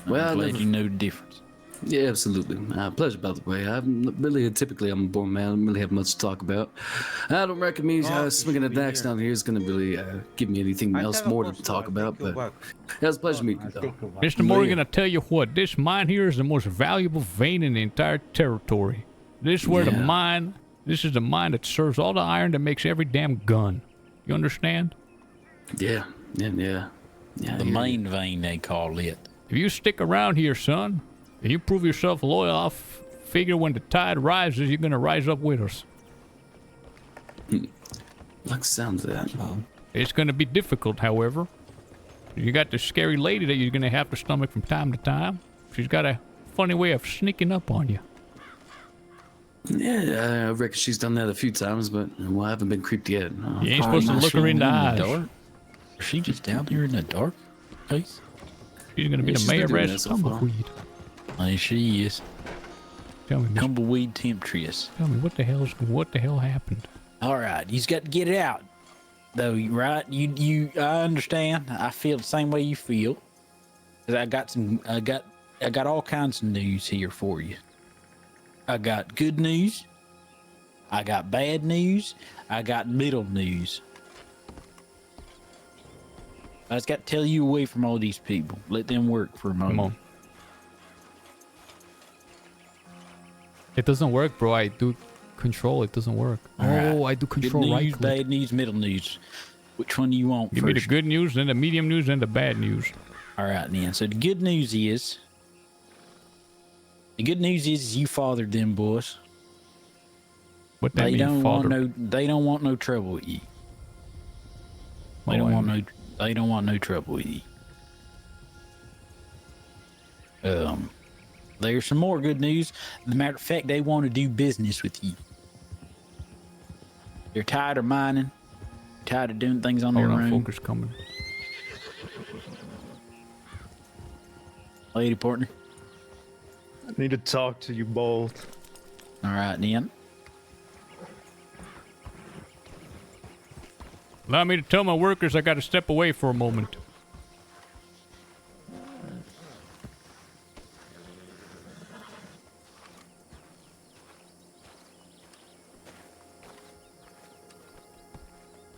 Well, I'm glad you know the difference. Yeah, absolutely. Pleasure, by the way. Typically, I'm a born man. I don't really have much to talk about. I don't reckon me swinging at the axe down here is going to really give me anything else more to talk about, but it was a pleasure meeting you, though. Mr. Morgan, I tell you what, this mine here is the most valuable vein in the entire territory. This is where the mine, this is the mine that serves all the iron that makes every damn gun. You understand? Yeah. The main vein, they call it. If you stick around here, son, and you prove yourself loyal, I'll figure when the tide rises, you're going to rise up with us. Like sounds of that. It's going to be difficult, however. You got this scary lady that you're going to have to stomach from time to time. She's got a funny way of sneaking up on you. Yeah, I reckon she's done that a few times, but I haven't been creeped yet. You ain't supposed to look her in the eyes. Is she just down here in the dark place? She's going to be the mayoress of Tumbleweed. She is. Tell me, Tumbleweed Temptress. Tell me, what the hell happened? All right, you've got to get it out, though, right? I understand. I feel the same way you feel. 'Cause I got all kinds of news here for you. I got good news. I got bad news. I got middle news. I just got to tell you away from all these people. Let them work for a moment. Come on. It doesn't work, bro. I do control. It doesn't work. I do control good right news, click. bad news, middle news. Which one do you want Give first? me the good news, then the medium news, then the bad news. All right, then. So the good news is you fathered them boys. What that They mean, don't father? they don't want no trouble with you. They don't want no trouble with you. There's some more good news. As a matter of fact, they want to do business with you. They're tired of mining, tired of doing things on their own. Focus coming. Lady partner. I need to talk to you both. All right, then. Allow me to tell my workers I got to step away for a moment.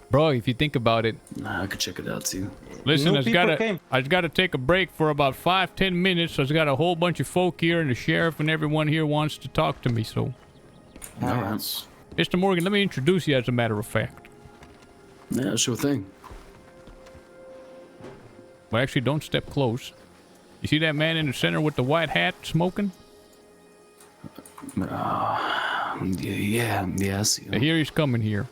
Bro, if you think about it, I could check it out too. listen, I just gotta take a break for about 5-10 minutes. I just got a whole bunch of folk here, and the sheriff and everyone here wants to talk to me. So, All right. Mr. Morgan, let me introduce you. As a matter of fact, Yeah, sure thing. well, actually, don't step close. You see that man in the center with the white hat smoking? Yeah, I see him. Here he's coming here.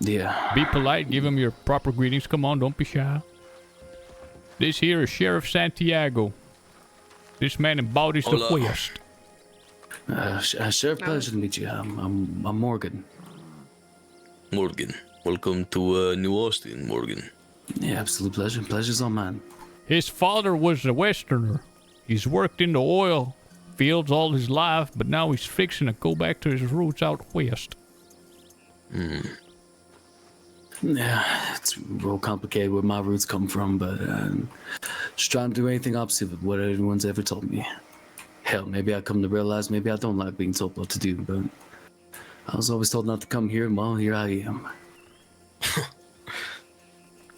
Yeah. Be polite. Give him your proper greetings. Come on, don't be shy. This here is Sheriff Santiago. This man embodies the Hola. West. Sheriff, pleasure to meet you. I'm Morgan. Morgan, welcome to New Austin, Morgan. Yeah, absolute pleasure. Pleasure's all mine. His father was a Westerner. He's worked in the oil fields all his life, but now he's fixing to go back to his roots out west. Yeah, it's real complicated where my roots come from, but just trying to do anything opposite of what everyone's ever told me. Hell, maybe I come to realize maybe I don't like being told what to do, but I was always told not to come here, and well, here I am.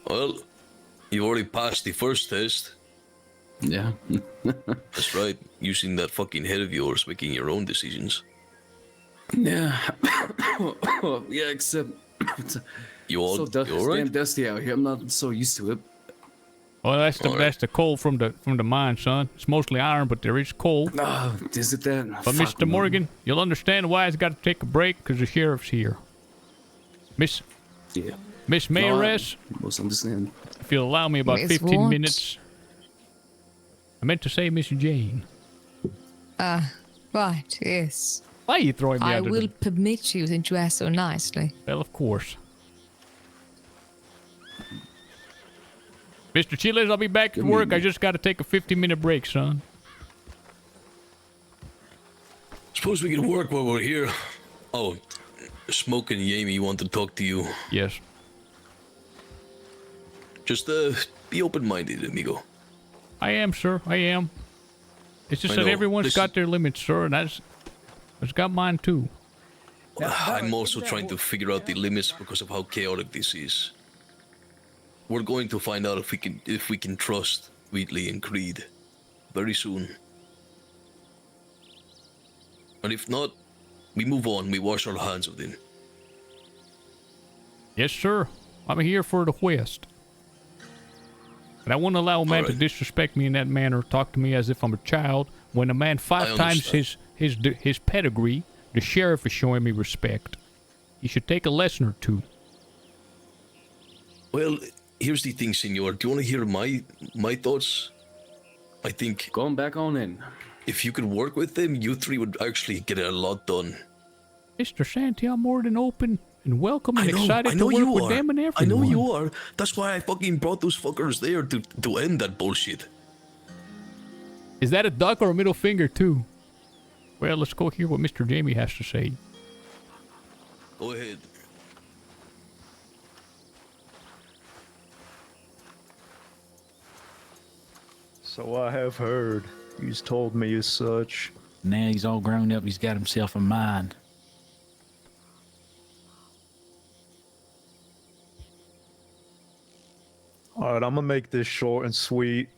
Well, you already passed the first test. Yeah. That's right. Using that fucking head of yours, making your own decisions. Yeah. Yeah, except You all, so you all right? damn dusty out here. I'm not so used to it. Well, that's the coal from the mine, son. It's mostly iron, but there is coal. Oh, is it that? But Fuck, Mr. Morgan, you'll understand why he's got to take a break, because the sheriff's here. Miss Mayoress, most understand. if you'll allow me about Miss 15 what? minutes. meant to say Miss Jane. Right, yes. Why are you throwing me I under will the... permit you since you asked so nicely. Well, of course. Mr. Chiles, I'll be back to work. I just got to take a 15-minute break, son. Suppose we can work while we're here. Oh, Smoke and Yami want to talk to you. Yes. Just be open-minded, amigo. I am, sir. I am. It's just I that know. everyone's got their limits, sir, and I've got mine too. I'm also trying to figure out the limits because of how chaotic this is. We're going to find out if we can trust Wheatley and Creed very soon. And if not, we move on. We wash our hands of them. Yes, sir. I'm here for the West. And I won't allow a man to disrespect me in that manner, talk to me as if I'm a child, when a man 5 times his pedigree, the sheriff is showing me respect. He should take a lesson or two. Well, here's the thing, senor. Do you want to hear my thoughts? I think... Going back on in. If you could work with them, you three would actually get a lot done. Mr. Santi, I'm more than open and welcome and excited to work with them and everyone. I know you are. That's why I fucking brought those fuckers there to end that bullshit. Is that a duck or a middle finger, too? Well, let's go hear what Mr. Jamie has to say. Go ahead. So I have heard. He's told me as such. Now he's all grown up. He's got himself a mind. All right, I'm gonna make this short and sweet.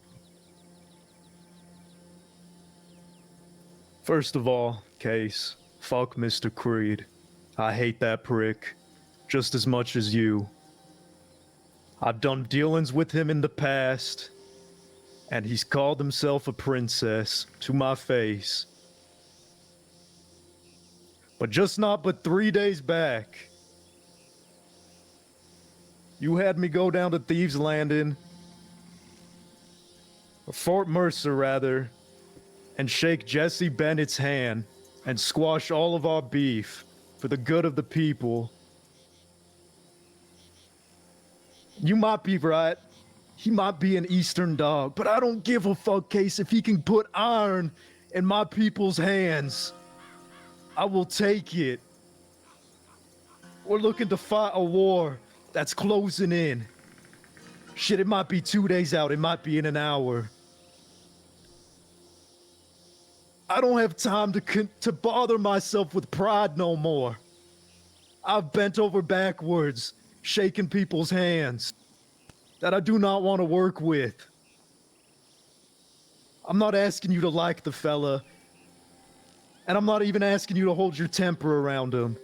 First of all, Case, fuck Mr. Creed. I hate that prick just as much as you. I've done dealings with him in the past, and he's called himself a princess to my face. But just not but 3 days back, you had me go down to Thieves Landing, or Fort Mercer rather, and shake Jesse Bennett's hand and squash all of our beef for the good of the people. You might be right. He might be an Eastern dog, but I don't give a fuck, Case, if he can put iron in my people's hands. I will take it. We're looking to fight a war that's closing in. Shit, it might be 2 days out. It might be in an hour. I don't have time to bother myself with pride no more. I've bent over backwards, shaking people's hands that I do not want to work with. I'm not asking you to like the fella, and I'm not even asking you to hold your temper around him.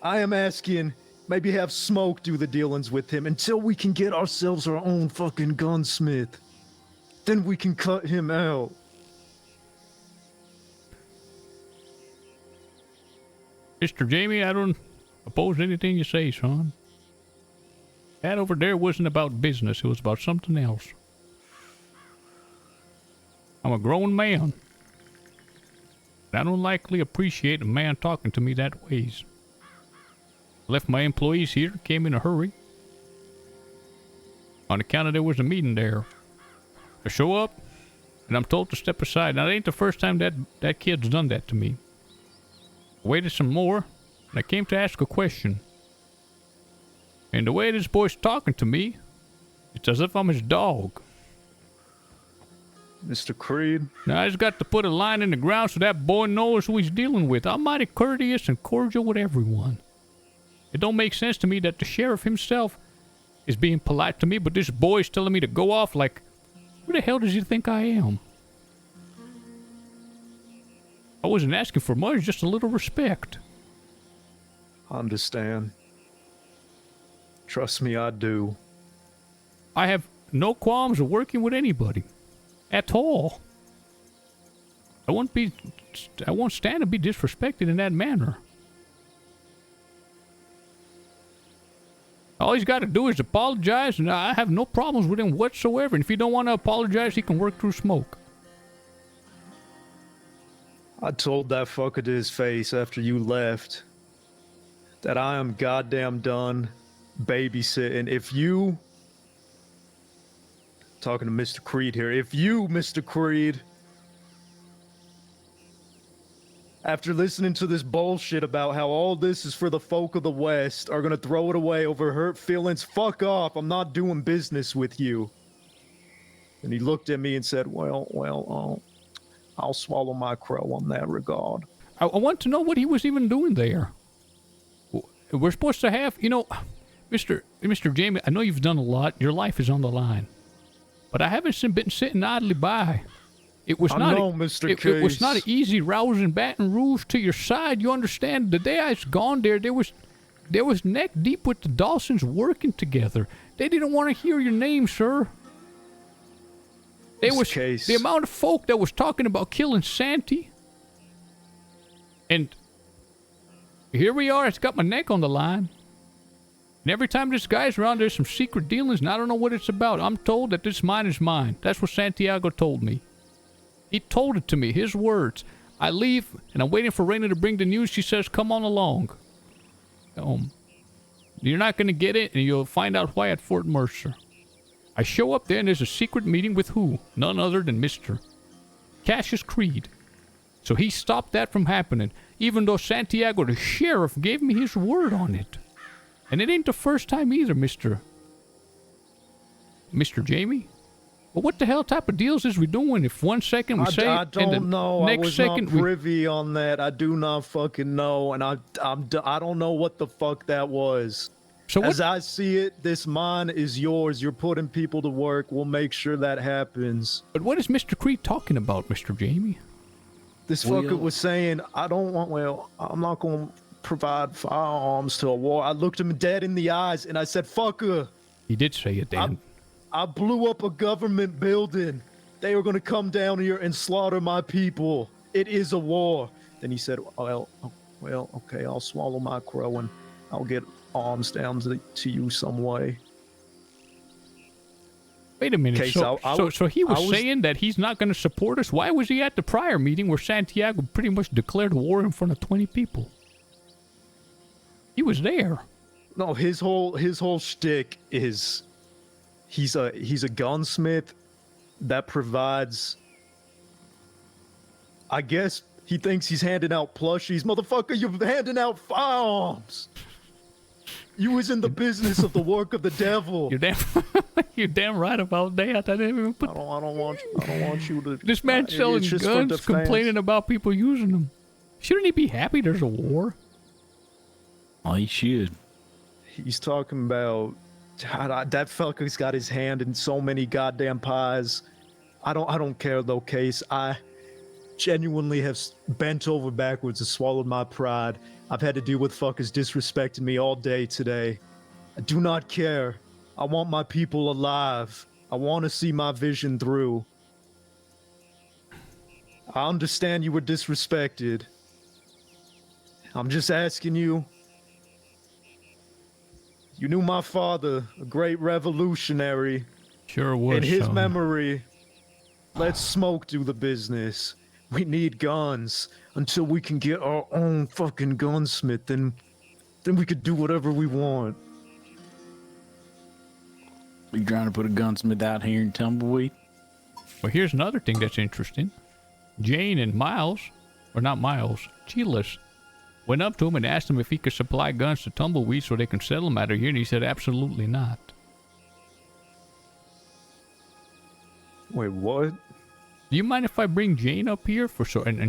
I am asking maybe have Smoke do the dealings with him until we can get ourselves our own fucking gunsmith. Then we can cut him out. Mr. Jamie, I don't oppose anything you say, son. That over there wasn't about business. It was about something else. I'm a grown man. And I don't likely appreciate a man talking to me that ways. Left my employees here, came in a hurry. On account of there was a meeting there. I show up, and I'm told to step aside. Now, it ain't the first time that kid's done that to me. I waited some more, and I came to ask a question. And the way this boy's talking to me, it's as if I'm his dog. Mr. Creed? Now, I just got to put a line in the ground so that boy knows who he's dealing with. I'm mighty courteous and cordial with everyone. It don't make sense to me that the sheriff himself is being polite to me, but this boy's telling me to go off like, who the hell does he think I am? I wasn't asking for much, just a little respect. I understand. Trust me, I do. I have no qualms of working with anybody. At all. I won't stand to be disrespected in that manner. All he's got to do is apologize, and I have no problems with him whatsoever. And if he don't want to apologize, he can work through smoke. I told that fucker to his face after you left that I am goddamn done babysitting. If you, talking to Mr. Creed here, if you, Mr. Creed, after listening to this bullshit about how all this is for the folk of the West, are gonna throw it away over hurt feelings, fuck off. I'm not doing business with you. And he looked at me and said, well, I'll swallow my crow on that regard. I want to know what he was even doing there. We're supposed to have, you know, Mr. Jamie, I know you've done a lot. Your life is on the line. But I haven't been sitting idly by. It was Mr. It was not an easy rousing Baton Rouge to your side. You understand? The day I was gone there was neck deep with the Dawsons working together. They didn't want to hear your name, sir. The amount of folk that was talking about killing Santy. And here we are. It's got my neck on the line. And every time this guy's around, there's some secret dealings, and I don't know what it's about. I'm told that this mine is mine. That's what Santiago told me. He told it to me, his words. I leave, and I'm waiting for Raina to bring the news. She says, come on along. You're not going to get it, and you'll find out why at Fort Mercer. I show up there, and there's a secret meeting with who? None other than Mr. Cassius Creed. So he stopped that from happening, even though Santiago, the sheriff, gave me his word on it. And it ain't the first time either, Mr. Jamie. Well, what the hell type of deals is we doing? If 1 second we say I don't know. I was second not privy on that. I do not fucking know, and I don't know what the fuck that was. So as I see it, this mine is yours. You're putting people to work. We'll make sure that happens. But what is Mr. Creed talking about, Mr. Jamie? This fucker was saying, I'm not going to provide firearms to a war. I looked him dead in the eyes and I said, fucker. He did say it, Dan. I blew up a government building. They were going to come down here and slaughter my people. It is a war. Then he said, well, okay, I'll swallow my crow and I'll get arms down to you some way. Wait a minute. So he was saying that he's not going to support us? Why was he at the prior meeting where Santiago pretty much declared war in front of 20 people? He was there. No, his whole shtick is he's a gunsmith that provides. I guess he thinks he's handing out plushies. Motherfucker, you're handing out firearms. You was in the business of the work of the devil. You're damn right about that. I didn't even put. I don't want you to. This man selling guns, complaining about people using them. Shouldn't he be happy there's a war? Oh, he should. He's talking about that fucker's got his hand in so many goddamn pies. I don't care though, Case. I genuinely have bent over backwards and swallowed my pride. I've had to deal with fuckers disrespecting me all day today. I do not care. I want my people alive. I want to see my vision through. I understand you were disrespected. I'm just asking you. You knew my father, a great revolutionary. Sure was. In his memory, let smoke do the business. We need guns until we can get our own fucking gunsmith. Then we could do whatever we want. You trying to put a gunsmith out here in Tumbleweed? Well, here's another thing that's interesting. Jane and Miles, or not Miles, Chilas, went up to him and asked him if he could supply guns to Tumbleweed so they can sell them out of here, and he said absolutely not. Wait, what? Do you mind if I bring Jane up here and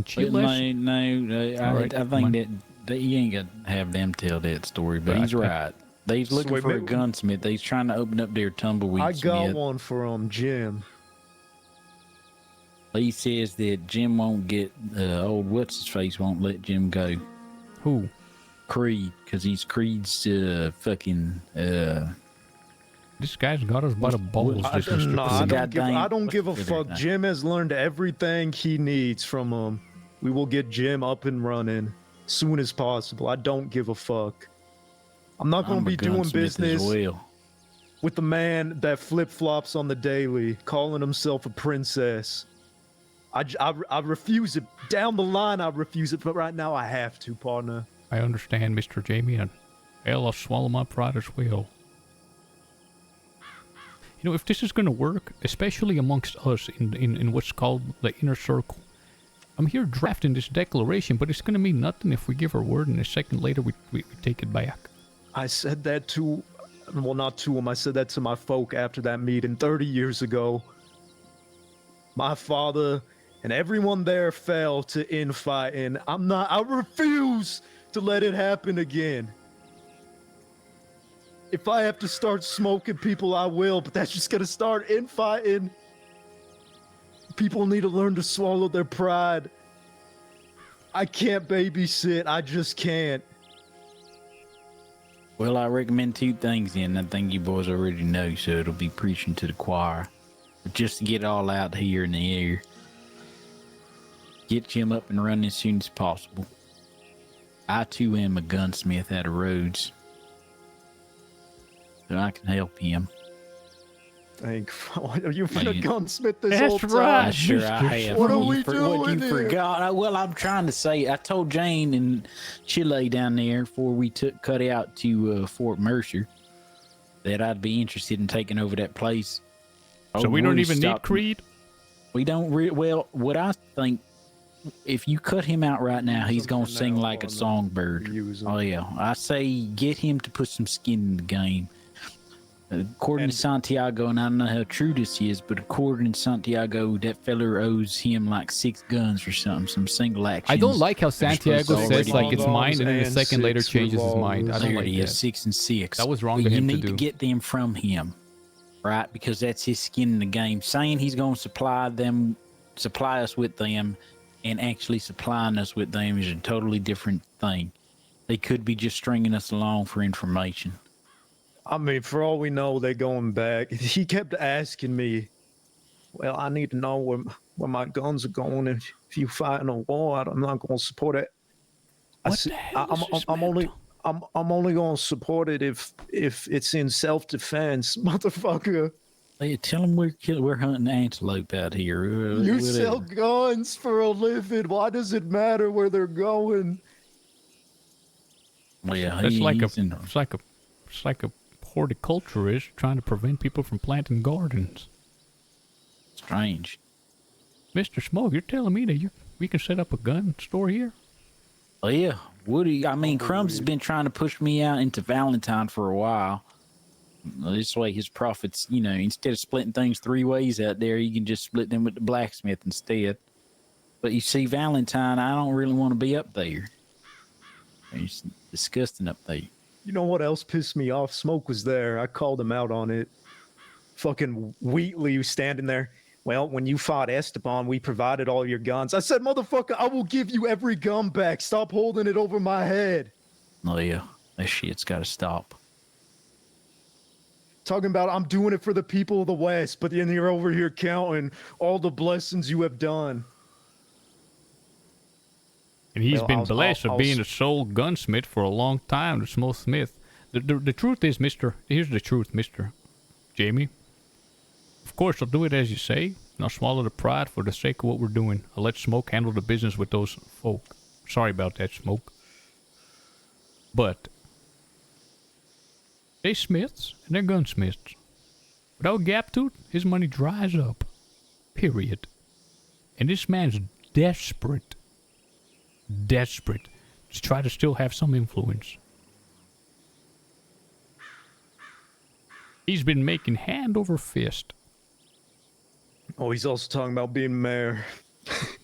Chilas? No, I think that you ain't got to have them tell that story, but he's right. They's looking for a gunsmith. They's trying to open up their Tumbleweed I got Smith. one for Jim. He says that Jim won't get old what's-his-face won't let Jim go. Who? Creed, because he's Creed's fucking This guy's got us by the balls. I don't give a fuck. Jim has learned everything he needs from him. We will get Jim up and running soon as possible. I don't give a fuck. I'm not going I'm to a be doing gunsmith as business well. with the man that flip-flops on the daily, calling himself a princess. I refuse it. Down the line, I refuse it, but right now I have to, partner. I understand, Mr. Jamie, and hell, I'll swallow my pride as well. You know, if this is going to work, especially amongst us in what's called the inner circle, I'm here drafting this declaration, but it's going to mean nothing if we give our word and a second later we take it back. I said that to, well, not to him. I said that to my folk after that meeting 30 years ago. My father and everyone there fell to infighting. I refuse to let it happen again. If I have to start smoking people, I will, but that's just gonna start infighting. People need to learn to swallow their pride. I can't babysit, I just can't. Well, I recommend 2 things then. I think you boys already know, so it'll be preaching to the choir. But just to get it all out here in the air. Get Jim up and running as soon as possible. I too am a gunsmith out of Rhodes. So I can help him. Thank you've been a Man. gunsmith this That's whole time. right. Sure, I have. What are we doing What you here? forgot? Well, I'm trying to say. I told Jane and Chile down there before we cut out to Fort Mercer that I'd be interested in taking over that place. So we don't even need Creed? We don't. Well, what I think, if you cut him out right now, he's gonna sing like a songbird. Oh yeah, I say get him to put some skin in the game. According to Santiago, and I don't know how true this is, but according to Santiago, that feller owes him like 6 guns or something, some single action. I don't like how Santiago says like it's mine and then the and second later 6 changes his mind. I don't There like he is, that. 6 and 6. That was wrong But of you him to need to do. get them from him, right? Because that's his skin in the game. Saying he's going to supply us with them, and actually supplying us with them is a totally different thing. They could be just stringing us along for information. I mean, for all we know, they're going back. He kept asking me, well, I need to know where my guns are going. If you fight in a war, I'm not going to support it. I'm only going to support it if it's in self-defense, motherfucker. Hey, tell them we're hunting antelope out here. You sell guns for a living. Why does it matter where they're going? Well, yeah, It's like a horticulturist trying to prevent people from planting gardens. Strange. Mr. Smoke, you're telling me that we can set up a gun store here? Oh yeah, Woody. I mean, Crumbs has been trying to push me out into Valentine for a while. This way, his profits, instead of splitting things 3 ways out there, you can just split them with the blacksmith instead. But you see, Valentine, I don't really want to be up there. It's disgusting up there. You know what else pissed me off? Smoke was there. I called him out on it. Fucking Wheatley was standing there. Well, when you fought Esteban, we provided all your guns. I said, motherfucker, I will give you every gun back. Stop holding it over my head. Oh yeah, that shit's got to stop. Talking about I'm doing it for the people of the West, but then you're over here counting all the blessings you have done. And he's Well, been blessed with being a sole gunsmith for a long time, the small smith. The truth is, here's the truth, Mr. Jamie. Of course, I'll do it as you say, and I'll swallow the pride for the sake of what we're doing. I'll let Smoke handle the business with those folk. Sorry about that, Smoke. But they're smiths, and they're gunsmiths. Without Gaptooth, his money dries up. Period. And this man's desperate to try to still have some influence. He's been making hand over fist. Oh, he's also talking about being mayor.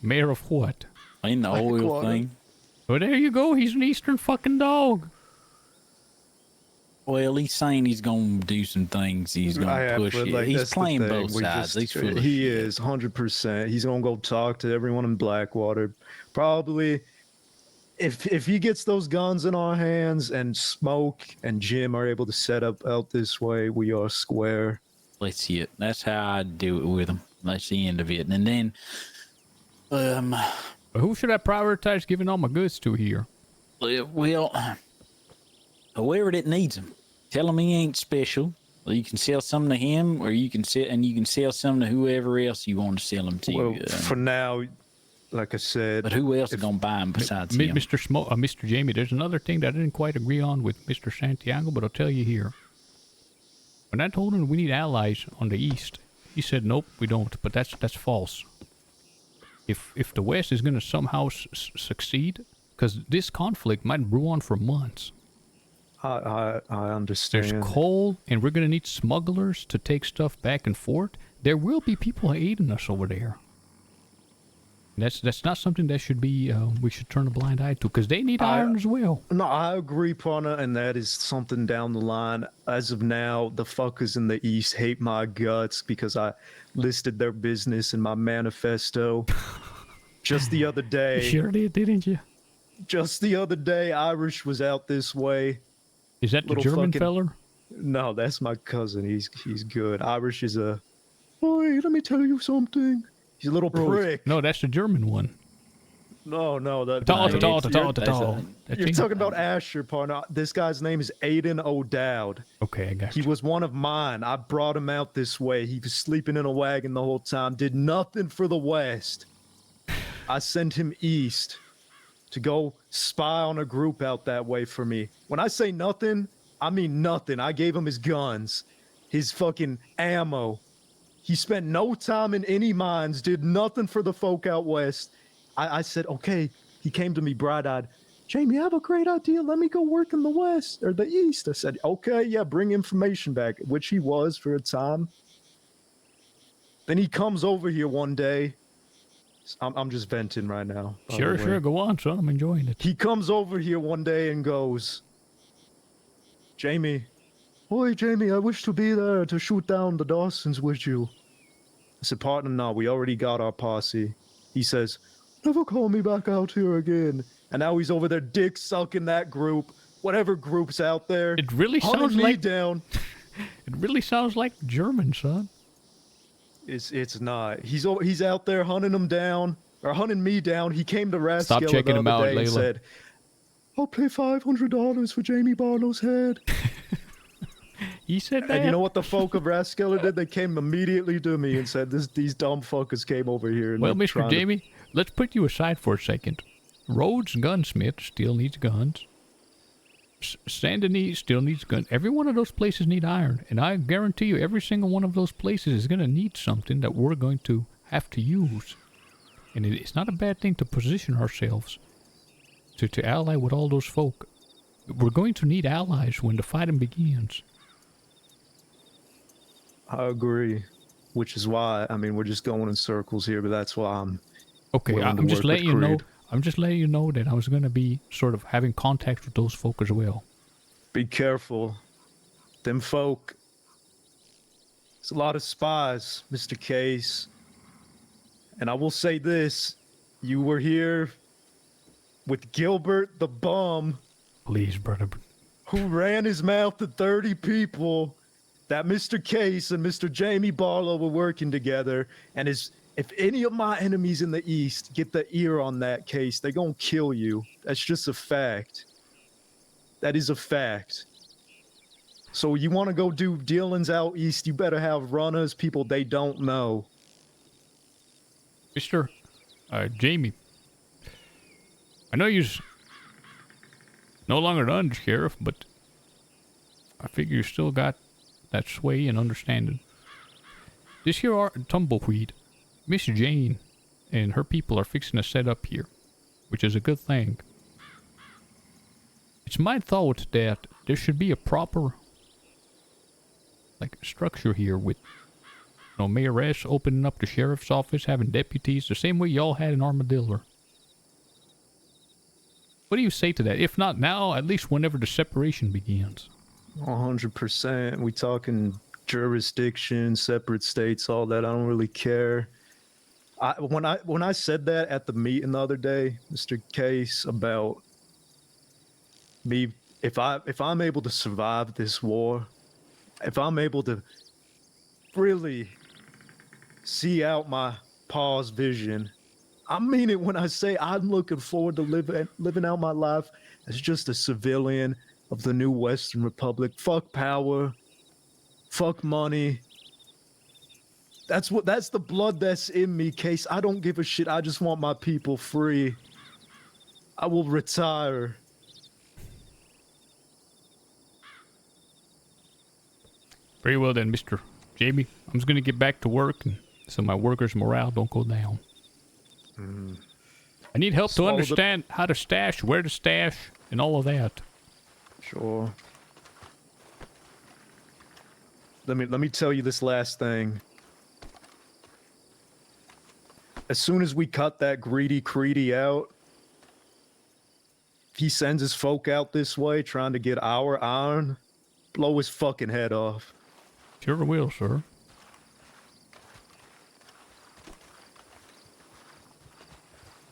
Mayor of what? Ain't the oil thing. Well, there you go. He's an Eastern fucking dog. Well, he's saying he's going to do some things. He's going to push it. Like, He's playing both sides. He's full of he shit. is 100%. He's gonna go talk to everyone in Blackwater. Probably, if he gets those guns in our hands and Smoke and Jim are able to set up out this way, we are square. Let's see it. That's how I do it with him. That's the end of it. And then, Who should I prioritize giving all my goods to here? well, whoever that needs him, tell him he ain't special. Well, you can sell some to him, or you can sell some to whoever else you want to sell them to. Well, for now, like I said. But who else is gonna buy them besides him? Mr. Jamie, there's another thing that I didn't quite agree on with Mr. Santiago, but I'll tell you here. When I told him we need allies on the east, he said, "Nope, we don't." But that's false. If the West is gonna somehow succeed, because this conflict might brew on for months. I understand. There's coal, and we're gonna need smugglers to take stuff back and forth. There will be people aiding us over there. That's not something that should be we should turn a blind eye to, because they need iron as well. No, I agree, partner, and that is something down the line. As of now, the fuckers in the East hate my guts because I listed their business in my manifesto. Just the other day. You sure did, didn't you? Just the other day, Irish was out this way. Is that the German feller? No, that's my cousin. He's good. Irish is a... Boy, let me tell you something. He's a little prick. No, that's the German one. No. You're talking about Asher, partner. This guy's name is Aiden O'Dowd. Okay, I got you. He was one of mine. I brought him out this way. He was sleeping in a wagon the whole time. Did nothing for the West. I sent him east to go spy on a group out that way for me. When I say nothing, I mean nothing. I gave him his guns, his fucking ammo. He spent no time in any mines, did nothing for the folk out west. I said, okay. He came to me bright-eyed. Jamie, I have a great idea. Let me go work in the west or the east. I said, okay, yeah, bring information back, which he was for a time. Then he comes over here one day. I'm just venting right now. Sure, go on, son. I'm enjoying it. He comes over here one day and goes, Jamie, "Oi, Jamie, I wish to be there to shoot down the Dawsons with you." I said, "Partner, no, we already got our posse." He says, "Never call me back out here again." And now he's over there dick sucking that group, whatever group's out there. It really sounds like down. It really sounds like German, son. It's not. He's out there hunting them down, or hunting me down. He came to Raskella Stop checking the him other out, day and Layla. said, "I'll pay $500 for Jamie Barlow's head." He said that. And you know what the folk of Raskella did? They came immediately to me and said, "These dumb fuckers came over here." And Well, they're Mr. trying to-" Jamie, let's put you aside for a second. Rhodes Gunsmith still needs guns. Saint Denis still needs guns. Every one of those places need iron, and I guarantee you, every single one of those places is going to need something that we're going to have to use. And it's not a bad thing to position ourselves to ally with all those folk. We're going to need allies when the fighting begins. I agree, which is why, I mean, we're just going in circles here, but that's why I'm Okay, willing to I'm just work with letting you know. Creed. I'm just letting you know that I was going to be sort of having contact with those folk as well. Be careful. Them folk. There's a lot of spies, Mr. Case. And I will say this. You were here with Gilbert the bum. Please, brother. Who ran his mouth to 30 people. That Mr. Case and Mr. Jamie Barlow were working together. And if any of my enemies in the East get the ear on that case, they're going to kill you. That's just a fact. That is a fact. So you want to go do dealings out East, you better have runners, people they don't know. Mr. Jamie, I know you're no longer the undersheriff, but I figure you still got that sway and understanding. This here are tumbleweed. Miss Jane and her people are fixing to set up here, which is a good thing. It's my thought that there should be a proper structure here with mayoress opening up the sheriff's office, having deputies, the same way y'all had in Armadillo. What do you say to that? If not now, at least whenever the separation begins. 100%. We talking jurisdiction, separate states, all that. I don't really care. When I said that at the meeting the other day, Mr. Case, about me, if I'm able to survive this war, if I'm able to really see out my pa's vision, I mean it when I say I'm looking forward to living out my life as just a civilian of the new Western Republic. Fuck power. Fuck money. That's the blood that's in me, Case. I don't give a shit. I just want my people free. I will retire. Very well then, Mr. Jamie. I'm just gonna get back to work, and so my workers' morale don't go down. I need help to understand how to stash, where to stash, and all of that. Sure. Let me tell you this last thing. As soon as we cut that greedy Creedy out, if he sends his folk out this way trying to get our iron, blow his fucking head off. Sure will, sir.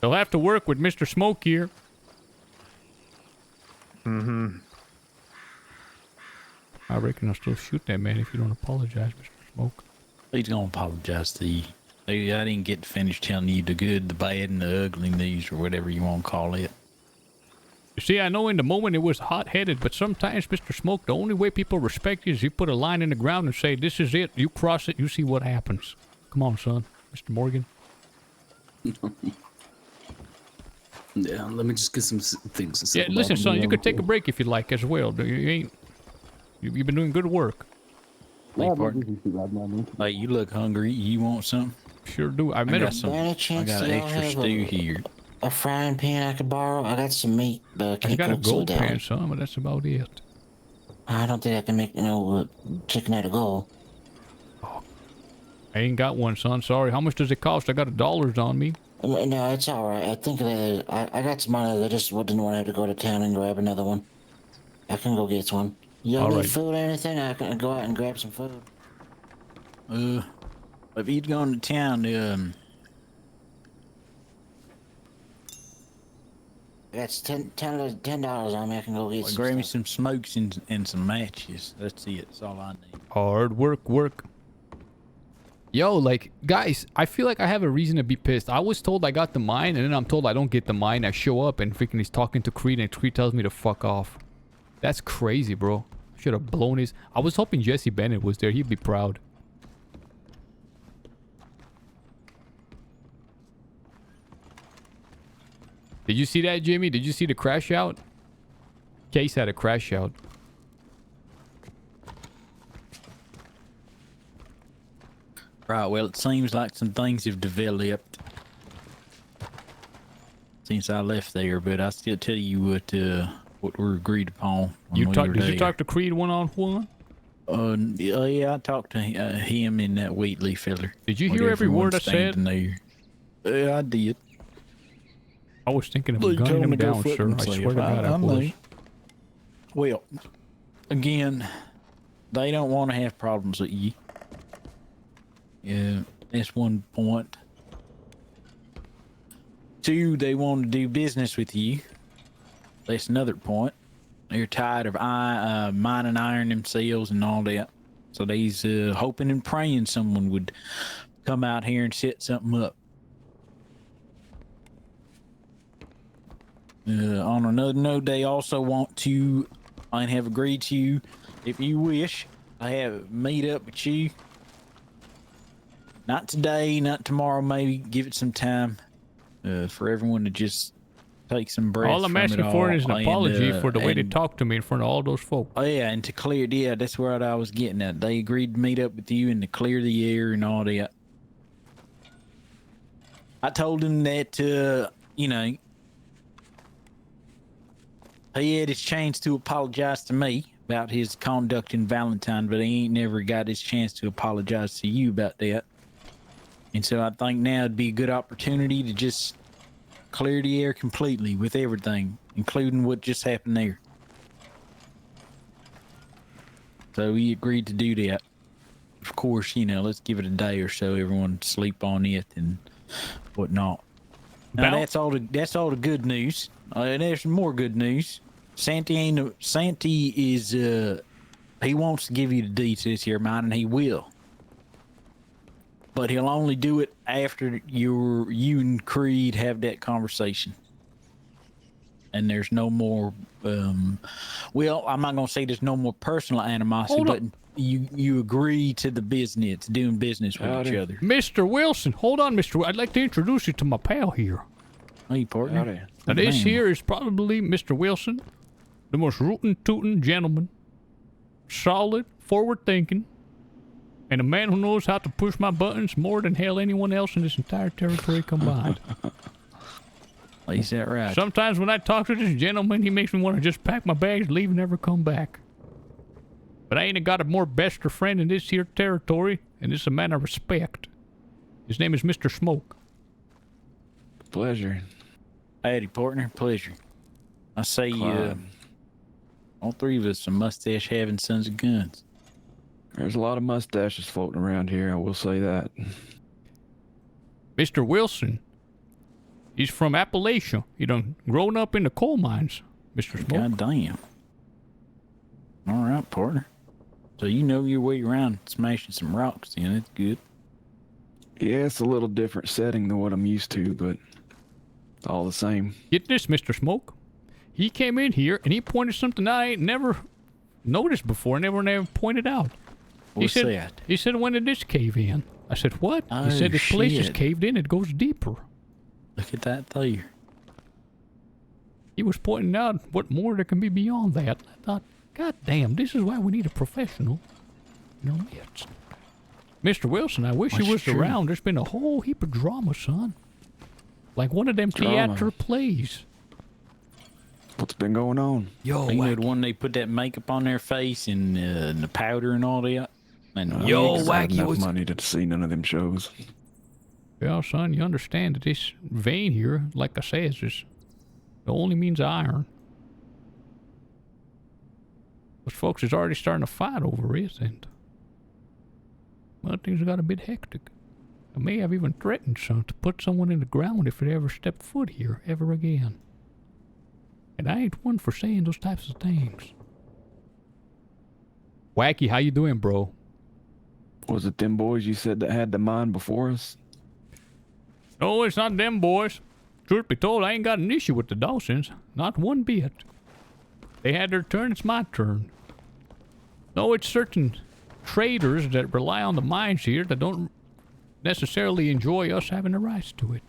They'll have to work with Mr. Smoke here. Mm-hmm. I reckon I'll still shoot that man if you don't apologize, Mr. Smoke. He's gonna apologize to you. I didn't get to finish telling you the good, the bad, and the ugly news, or whatever you want to call it. You see, I know in the moment it was hot-headed, but sometimes, Mr. Smoke, the only way people respect you is you put a line in the ground and say, this is it. You cross it, you see what happens. Come on, son. Mr. Morgan. Yeah, let me just get some things to say. Yeah, listen, son, you could take a break if you'd like as well. You've been doing good work. Like you look hungry. You want something? Sure do. I got an extra stew here. A frying pan I could borrow. I got some meat, but I got a gold pan, son, but that's about it. I don't think I can make chicken out of gold. I ain't got one, son. Sorry. How much does it cost? I got $1 on me. No, it's all right. I think I got some money. I just didn't want to have to go to town and grab another one. I can go get one. You don't need food or anything? I can go out and grab some food. If you'd gone to town, That's $10 on me. I can go get some grab me some smokes and some matches. That's it. That's all I need. Hard work. Yo, like, guys, I feel like I have a reason to be pissed. I was told I got the mine, and then I'm told I don't get the mine. I show up, and freaking he's talking to Creed, and Creed tells me to fuck off. That's crazy, bro. Should have blown his... I was hoping Jesse Bennett was there. He'd be proud. Did you see that, Jimmy? Did you see the crash out? Case had a crash out. Right, well, it seems like some things have developed since I left there, but I still tell you what we agreed upon. Did you talk to Creed one-on-one? Yeah, I talked to him and that Wheatley fella. Did you hear every word I said? Yeah, I did. I was thinking of gunning him down, sir. I swear to God, I was. Well, again, they don't want to have problems with you. Yeah, that's one point. 2, they want to do business with you. That's another point. They're tired of mining iron themselves and all that. So they's hoping and praying someone would come out here and set something up. On another note, they also want to, and have agreed to, if you wish, I have meet up with you. Not today, not tomorrow, maybe. Give it some time for everyone to just take some breath. All I'm asking for is an apology for the way they talked to me in front of all those folk. Oh yeah, and to clear, yeah, that's what I was getting at. They agreed to meet up with you and to clear the air and all that. I told him that, you know, he had his chance to apologize to me about his conduct in Valentine, but he ain't never got his chance to apologize to you about that. And so I think now it'd be a good opportunity to just clear the air completely with everything, including what just happened there. So we agreed to do that. Of course, you know, let's give it a day or so, everyone sleep on it and whatnot. Now that's all the good news. There's more good news. Santi is he wants to give you the details here, mine, and he will. But he'll only do it after you and Creed have that conversation. and there's no more. Well, I'm not gonna say there's no more personal animosity, but you agree to the business, doing business with each other. Mr. Wilson, hold on, Mr. I'd like to introduce you to my pal here. Hey, partner. Now, this here is probably Mr. Wilson, the most rootin' tootin' gentleman, solid, forward-thinking, and a man who knows how to push my buttons more than hell anyone else in this entire territory combined. Is that right? Sometimes when I talk to this gentleman, he makes me want to just pack my bags, leave, and never come back. But I ain't got a more bester friend in this here territory, and this is a man I respect. His name is Mr. Smoke. Pleasure. Howdy, partner. Pleasure. I say, all three of us are mustache-having sons of guns. There's a lot of mustaches floating around here, I will say that. Mr. Wilson, he's from Appalachia. He done grown up in the coal mines, Mr. Smoke. God damn. All right, partner. So you know your way around smashing some rocks, then. It's good. Yeah, it's a little different setting than what I'm used to, but all the same. Get this, Mr. Smoke. He came in here and he pointed something I ain't never noticed before, never pointed out. What's that? He said, when did this cave in? I said, what? He said, this place is caved in, it goes deeper. Look at that there. He was pointing out what more there can be beyond that. I thought, God damn, this is why we need a professional in our midst. Mr. Wilson, I wish you was around. There's been a whole heap of drama, son. Like one of them theater plays. What's been going on? Yo, you know the one they put that makeup on their face and the powder and all that? And I have enough money to see none of them shows. Well, son, you understand that this vein here, like I says, is the only means iron. Those folks is already starting to fight over it, and well, things got a bit hectic. I may have even threatened some to put someone in the ground if it ever stepped foot here ever again. And I ain't one for saying those types of things. Wacky, how you doing, bro? Was it them boys you said that had the mine before us? No, it's not them boys. Truth be told, I ain't got an issue with the Dawsons. Not one bit. They had their turn, it's my turn. No, it's certain traders that rely on the mines here that don't necessarily enjoy us having the rights to it.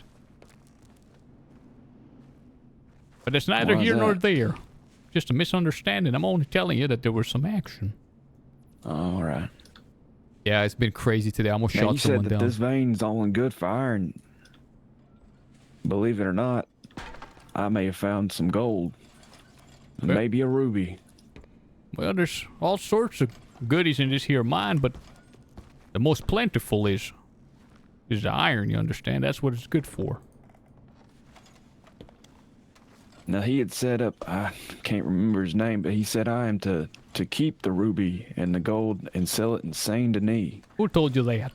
But it's neither here nor there. Just a misunderstanding. I'm only telling you that there was some action. All right. Yeah, it's been crazy today. I almost shot someone down. You said that this vein's all in good fire, and believe it or not, I may have found some gold. Maybe a ruby. Well, there's all sorts of goodies in this here mine, but the most plentiful is the iron, you understand? That's what it's good for. Now, he had set up, I can't remember his name, but he said I am to keep the ruby and the gold and sell it in Saint Denis. Who told you that?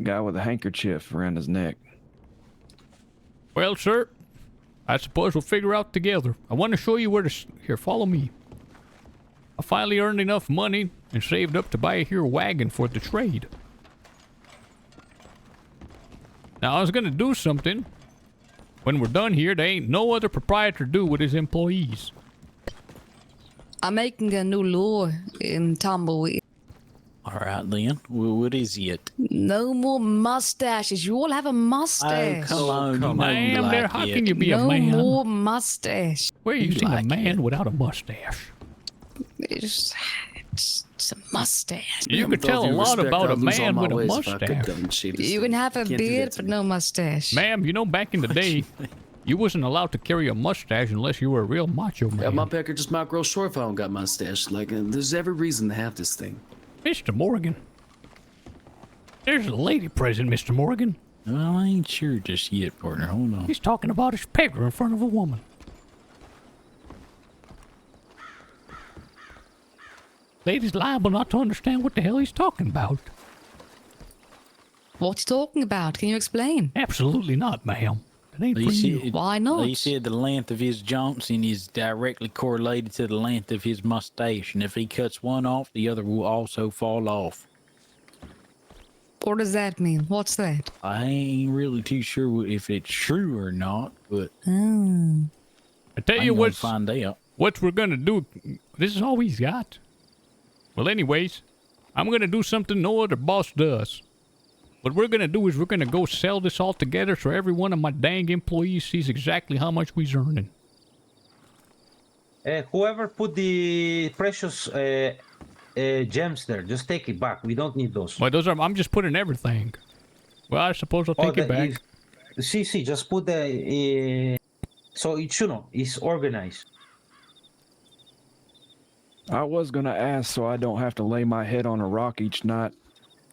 Guy with a handkerchief around his neck. Well, sir, I suppose we'll figure out together. I want to show you where to... Here, follow me. I finally earned enough money and saved up to buy a here wagon for the trade. Now, I was going to do something. When we're done here, there ain't no other proprietor do with his employees. I'm making a new law in Tumbleweed. All right, then. Well, what is it? No more mustaches. You all have a mustache. Oh, come on. Ma'am, there, how can you be a man? No more mustache. Where are you seeing a man without a mustache? It's a mustache. You could tell a lot about a man with a mustache. You can have a beard, but no mustache. Ma'am, you know, back in the day, you wasn't allowed to carry a mustache unless you were a real macho man. Yeah, my pecker just might grow short if I don't got mustache. Like, there's every reason to have this thing. Mr. Morgan. There's a lady present, Mr. Morgan. Well, I ain't sure just yet, partner. Hold on. He's talking about his pecker in front of a woman. Lady's liable not to understand what the hell he's talking about. What's he talking about? Can you explain? Absolutely not, ma'am. It ain't for you. Why not? He said the length of his Johnson is directly correlated to the length of his mustache, and if he cuts one off, the other will also fall off. What does that mean? What's that? I ain't really too sure if it's true or not, but I tell you gonna what's find out. what we're gonna do. This is all he's got. Well, anyways, I'm gonna do something no other boss does. What we're gonna do is we're gonna go sell this all together so every one of my dang employees sees exactly how much we's earning. Whoever put the precious gems there, just take it back. We don't need those. Well, those are. I'm just putting everything. Well, I suppose I'll take it back. See, just put the. So it's it's organized. I was gonna ask so I don't have to lay my head on a rock each night.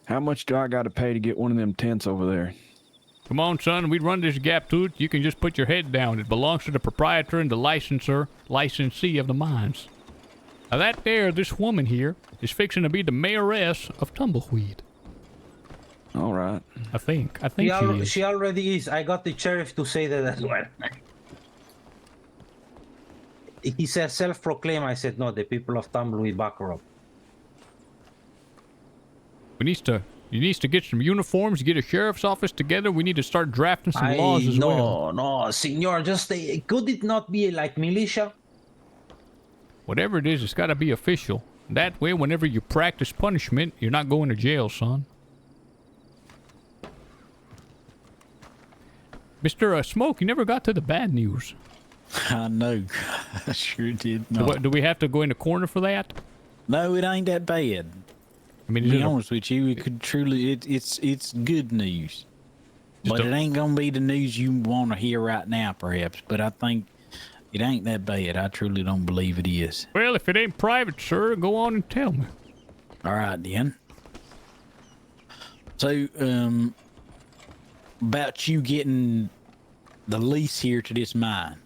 How much do I gotta pay to get one of them tents over there? Come on, son. We run this gap to it. You can just put your head down. It belongs to the proprietor and the licensee of the mines. Now that there, this woman here, is fixing to be the mayoress of Tumbleweed. All right. I think she is. She already is. I got the sheriff to say that as well. He said self-proclaimed. I said no. The people of Tumbleweed back her up. You need to get some uniforms, get a sheriff's office together. We need to start drafting some laws as well. No, senor. Just could it not be like militia? Whatever it is, it's got to be official. That way, whenever you practice punishment, you're not going to jail, son. Mr. Smoke, you never got to the bad news. I know. I sure did not. Do we have to go in the corner for that? No, it ain't that bad. I mean, to be honest with you, it could truly, it's good news. But it ain't gonna be the news you want to hear right now, perhaps. But I think it ain't that bad. I truly don't believe it is. Well, if it ain't private, sir, go on and tell me. All right, then. So, about you getting the lease here to this mine,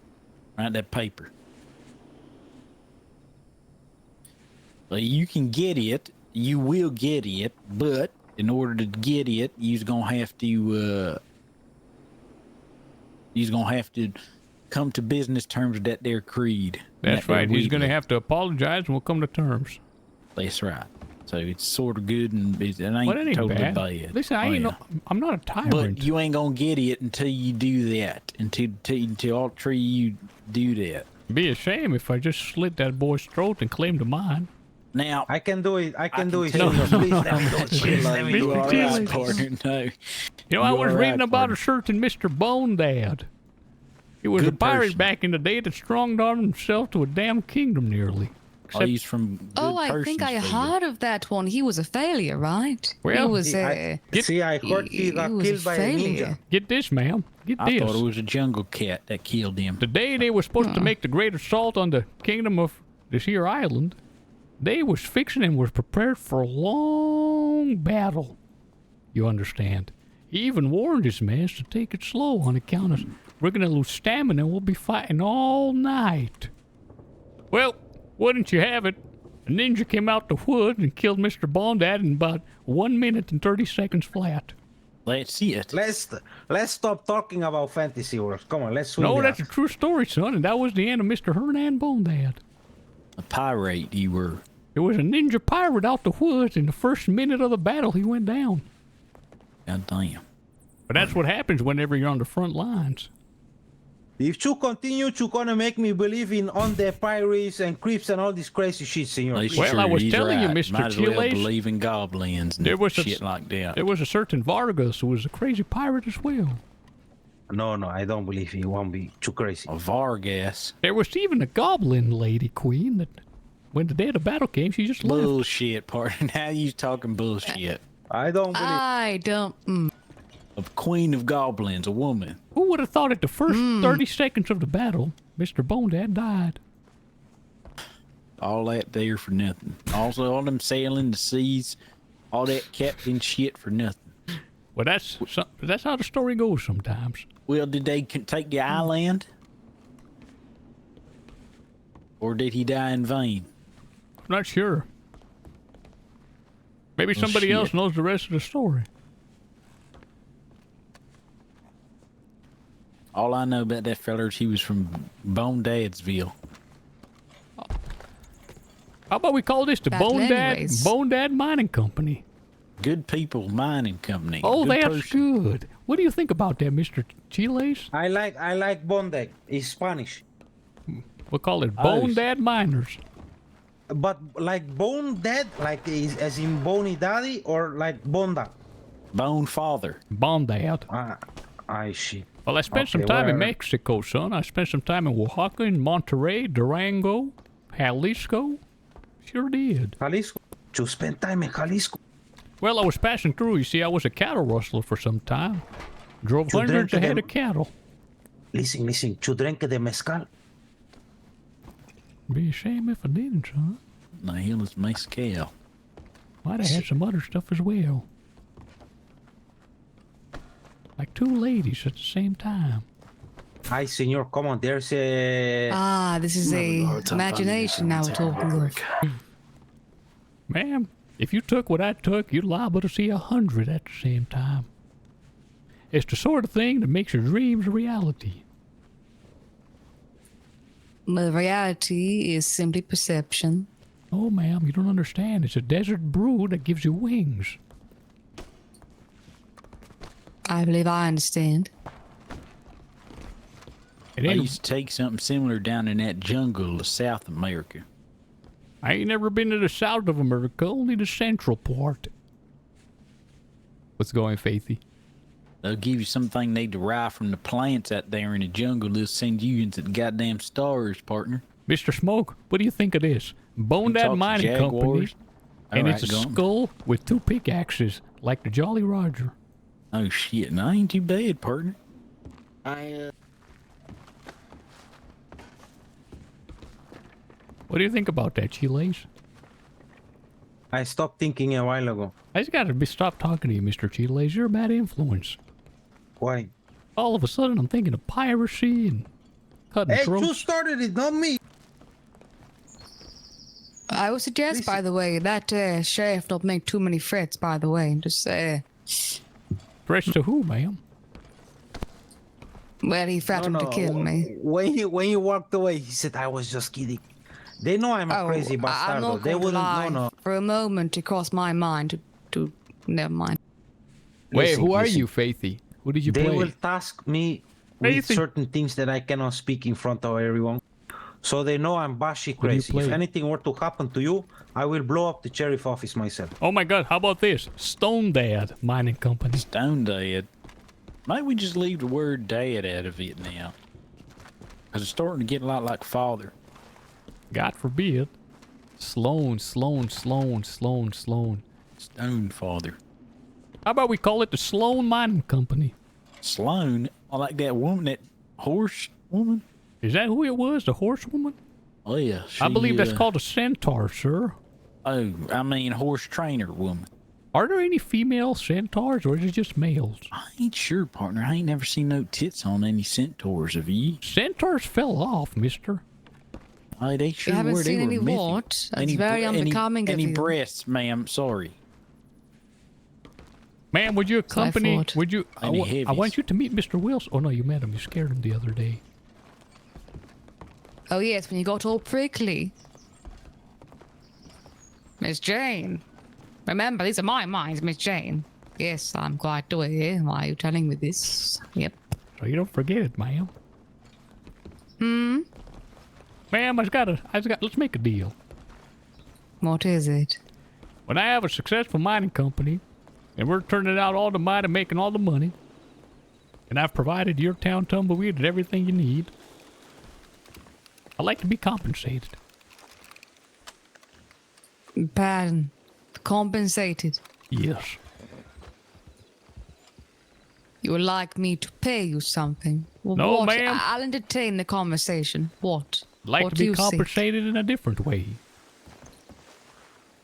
right? That paper. Well, you can get it. You will get it, but in order to get it, you's gonna have to come to business terms with that there creed. That's right. He's gonna have to apologize, and we'll come to terms. That's right. So it's sort of good, and it ain't totally bad. Listen, I'm not a tyrant. But you ain't gonna get it until you do that. Until all three of you do that. It'd be a shame if I just slit that boy's throat and claimed to mine. Now I can do it. I can do it. No, Please no, don't no, shit. Let me do Mr. it. Chili. partner. No. You know, I was reading about a certain Mr. Bone Dad. He was a pirate back in the day that strong-armed himself to a damn kingdom nearly. He's from I think I heard of that one. He was a failure, right? Well, he was I heard he got killed by a ninja. Get this, ma'am. Get I this. thought it was a jungle cat that killed him. The day they were supposed to make the great assault on the kingdom of this here island, they was fixing and was prepared for a long battle. You understand? He even warned his men to take it slow on account of we're going to lose stamina and we'll be fighting all night. Well, wouldn't you have it? A ninja came out the woods and killed Mr. Bondad in about 1 minute and 30 seconds flat. Let's see it. Let's stop talking about fantasy worlds. Come on, let's swing. No, that's a true story, son, and that was the end of Mr. Hernan Bondad. A pirate, you were. There was a ninja pirate out the woods. In the first minute of the battle, he went down. God damn. But that's what happens whenever you're on the front lines. If you continue to gonna make me believe in on the pirates and creeps and all this crazy shit, senor. Well, I was telling you, Mr. Might as well Chiles, believe in goblins and shit like that. There was a certain Vargas who was a crazy pirate as well. No, I don't believe he won't be too crazy. A Vargas. There was even a goblin lady queen that, when the day of the battle came, she just left. Bullshit, partner. Now you talking bullshit. I don't believe. I don't. A queen of goblins, a woman. Who would have thought at the first 30 seconds of the battle, Mr. Bonedad died? All that there for nothing. Also, all them sailing the seas, all that captain shit for nothing. Well, that's how the story goes sometimes. Well, did they take the island? Or did he die in vain? I'm not sure. Maybe somebody else knows the rest of the story. All I know about that feller is he was from Bonedadsville. How about we call this the Bonedad Mining Company? Good People Mining Company. Oh, Good that's person. good. What do you think about that, Mr. Chiles? I like bondage. It's Spanish. We'll call it Bone Dad Miners. But like bone dead, like is as in bony daddy, or like bonda? Bone father. Bone Dad. I see. Well, I spent some Okay, time in where- Mexico, son. I spent some time in Oaxaca, in Monterrey, Durango, Jalisco. Sure did. Jalisco? You spent time in Jalisco? Well, I was passing through. You see, I was a cattle rustler for some time. Drove You hundreds drank of head them- of cattle. Listen. You drank the mezcal? Be a shame if I didn't, son. The hell is mezcal? Might have had some other stuff as well. Like two ladies at the same time. Hi, senor. Come on. There's a. This is a imagination now we're talking of. Ma'am, if you took what I took, you're liable to see 100 at the same time. It's the sort of thing that makes your dreams a reality. The reality is simply perception. Oh, ma'am, you don't understand. It's a desert brew that gives you wings. I believe I understand. It I ain't- used to take something similar down in that jungle of South America. I ain't never been to the south of America, only the central part. What's going, Faithy? They'll give you something they derive from the plants out there in the jungle. They'll send you into the goddamn stars, partner. Mr. Smoke, what do you think of this? Bone You Dad talk to Mining Company. jaguars? And Alright, it's a go on. skull with two pickaxes, like the Jolly Roger. Oh shit, no, ain't too bad, partner. What do you think about that, Chiles? I stopped thinking a while ago. I just gotta stop talking to you, Mr. Chiles. You're a bad influence. Why? All of a sudden, I'm thinking of piracy and cutting Hey, throats. you started it, not me. I would suggest, by the way, that sheriff not make too many threats, by the way. Just, Threats to who, ma'am? well, he threatened to kill me. When you walked away, he said, I was just kidding. They know I'm a crazy I'm bastardo. not They going to wouldn't lie. know. For a moment, it crossed my mind to never mind. Wait, Listen, who are listen. you, Faithy? Who did you They play? will task me with Faithy. certain things that I cannot speak in front of everyone. So they know I'm bashy What do you crazy. If play? anything were to happen to you, I will blow up the sheriff office myself. Oh my god, how about this? Stone Dad Mining Company. Stone Dad. Maybe we just leave the word dad out of it now. Because it's starting to get a lot like father. God forbid. Sloan. Stone father. How about we call it the Sloan Mining Company? Sloan? I like that woman, that horse woman. Is that who it was? The horsewoman? Oh yeah. I believe that's she, called a centaur, sir. Oh, I mean horse trainer woman. Are there any female centaurs or is it just males? I ain't sure, partner. I ain't never seen no tits on any centaurs, have you? Centaurs fell off, mister. Oh, they sure haven't were. They seen were any mythic. what? That's very unbecoming of any you. breasts, ma'am. Sorry. Ma'am, would you accompany? thought. Would you? I Any want heavies? you to meet Mr. Wilson. Oh no, you met him. You scared him the other day. Oh, yes, when you got all prickly. Miss Jane. Remember, these are my mines, Miss Jane. Yes, I'm quite aware. Why are you telling me this? Yep. So you don't forget it, ma'am. Hmm? Ma'am, let's make a deal. What is it? When I have a successful mining company, and we're turning out all the mine and making all the money, and I've provided your town tumbleweed with everything you need, I like to be compensated. Pardon. Compensated. Yes. You would like me to pay you something? Well, No, what? ma'am. I'll entertain the conversation. What? Like what to do be you seek? compensated in a different way.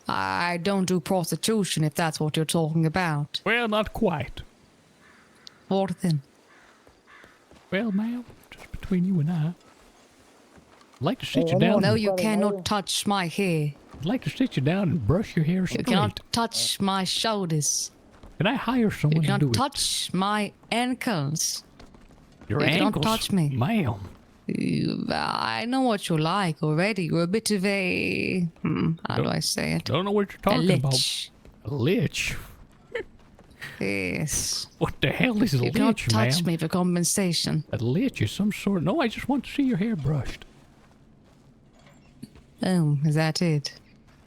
I don't do prostitution, if that's what you're talking about. Well, not quite. What then? Well, ma'am, just between you and I, I'd like to sit you down. No, you cannot touch my hair. I'd like to sit you down and brush your hair You straight. cannot touch my shoulders. Can I hire You someone to do cannot it? touch my ankles. Your you ankles? cannot touch me. Ma'am. I know what you like already. You're a bit of a... how do I say it? Don't know what you're A talking about. lich. A lich? Yes. What the hell is a You lich, don't touch ma'am? me for compensation. A lich is some sort. No, I just want to see your hair brushed. Oh, is that it?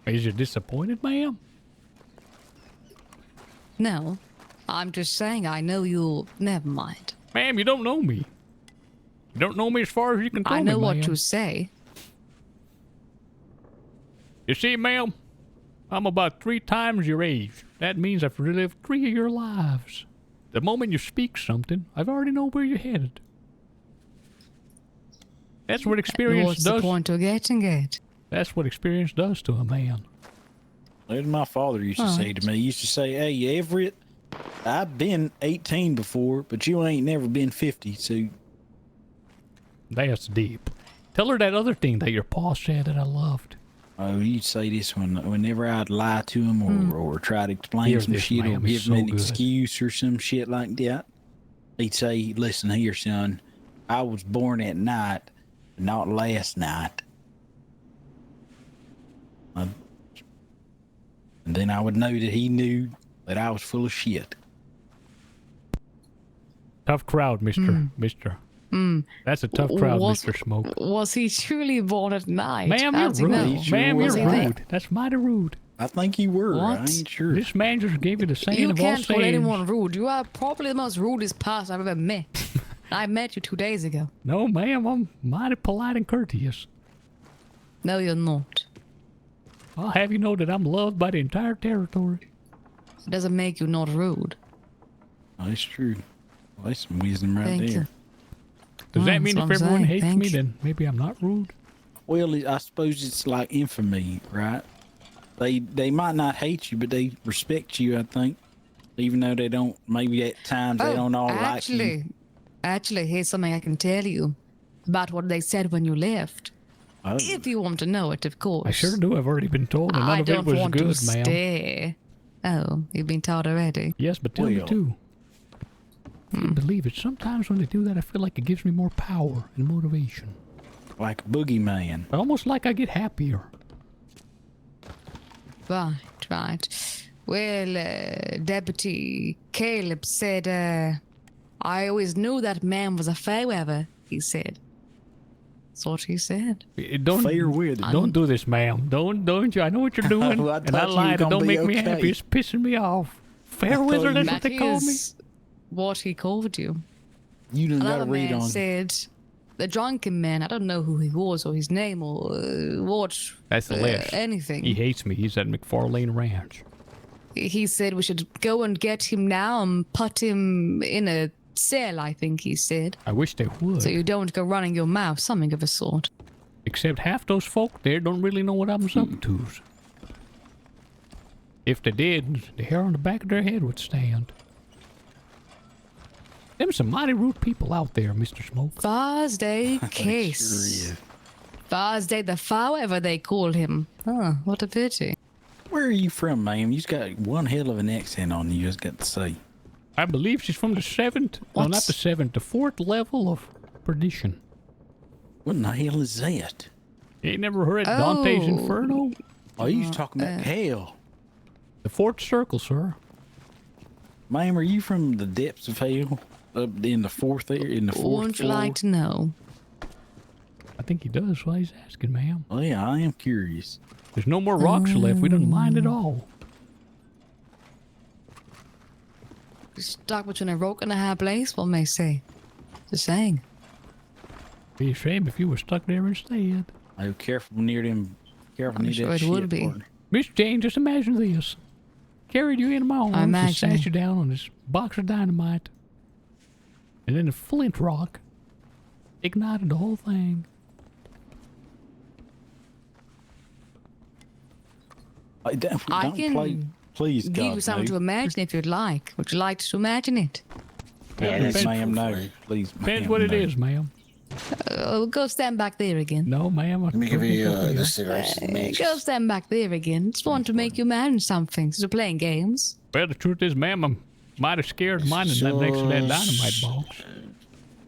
Is you disappointed, ma'am? No. I'm just saying I know you'll... Never mind. Ma'am, you don't know me. You don't know me as far as you can throw I me, know what ma'am. to say. You see, ma'am, I'm about 3 times your age. That means I've lived 3 of your lives. The moment you speak something, I've already know where you're headed. That's what experience What's does. the point of getting it? That's what experience does to a man. As my father used to say to me, he used to say, "Hey, Everett, I've been 18 before, but you ain't never been 50, so..." That's deep. Tell her that other thing that your pa said that I loved. Oh, you'd say this whenever I'd lie to him or try to explain Hear some this, shit or ma'am, it's give him so an good. excuse or some shit like that. He'd say, "Listen here, son, I was born at night, not last night." And then I would know that he knew that I was full of shit. Tough crowd, Mister. That's a tough crowd, Mr. Smoke. Was he truly born at night? Ma'am, How you're does he rude. know? Ma'am, Was you're he rude. there? That's mighty rude. I think you were. What? I ain't sure. This man just gave you the saying You of all can't call sayings. anyone rude. You are probably the most rudest person I've ever met. I met you 2 days ago. No, ma'am, I'm mighty polite and courteous. No, you're not. I'll have you know that I'm loved by the entire territory. It doesn't make you not rude. That's true. Well, that's some wisdom right Thank there. you. Does that That's mean what if I'm everyone saying. hates Thank me, you. then maybe I'm not rude? Well, I suppose it's like infamy, right? They might not hate you, but they respect you, I think. Even though they don't, maybe at times they don't all like you. Actually, here's something I can tell you about what they said when you left. Oh. If you want to know it, of course. I sure do. I've already been told, and none I of it don't was want good, to ma'am. stare. Oh, you've been told already. Yes, but tell me Well. too. I can't believe it. Sometimes when they do that, I feel like it gives me more power and motivation. Like a boogeyman. Almost like I get happier. Right. Well, Deputy Caleb said, I always knew that man was a fair weather, he said. That's what he said. Don't Fair weather. Don't do this, ma'am. Don't you? I know what you're doing, Well, I and I thought you lied. were It don't gonna make be me happy. okay. It's pissing me off. Fair weather, that's what That they call me. is what he called you. You done got Another to read man on. said, the drunken man, I don't know who he was or his name or what. That's the list. Anything. He hates me. He's at McFarlane Ranch. He said we should go and get him now and put him in a cell, I think he said. I wish they would. So you don't go running your mouth, something of a sort. Except half those folk there don't really know what I'm up to. If they did, the hair on the back of their head would stand. Them some mighty rude people out there, Mr. Smoke. Thursday Case. Thursday the however they call him. Oh, what a pity. Where are you from, ma'am? You just got one hell of an accent on you, just got to say. I believe she's from the 7th. No, not the 7th. The 4th level of perdition. What in the hell is that? You ain't never heard of Dante's Inferno? Oh, you was talking about hell. The 4th circle, sir. Ma'am, are you from the depths of hell? Up in the 4th area, in the 4th Wouldn't you floor? like to know? I think he does. Why he's asking, ma'am. Oh, yeah, I am curious. There's no more rocks left. We don't mind at all. You're stuck between a rock and a hard place, one may say. Just saying. Be a shame if you were stuck there instead. Oh, careful near them. Careful near sure that it shit, would be. partner. Miss Jane, just imagine this. Carried you in my arms and imagine sat it. you down on this box of dynamite. And then a flint rock ignited the whole thing. Don't I can play, please, give God, you something no. to imagine if you'd like. Would you like to imagine it? Yes, ma'am, no. Please, Depends ma'am, what it no. is, ma'am. Go stand back there again. No, ma'am. Let me give you the cigarettes and matches. Go stand back there again. Just want to make you imagine something. So you're playing games. Well, the truth is, ma'am, I'm mighty scared of minding that next to that dynamite box.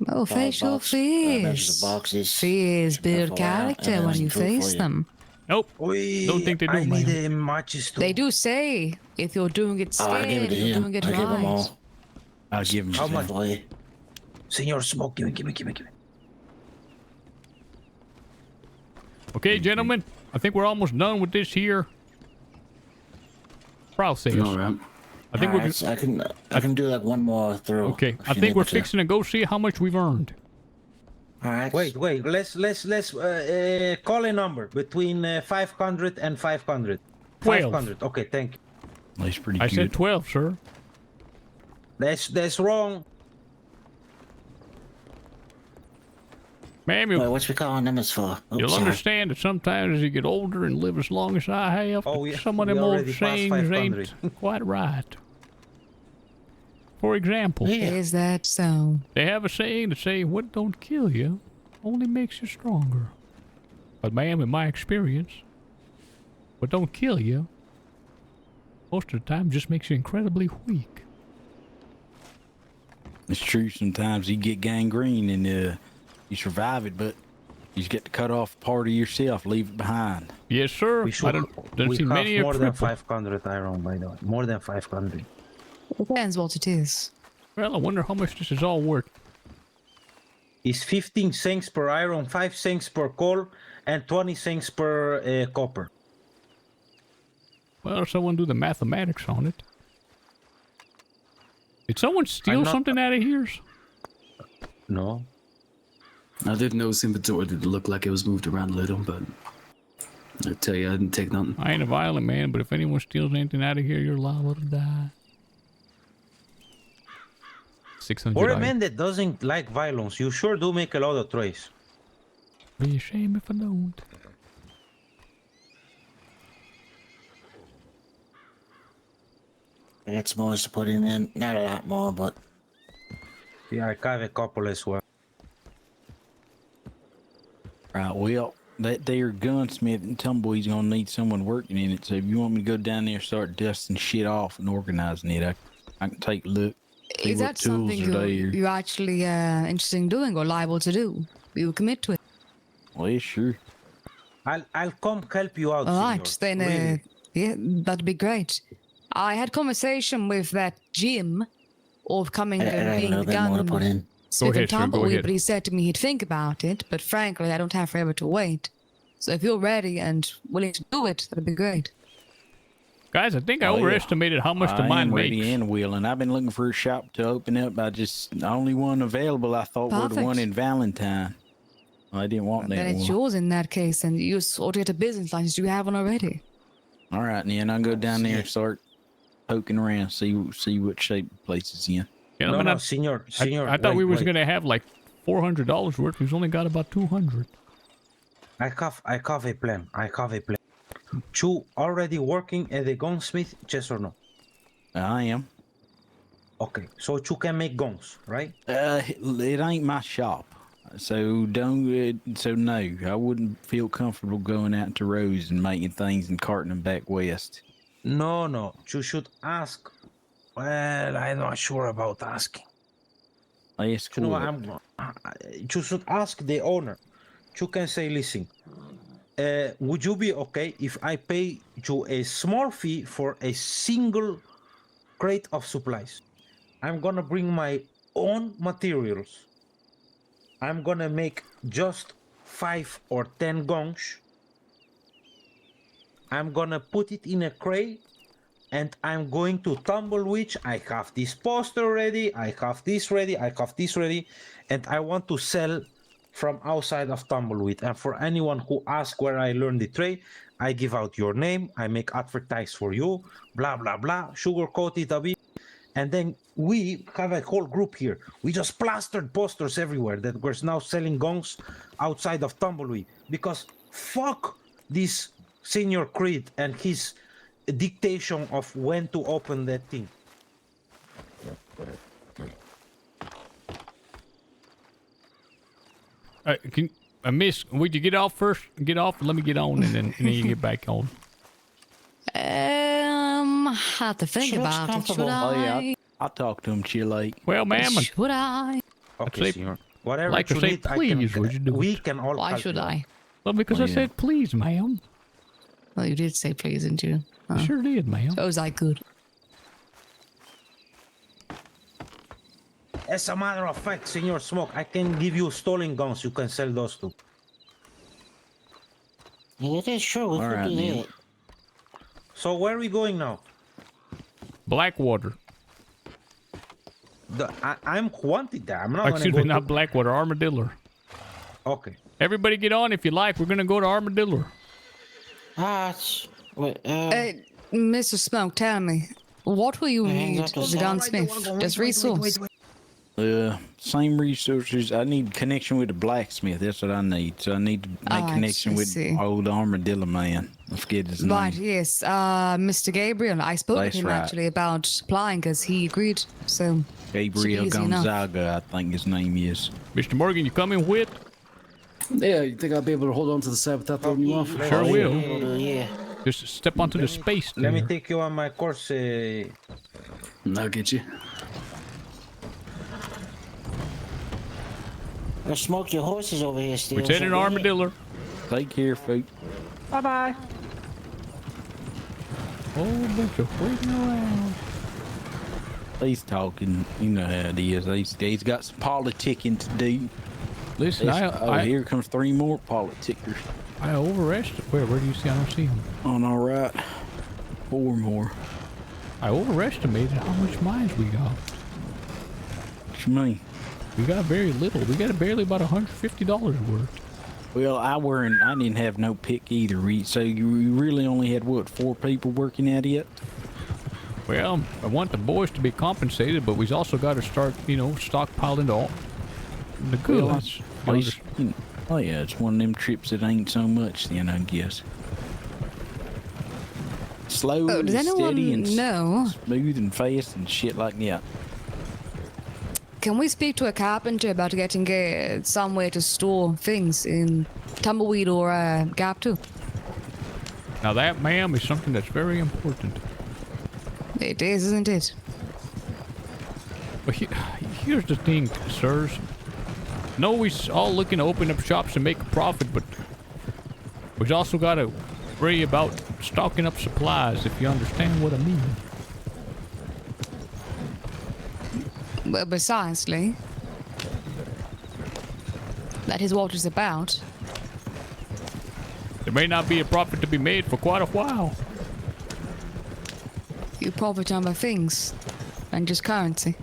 Oh, face your fears. The boxes. Fears build Careful, character and when there's you food for face you. them. Nope. Oi, Don't think they do, I need ma'am. matches too. They do say if you're doing it Oh, I gave it scared, to you're him. doing it I gave them right. all. I'll give him How some. much? Boy. Senor Smoke, give me. Okay, gentlemen. I think we're almost done with this here process. All right. I think we're. Alright, so I can do like one more through. Okay, if I you think need we're me to. fixing to go see how much we've earned. All right. Wait. Let's call a number between 500 and 500. 12. 500. Okay, thank you. That's pretty I good. said 12, sir. That's wrong. Ma'am, Wait, what you calling them is for? Oops, you'll sorry. understand that sometimes as you get older and live as long as I have, Oh, yeah, some of we them old already passed sayings 500. ain't quite right. For example, Is that so? they have a saying that say, what don't kill you only makes you stronger. But ma'am, in my experience, what don't kill you most of the time just makes you incredibly weak. It's true. Sometimes you get gangrene and you survive it, but you just get to cut off part of yourself, leave it behind. Yes, sir. We I don't we see have many a more than cripple. 500 iron, by the way. More than 500. Depends what it is. Well, I wonder how much this is all worth. It's 15 cents per iron, 5 cents per coal, and 20 cents per copper. Well, someone do the mathematics on it. Did someone steal not- something out of here? No. I did notice inventory that looked like it was moved around a little, but I tell you, I didn't take nothing. I ain't a violent man, but if anyone steals anything out of here, you're liable to die. 600 For a items. man that doesn't like violence, you sure do make a lot of trades. Be a shame if I don't. I got some more to put in. Not a lot more, but Yeah, I have a couple as well. Right, well, that there gunsmith and tumbleweed's gonna need someone working in it. So if you want me to go down there and start dusting shit off and organizing it, I can take a look. See Is what that tools something are there. you're actually interested in doing or liable to do? You commit to it. Well, yeah, sure. I'll come help you out. All right, senor. then, Really. yeah, that'd be great. I had conversation with that Jim of coming I and got a being little the bit more to put gun in. Smith and ahead, sir, go Tumbleweed, ahead. but he said to me he'd think about it. But frankly, I don't have forever to wait. So if you're ready and willing to do it, that'd be great. Guys, I think I Oh, yeah. overestimated how much the I mine am ready makes. and willing. I've been looking for a shop to open up. The only one available I thought were the Perfect. one in Valentine. I didn't want that Then it's one. yours in that case, and you sort of get a business license. You have one already. All right, then I'll go down there and start poking around, see what shape the place is in. Gentlemen, No, senor. I thought we was wait. gonna have like $400 worth. We've only got about 200. I have a plan. You already working at the gunsmith, yes or no? I am. Okay, so you can make guns, right? It ain't my shop, so don't. So no, I wouldn't feel comfortable going out to Rose and making things and carting them back west. No. You should ask. Well, I'm not sure about asking. That's You know cool. what? You should ask the owner. You can say, listen, would you be okay if I pay you a small fee for a single crate of supplies? I'm gonna bring my own materials. I'm gonna make just 5 or 10 guns. I'm gonna put it in a crate and I'm going to Tumbleweed. I have this poster ready, I have this ready, I have this ready, and I want to sell from outside of Tumbleweed. And for anyone who asks where I learned the trade, I give out your name, I make advertise for you, blah blah blah, sugarcoat it a bit, and then we have a whole group here. We just plastered posters everywhere that we're now selling guns outside of Tumbleweed because fuck this Senior Creed and his dictation of when to open that thing. Miss, would you get off first? Get off, let me get on, and then you get back on. Have to think about it. Should Oh I? yeah, I'll talk to him. Chillate. Well, ma'am, Should I? Okay, say- senor. Whatever like to you say need, please, would you do we it? can all Why help should you. I? Well, because I Yeah. said please, ma'am. Well, you did say please, didn't you? I sure did, ma'am. So was I good? As a matter of fact, Senor Smoke, I can give you stolen guns. You can sell those too. Yeah, it is true. We All could right, do then. that. So where are we going now? Blackwater. I'm wanted there. I'm not gonna Excuse go me, not Blackwater, Armadillo. Okay. Everybody get on if you like. We're gonna go to Armadillo. Mr. Smoke, tell me, what will you need as a gunsmith? Just resource. Same resources. I need connection with the blacksmith. That's what I need. So I need to make connection with old Armadillo man. I forget his name. Right, yes. Mr. Gabriel, I spoke That's with him right. actually about supplying us. He agreed, so... Gabriel easy enough. Gonzaga, I think his name is. Mr. Morgan, you coming with? Yeah, you think I'll be able to hold on to the side without throwing you off? Sure will. Yeah. Just step onto the space Let me there. take you on my course. I'll get you. Go smoke your horses over here still. Lieutenant Armadillo. Take care, folks. Bye-bye. Oh, bunch of waiting around. He's talking. You know how it is. He's got some politicking to do. Listen, here comes 3 more politickers. I overestimated. Where do you see? I don't see him. On our right. 4 more. I overestimated how much mines we got. What you mean? We got very little. We got barely about $150 worth. Well, I didn't have no pick either. So you really only had what, 4 people working at it? Well, I want the boys to be compensated, but we've also got to start, stockpiling all the goods. Oh yeah, it's one of them trips that ain't so much then, I guess. Slow and does steady anyone and know? smooth and fast and shit like that. Can we speak to a carpenter about getting somewhere to store things in Tumbleweed or Gap 2? Now that, ma'am, is something that's very important. It is, isn't it? But here's the thing, sirs. No, we're all looking to open up shops and make a profit, but we've also got to worry about stocking up supplies, if you understand what I mean. Well, precisely. That is what it's about. There may not be a profit to be made for quite a while. You profit on other things and just currency.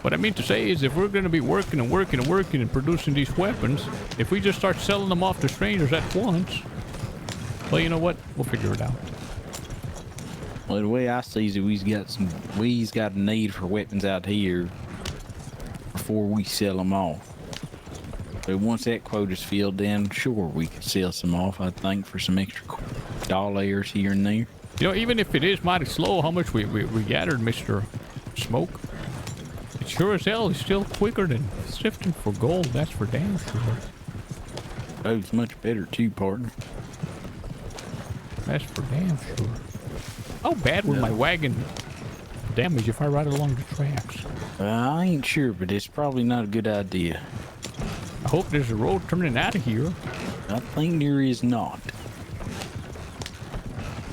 What I mean to say is if we're going to be working and producing these weapons, if we just start selling them off to strangers at once, well, you know what? We'll figure it out. Well, the way I see it, we's got a need for weapons out here before we sell them off. But once that quota's filled in, sure, we could sell some off, I think, for some extra dollars here and there. Even if it is mighty slow, how much we gathered, Mr. Smoke, it sure as hell is still quicker than sifting for gold. That's for damn sure. Oh, it's much better too, partner. That's for damn sure. How bad will my wagon damage if I ride along the tracks? I ain't sure, but it's probably not a good idea. I hope there's a road turning out of here. I think there is not.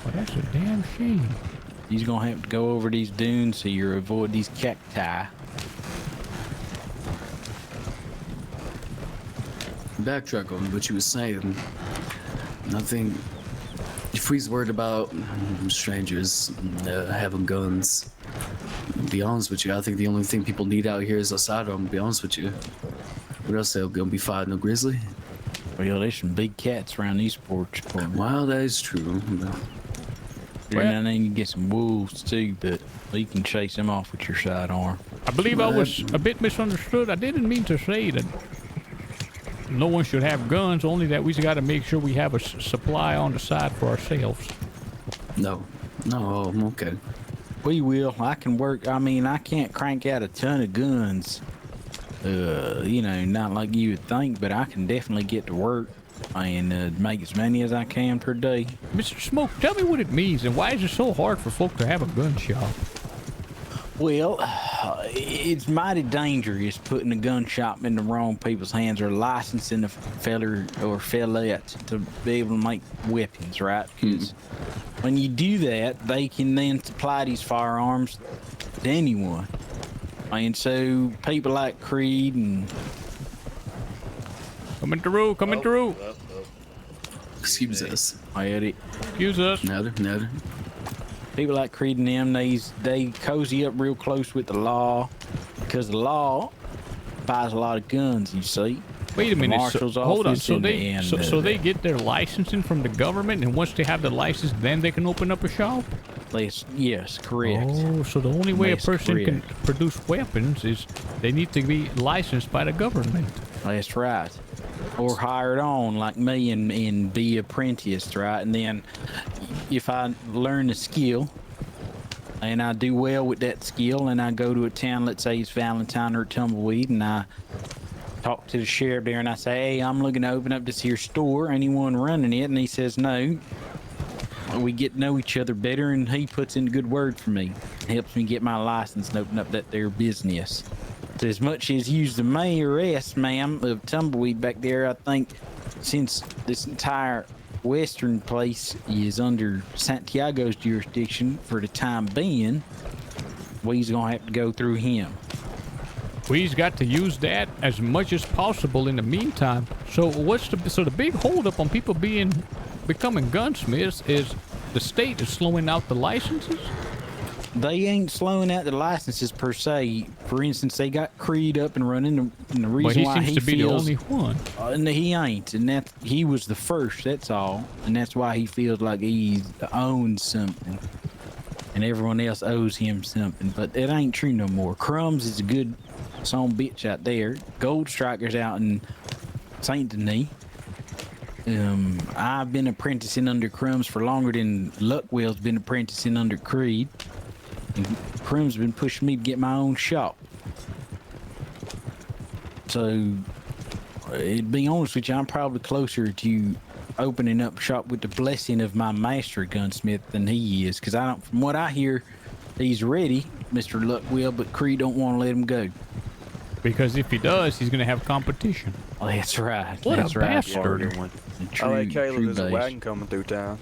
Well, that's a damn shame. He's gonna have to go over these dunes so you avoid these cacti. Backtrack on what you were saying. Nothing. If we's worried about strangers having guns, to be honest with you, I think the only thing people need out here is a sidearm. To be honest with you, what else they're gonna be fighting? A grizzly? Well, there's some big cats around these parts. Well, that is true. Every now and then you get some wolves too, but you can chase them off with your sidearm. I believe I was a bit misunderstood. I didn't mean to say that no one should have guns, only that we got to make sure we have a supply on the side for ourselves. No, okay. We will. I can work. I mean, I can't crank out a ton of guns. Not like you would think, but I can definitely get to work and make as many as I can per day. Mr. Smoke, tell me what it means and why is it so hard for folk to have a gun shop? Well, it's mighty dangerous putting a gun shop in the wrong people's hands or licensing a feller or fellette to be able to make weapons, right? Because when you do that, they can then supply these firearms to anyone. And so people like Creed and... Coming through, coming through. Excuse us. I had it. Excuse us. No. People like Creed and them, they cozy up real close with the law because the law buys a lot of guns, you see. Wait a minute. Marshal's Hold on. office So and they get their licensing from the government, and once they have the license, then they can open up a shop? Yes, correct. Oh, so the only way That's a person can correct. produce weapons is they need to be licensed by the government. That's right. Or hired on like me and be apprenticed, right? And then if I learn the skill and I do well with that skill and I go to a town, let's say it's Valentine or Tumbleweed, and I talk to the sheriff there and I say, hey, I'm looking to open up this here store. Anyone running it? And he says no. We get to know each other better, and he puts in a good word for me. Helps me get my license and open up that there business. So as much as use the mayoress, ma'am, of Tumbleweed back there, I think since this entire western place is under Santiago's jurisdiction for the time being, we's gonna have to go through him. We've got to use that as much as possible in the meantime. So the big holdup on people becoming gunsmiths is the state is slowing out the licenses? They ain't slowing out the licenses per se. For instance, they got Creed up and running, and the reason why seems to be feels, the only one. And he ain't, and he was the first. That's all, and that's why he feels like he owns something, and everyone else owes him something. But it ain't true no more. Crumbs is a good son bitch out there. Gold Striker's out in Saint Denis. I've been apprenticing under Crumbs for longer than Luckwell's been apprenticing under Creed. And Crumb's been pushing me to get my own shop. So, to be honest with you, I'm probably closer to opening up shop with the blessing of my master gunsmith than he is. Because from what I hear, he's ready, Mr. Luckwell, but Creed don't want to let him go. Because if he does, he's going to have competition. Oh, that's right. What that's a right. bastard. Oh, hey, Caleb, there's a wagon coming through town.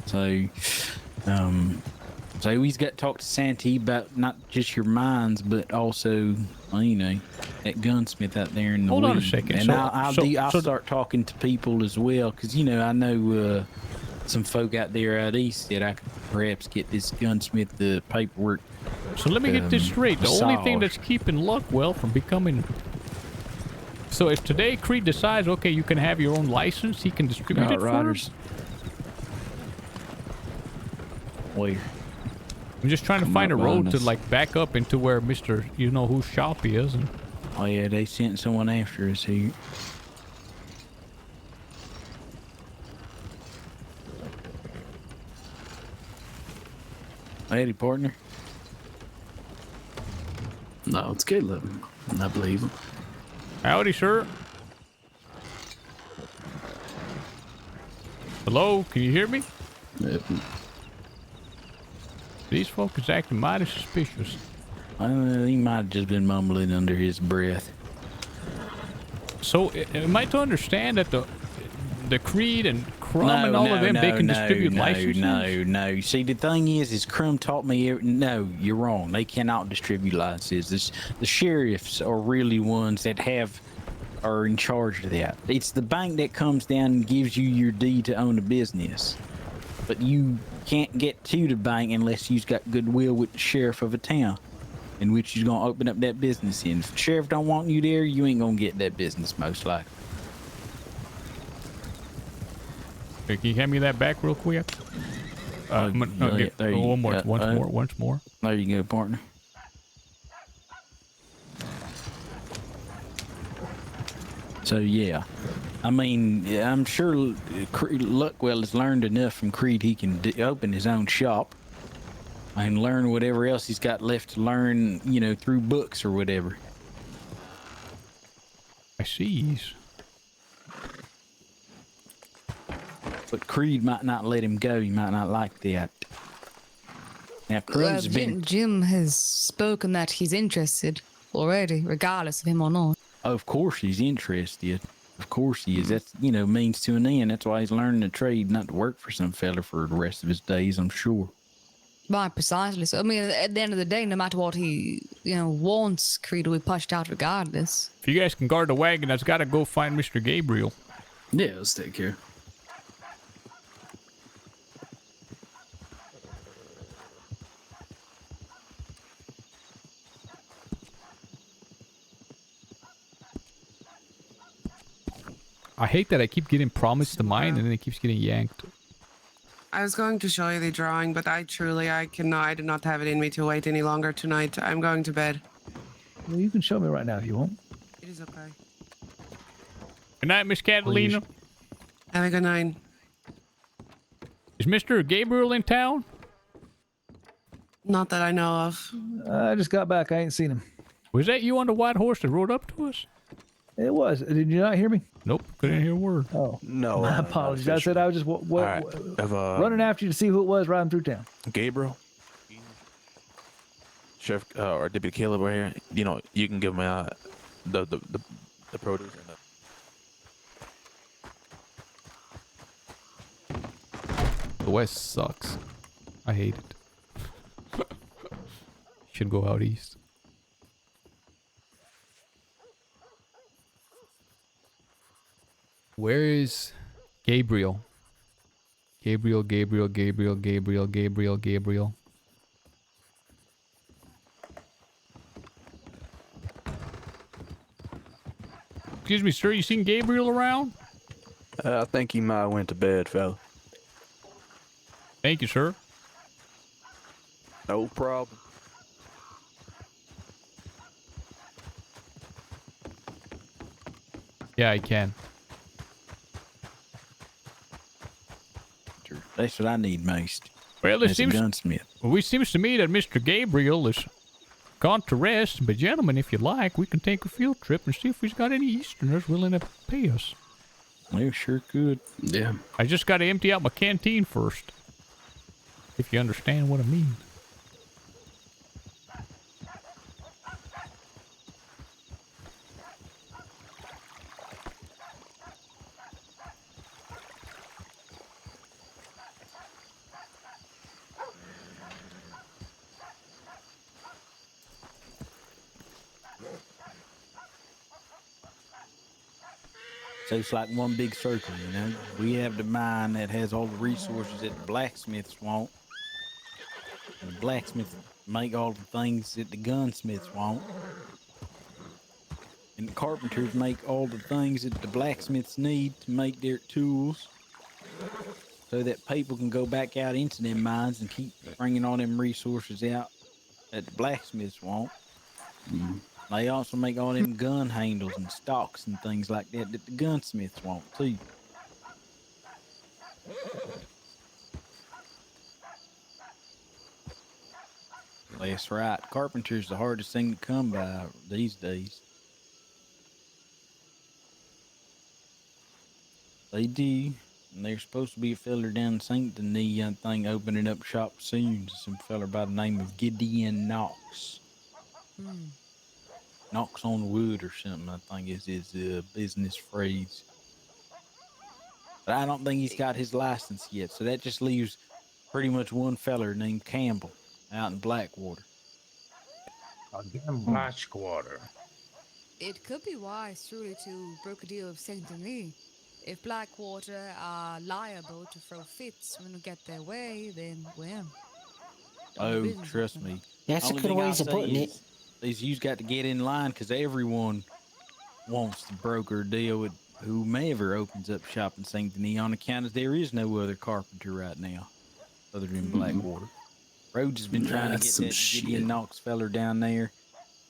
So he's got to talk to Santee about not just your mines, but also, well, you know, that gunsmith out there in the Hold on a weed. second. And So- I'll so- start talking to people as well, because, you know, I know some folk out there out east that I could perhaps get this gunsmith the paperwork. So let me get this straight. The only thing massaged. that's keeping Luckwell from becoming... So if today Creed decides, okay, you can have your own license, he can distribute it for us? Where? I'm just trying to find a up road behind to us. like back up into where Mr. You know whose shop he is. And Oh yeah, they sent someone after us here. Howdy, partner. No, it's Caleb. I believe him. howdy, sir. Hello, can you hear me? Yep. These folks is acting mighty suspicious. He might have just been mumbling under his breath. So, am I to understand that the Creed and Crumb and all of them, they can distribute licenses? No. See, the thing is Crumb taught me, no, you're wrong. They cannot distribute licenses. The sheriffs are really ones that are in charge of that. It's the bank that comes down and gives you your deed to own a business. But you can't get to the bank unless you've got goodwill with the sheriff of a town in which you're going to open up that business in. If the sheriff don't want you there, you ain't going to get that business most likely. Hey, can you hand me that back real quick? There you one more, go. once more. There you go, partner. So yeah, I mean, I'm sure Luckwell has learned enough from Creed. He can open his own shop and learn whatever else he's got left to learn, you know, through books or whatever. I see. But Creed might not let him go. He might not like that. Now, Crumb's has been. Jim has spoken that he's interested already, regardless of him or not. Of course he's interested. Of course he is. That's, means to an end. That's why he's learning the trade, not to work for some fella for the rest of his days, I'm sure. Right, precisely. So, I mean, at the end of the day, no matter what he, wants, Creed will be pushed out regardless. If you guys can guard the wagon, I've got to go find Mr. Gabriel. Yeah, let's take care. I hate that I keep getting promised the mine and then it keeps getting yanked. I was going to show you the drawing, but I do not have it in me to wait any longer tonight. I'm going to bed. Well, you can show me right now if you want. It is okay. Good night, Miss Catalina. Have a good night. Is Mr. Gabriel in town? Not that I know of. I just got back. I ain't seen him. Was that you on the white horse that rode up to us? It was. Did you not hear me? Nope, couldn't hear a word. Oh, no. My apologies. I said I was just running after you to see who it was riding through town. Gabriel, Sheriff or Deputy Caleb right here. You can give him the produce and the West sucks. I hate it. Should go out east. Where is Gabriel? Gabriel. Excuse me, sir, you seen Gabriel around? I think he might have went to bed, fella. Thank you, sir. No problem. Yeah, I can. That's what I need most. Well, it seems gunsmith. Well, it seems to me that Mr. Gabriel is gone to rest. But gentlemen, if you like, we can take a field trip and see if we've got any Easterners willing to pay us. We sure could. Yeah. I just got to empty out my canteen first. If you understand what I mean. So it's like one big circle, We have the mine that has all the resources that the blacksmiths want. And the blacksmiths make all the things that the gunsmiths want. And the carpenters make all the things that the blacksmiths need to make their tools. So that people can go back out into them mines and keep bringing all them resources out that the blacksmiths want. They also make all them gun handles and stocks and things like that that the gunsmiths want too. That's right. Carpenter's the hardest thing to come by these days. They do. And there's supposed to be a feller down in St. Denis, I think, opening up shop soon. Some feller by the name of Gideon Knox. Knocks on wood or something, I think is his business phrase. But I don't think he's got his license yet, so that just leaves pretty much one feller named Campbell out in Blackwater. Again, Blackwater. It could be wise, truly, to broker a deal with St. Denis. If Blackwater are liable to throw fits when we get their way, then well. Oh, trust me. That's a good way of putting it. Is you've got to get in line because everyone wants to broker a deal with whomever opens up shop in St. Denis on account of there is no other carpenter right now other than Blackwater. Rhodes has been trying to get that Gideon Knox feller down there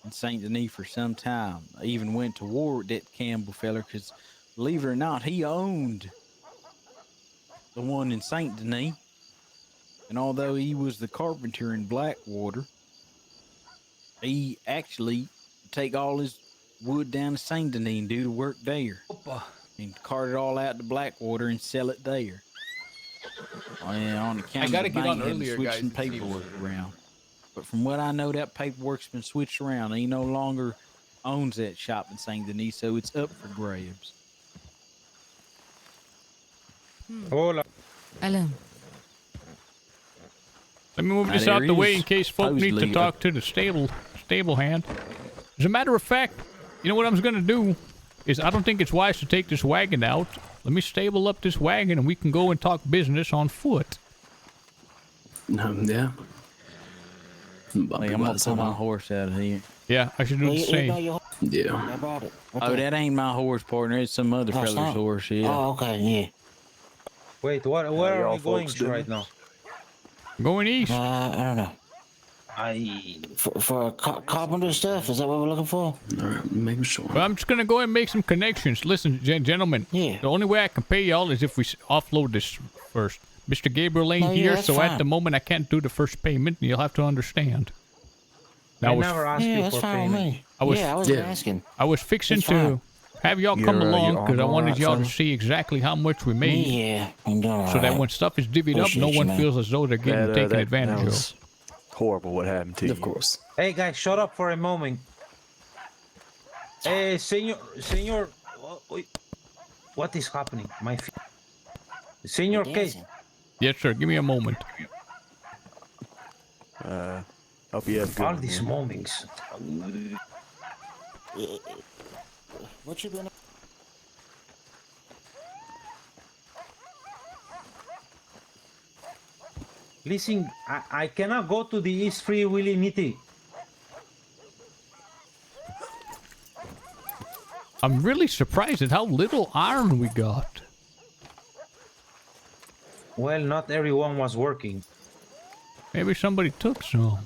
in St. Denis for some time. I even went to war with that Campbell feller because, believe it or not, he owned the one in St. Denis. And although he was the carpenter in Blackwater, he actually take all his wood down to St. Denis and do the work there. And cart it all out to Blackwater and sell it there. Oh, yeah, on account gotta of the get on bank having earlier, switched guys, some and see paperwork around. But from what I know, that paperwork's been switched around. He no longer owns that shop in Saint Denis, so it's up for grabs. Hola. Hello. Let me move Now, this there out the way is in case folk need to supposedly talk to the stable hand. As a matter of fact, you know what I'm gonna do is I don't think it's wise to take this wagon out. Let me stable up this wagon and we can go and talk business on foot. Yeah. Hey, I'm gonna pull my horse out of here. Yeah, I should do the same. Yeah. I bought it. Oh, that ain't my horse, partner. It's some other Oh, it's fella's not? horse. Yeah. Oh, okay, yeah. Wait, where are y'all we going folks to doing? right now? Going east. I don't know. For carpenter stuff, is that what we're looking for? All right, making sure. Well, I'm just gonna go and make some connections. Listen, gentlemen. Yeah. The only way I can pay y'all is if we offload this first. Mr. Gabriel ain't No, yeah, here, that's so at fine. the moment I can't do the first payment. You'll have to understand. I never asked Yeah, you that's for fine with payment. me. I was asking. I was fixing That's to fine. have y'all You're, come you along because I all wanted right, y'all to fella? see exactly how much we made. Yeah, I'm doing all So that right. when stuff is divvied up, no Appreciate you, one man. feels as though they're getting taken advantage that of. was horrible what happened to you. Of course. Hey guys, shut up for a moment. Senor, what is happening? My feet. Senor Case. Yes, sir. Give me a moment. Hope you have a good All one, these man. moments. What you been? Listen, I cannot go to the East Free Willy Nitty. I'm really surprised at how little iron we got. Well, not everyone was working. Maybe somebody took some.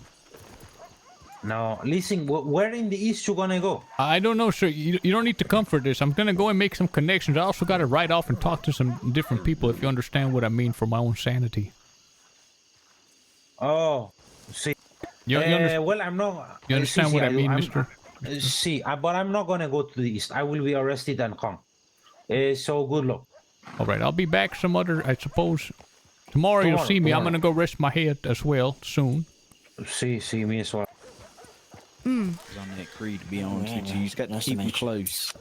Now, listen, where in the East you gonna go? I don't know, sir. You don't need to comfort this. I'm gonna go and make some connections. I also gotta ride off and talk to some different people, if you understand what I mean, for my own sanity. Oh, see. Well, I'm not. You understand what I mean, mister? See, but I'm not gonna go to the East. I will be arrested and come. So good luck. All right, I'll be back some other, I suppose. Tomorrow you'll see me. I'm gonna go rest my head as well soon. See me as well. Hmm. On that creed, to be honest with you, you just got to keep him close.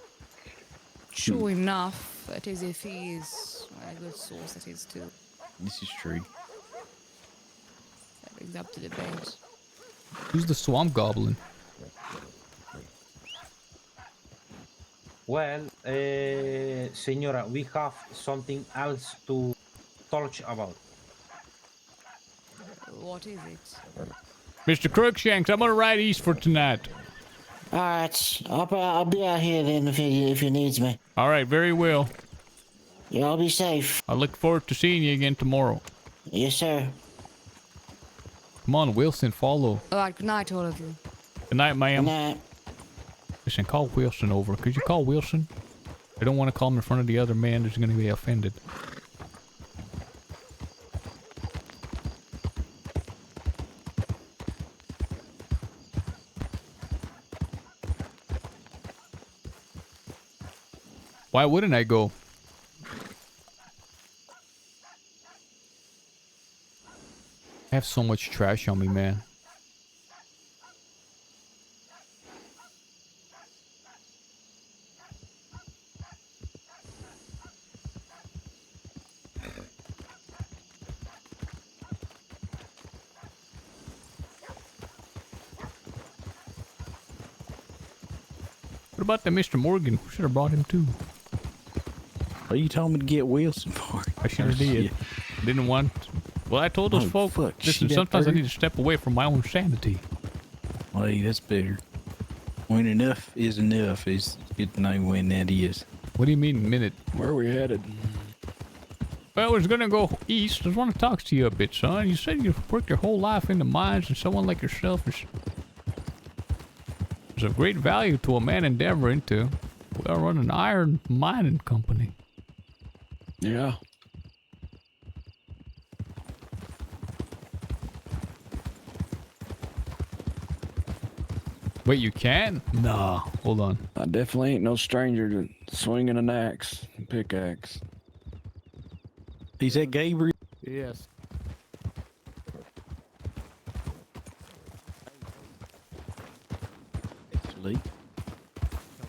True enough. That is if he is a good source, that is too. This is true. That brings up to debate. Who's the swamp goblin? Well, Senora, we have something else to talk about. What is it? Mr. Crookshanks, I'm gonna ride east for tonight. All right, I'll be out here then if you needs me. All right, very well. Y'all be safe. I look forward to seeing you again tomorrow. Yes, sir. Come on, Wilson, follow. All right, good night, all of you. Good night, ma'am. Good night. Listen, call Wilson over. Could you call Wilson? I don't want to call him in front of the other man who's going to be offended. Why wouldn't I go? I have so much trash on me, man. What about the Mr. Morgan? Should have brought him too. What you told me to get Wilson for? I should have did. Didn't want. Well, I told those folk. Listen, sometimes I need to step away from my own sanity. Well, hey, that's better. When enough is enough, is good to know when that is. What do you mean, minute? Where are we headed? Well, I was gonna go east. I just want to talk to you a bit, son. You said you've worked your whole life in the mines, and someone like yourself is of great value to a man endeavoring to run an iron mining company. Yeah. Wait, you can? Nah, hold on. I definitely ain't no stranger to swinging an axe and pickaxe. Is that Gabriel? Yes.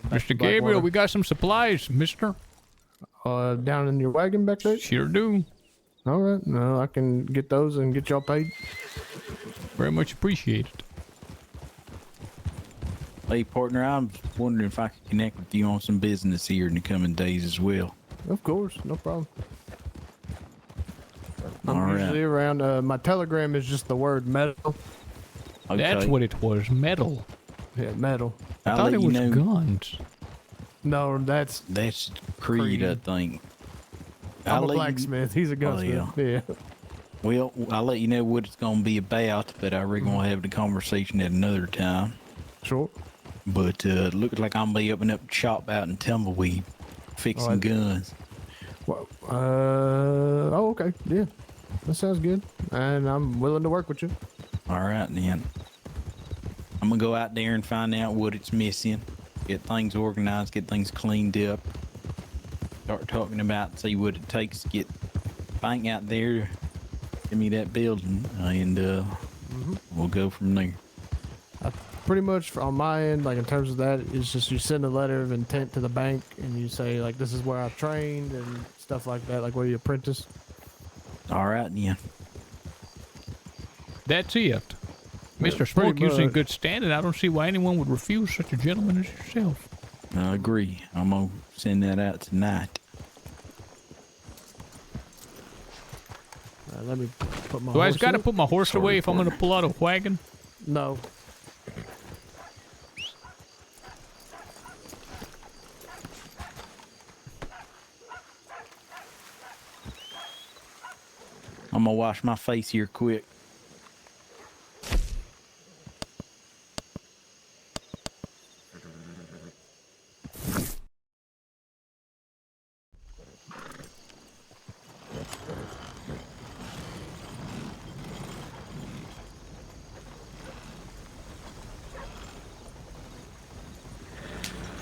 Mr. Gabriel, we got some supplies, mister. Down in your wagon back there? Sure do. All right. No, I can get those and get y'all paid. Very much appreciated. Hey, partner, I'm wondering if I could connect with you on some business here in the coming days as well. Of course, no problem. All I'm right. usually around. My telegram is just the word metal. That's what it was, metal. Yeah, metal. I thought it was guns. No, that's Creed, I think. I'm a blacksmith. He's a gunsmith. Yeah. Well, I'll let you know what it's going to be about, but I reckon we'll have the conversation at another time. Sure. But looks like I'm going to be opening up shop out in Tumbleweed, fixing guns. Well, okay. Yeah. That sounds good. And I'm willing to work with you. All right, then. I'm going to go out there and find out what it's missing, get things organized, get things cleaned up, start talking about, see what it takes to get bank out there, give me that building, and we'll go from there. Pretty much on my end, like in terms of that, it's just you send a letter of intent to the bank and you say like, this is where I trained and stuff like that, like where you apprentice. All right, then. That's it. Mr. Smoke is in good standing. I don't see why anyone would refuse such a gentleman as yourself. I agree. I'm going to send that out tonight. Let me put my Do I horse got to up? put my horse away if I'm going to pull out a wagon? No. I'm going to wash my face here quick.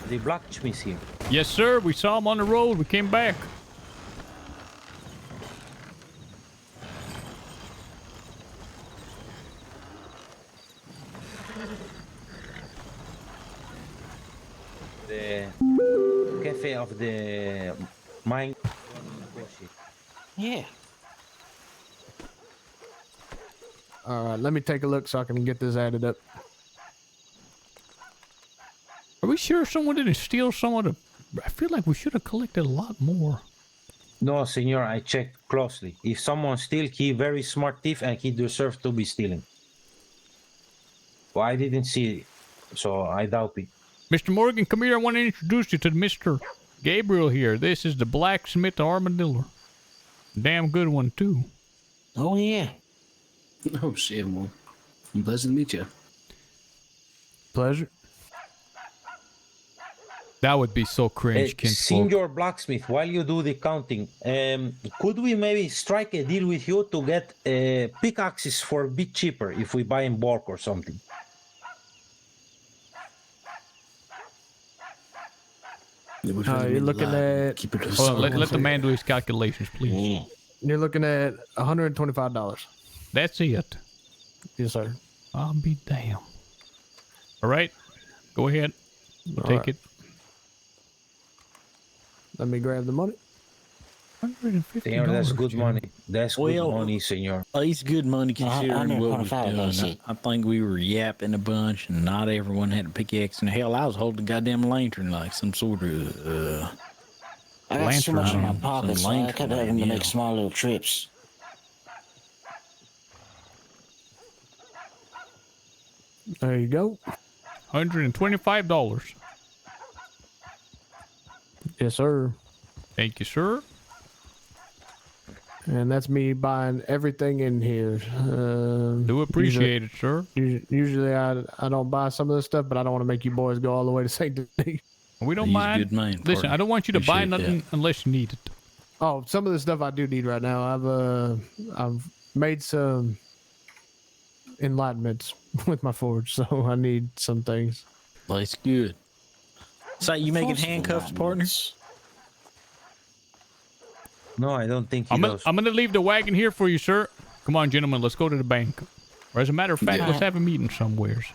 The blacksmith here. Yes, sir. We saw him on the road. We came back. The cafe of the mine. Yeah. All right, let me take a look so I can get this added up. Are we sure someone didn't steal some of the... I feel like we should have collected a lot more. No, senor, I checked closely. If someone steal, he very smart thief and he deserves to be stealing. Well, I didn't see it, so I doubt it. Mr. Morgan, come here. I want to introduce you to Mr. Gabriel here. This is the blacksmith armadillo. Damn good one, too. Oh, yeah. Oh, shit, well, pleasant to meet you. Pleasure. That would be so cringe, kinfolk. Senior blacksmith, while you do the counting, could we maybe strike a deal with you to get pickaxes for a bit cheaper if we buy in bulk or something? You're looking at... Hold on, let the man do his calculations, please. You're looking at $125. That's it. Yes, sir. I'll be damned. All right. Go ahead. We'll take it. Let me grab the money. $150. Senor, that's good money. That's good Well, money, senor. It's good money considering what was done. see. I think we were yapping a bunch, and not everyone had a pickaxe. And hell, I was holding a goddamn lantern like some sort of I got so much in my Lantern, pockets, so some I kept having to lantern, make small little trips. There you go. $125. Yes, sir. Thank you, sir. And that's me buying everything in here. Do appreciate it, sir. Usually I don't buy some of this stuff, but I don't want to make you boys go all the way to St. Denis. We don't He's a mind. good man, Listen, partner. I don't want you to buy Appreciate nothing unless you need it. Oh, some of the stuff I do need right now. I've made some enlightenments with my forge, so I need some things. Well, it's good. So you making handcuffs, partner? No, I don't think he I'm does. gonna leave the wagon here for you, sir. Come on, gentlemen, let's go to the bank. Or as a matter of fact, Yeah. let's have a meeting somewheres.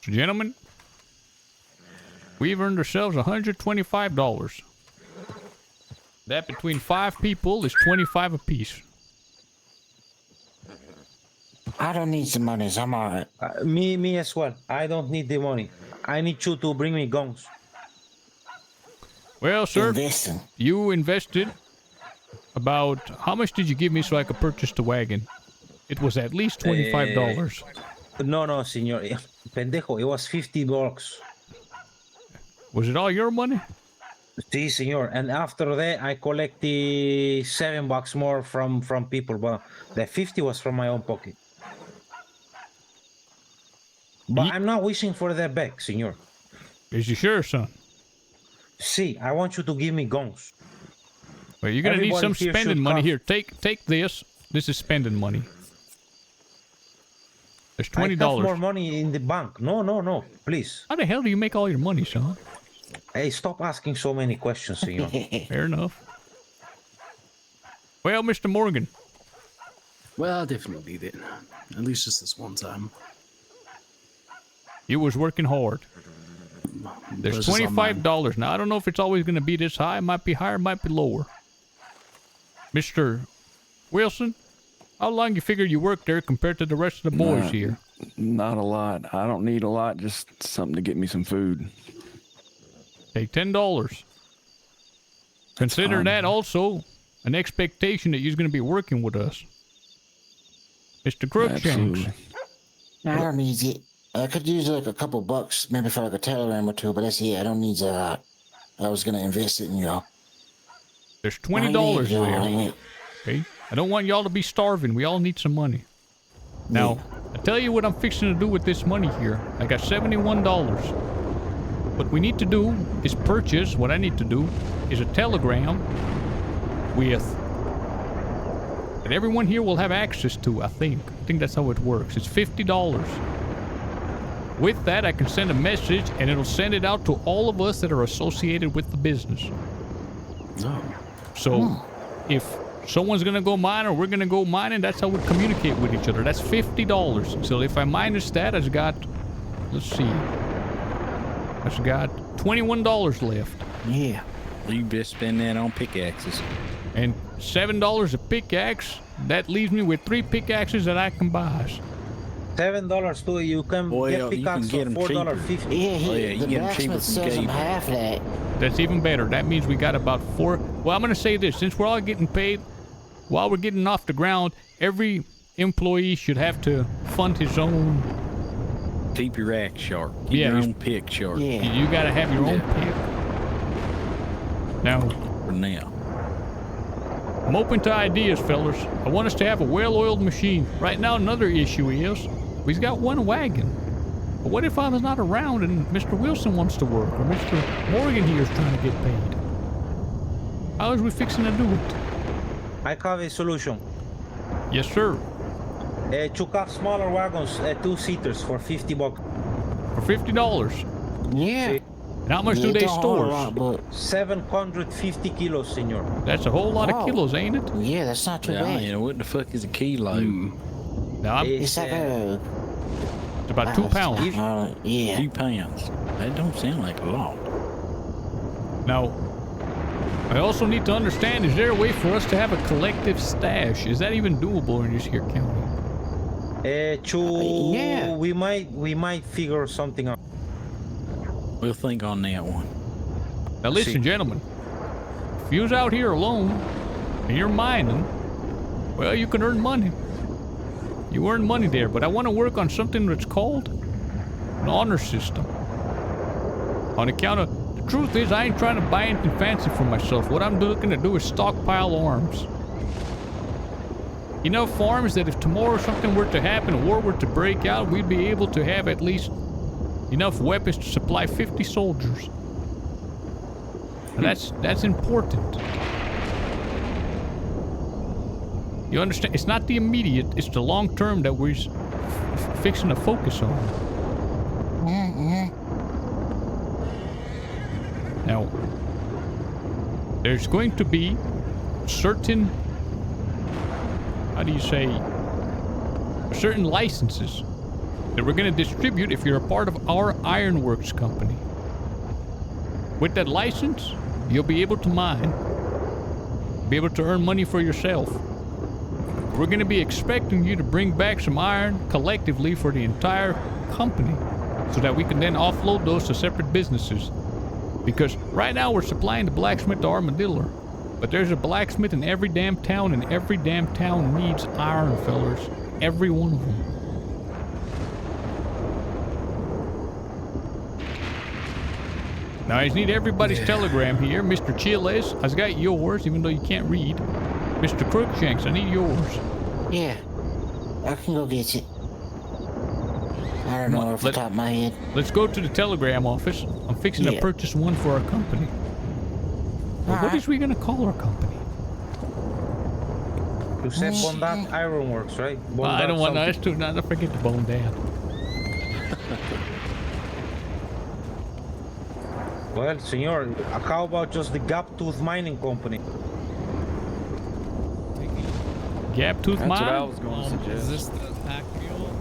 So, gentlemen, we've earned ourselves $125. That between 5 people is 25 apiece. I don't need some money. So I'm all right. Me as well. I don't need the money. I need you to bring me guns. Well, sir, Investing. you invested about... How much did you give me so I could purchase the wagon? It was at least $25. No, senor. Pendejo, it was $50. Was it all your money? Sí, senor. And after that, I collect the $7 more from people, but the 50 was from my own pocket. But I'm not wishing for that back, senor. Is you sure, son? See, I want you to give me guns. Well, you're gonna need Everybody some here spending should money. cough. Here, take this. This is spending money. There's I have more $20. money in the bank. No, please. How the hell do you make all your money, son? Hey, stop asking so many questions, senor. Fair enough. Well, Mr. Morgan. Well, I definitely need it. At least just this one time. You was working hard. There's This is on mine. $25. Now, I don't know if it's always going to be this high. It might be higher, might be lower. Mr. Wilson, how long you figure you work there compared to the rest of the boys here? Not a lot. I don't need a lot. Just something to get me some food. Take $10. Consider fine. that also an expectation that you're going to be working with us. Mr. Crookshanks. Absolutely. No, I don't need it. I could use like a couple bucks, maybe for like a telegram or two, but that's it. I don't need a lot. I was gonna invest it in y'all. There's $20 y'all. there. Okay? I don't want y'all to be starving. We all need some money. Now, I tell you what I'm fixing to do with this money here. I got $71. What we need to do is purchase, what I need to do is a telegram with that everyone here will have access to, I think. I think that's how it works. It's $50. With that, I can send a message and it'll send it out to all of us that are associated with the business. Oh. So, if someone's gonna go mine or we're gonna go mining, that's how we communicate with each other. That's $50. So if I minus that, I've got, let's see, I've got $21 left. Yeah. You best spend that on pickaxes. And $7 a pickaxe, that leaves me with 3 pickaxes that I can buy. $7 too. You can Well, get you can pickaxe get for 'em cheaper. $4.50. Yeah, Oh, yeah, you the get 'em cheaper blacksmith from sells them Gabe. half that. That's even better. That means we got about 4. Well, I'm going to say this. Since we're all getting paid, while we're getting off the ground, every employee should have to fund his own. Keep your axe sharp. Keep Yeah, your you- own pick sharp. Yeah. You got to have your own pick. Now, For now. I'm open to ideas, fellas. I want us to have a well-oiled machine. Right now, another issue is we've got one wagon. But what if I was not around and Mr. Wilson wants to work or Mr. Morgan here is trying to get paid? How is we fixing to do it? I have a solution. Yes, sir. Took out smaller wagons, 2-seaters for $50. For $50. Yeah. And how much Yeah, do they don't hold a store? lot, but 750 kilos, senor. That's a whole lot of Wow. kilos, ain't it? yeah, that's not too Yeah, bad. you know, what the fuck is a kilo? Now, It's like a it's about 2 pounds. yeah. 2 pounds. That don't sound like a lot. Now, I also need to understand, is there a way for us to have a collective stash? Is that even doable in this here county? Yeah. We might figure something out. We'll think on that one. Now listen, gentlemen. If you's out here alone and you're mining, well, you can earn money. You earn money there, but I want to work on something that's called an honor system. On account of, the truth is, I ain't trying to buy anything fancy for myself. What I'm looking to do is stockpile arms. Enough arms that if tomorrow something were to happen, a war were to break out, we'd be able to have at least enough weapons to supply 50 soldiers. Now that's important. You understand? It's not the immediate, it's the long term that we're fixing to focus on. Now, there's going to be certain, how do you say, certain licenses that we're going to distribute if you're a part of our ironworks company. With that license, you'll be able to mine, be able to earn money for yourself. We're going to be expecting you to bring back some iron collectively for the entire company so that we can then offload those to separate businesses. Because right now we're supplying the blacksmith to Armadillo, but there's a blacksmith in every damn town, and every damn town needs iron, fellers. Every one of them. Now I just need everybody's telegram here. Mr. Chiles, I've got yours, even though you can't read. Mr. Crookshanks, I need yours. Yeah, I can go get it. I don't know off the top of my head. Let's go to the telegram office. I'm fixing to purchase one for our company. Well, what is we gonna call our company? You said Bondat Ironworks, right? I don't want us to not forget the Bone Dad. Well, senor, how about just the Gaptooth Mining Company? Gaptooth Mine? That's what I was going to suggest. Is this the pack mule?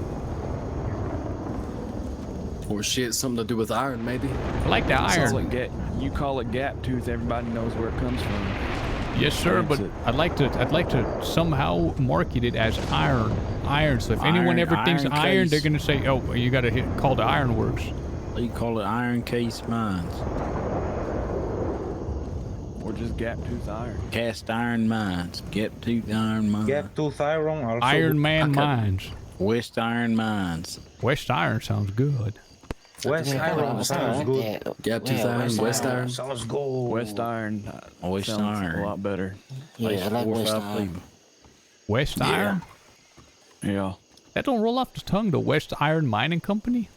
Or shit, something to do with iron, maybe. I like the Sounds iron. like you call it gap tooth, everybody knows where it comes from. Yes, sir, but I'd like to somehow market it as iron. Iron. So if anyone ever thinks iron, they're gonna say, "Oh, you gotta call the Ironworks." You call it Iron Case Mines. Or just gap tooth iron. Cast Iron Mines. Gaptooth Iron Mines. Gaptooth Iron. Also Iron Man Mines. West Iron Mines. West Iron sounds good. West Iron sounds good. Gaptooth Iron, West Iron. Sounds good. West Iron. West sounds Iron. a lot better. Yeah, I like West Iron. West Iron? Yeah. That don't roll off the tongue, the West Iron Mining Company?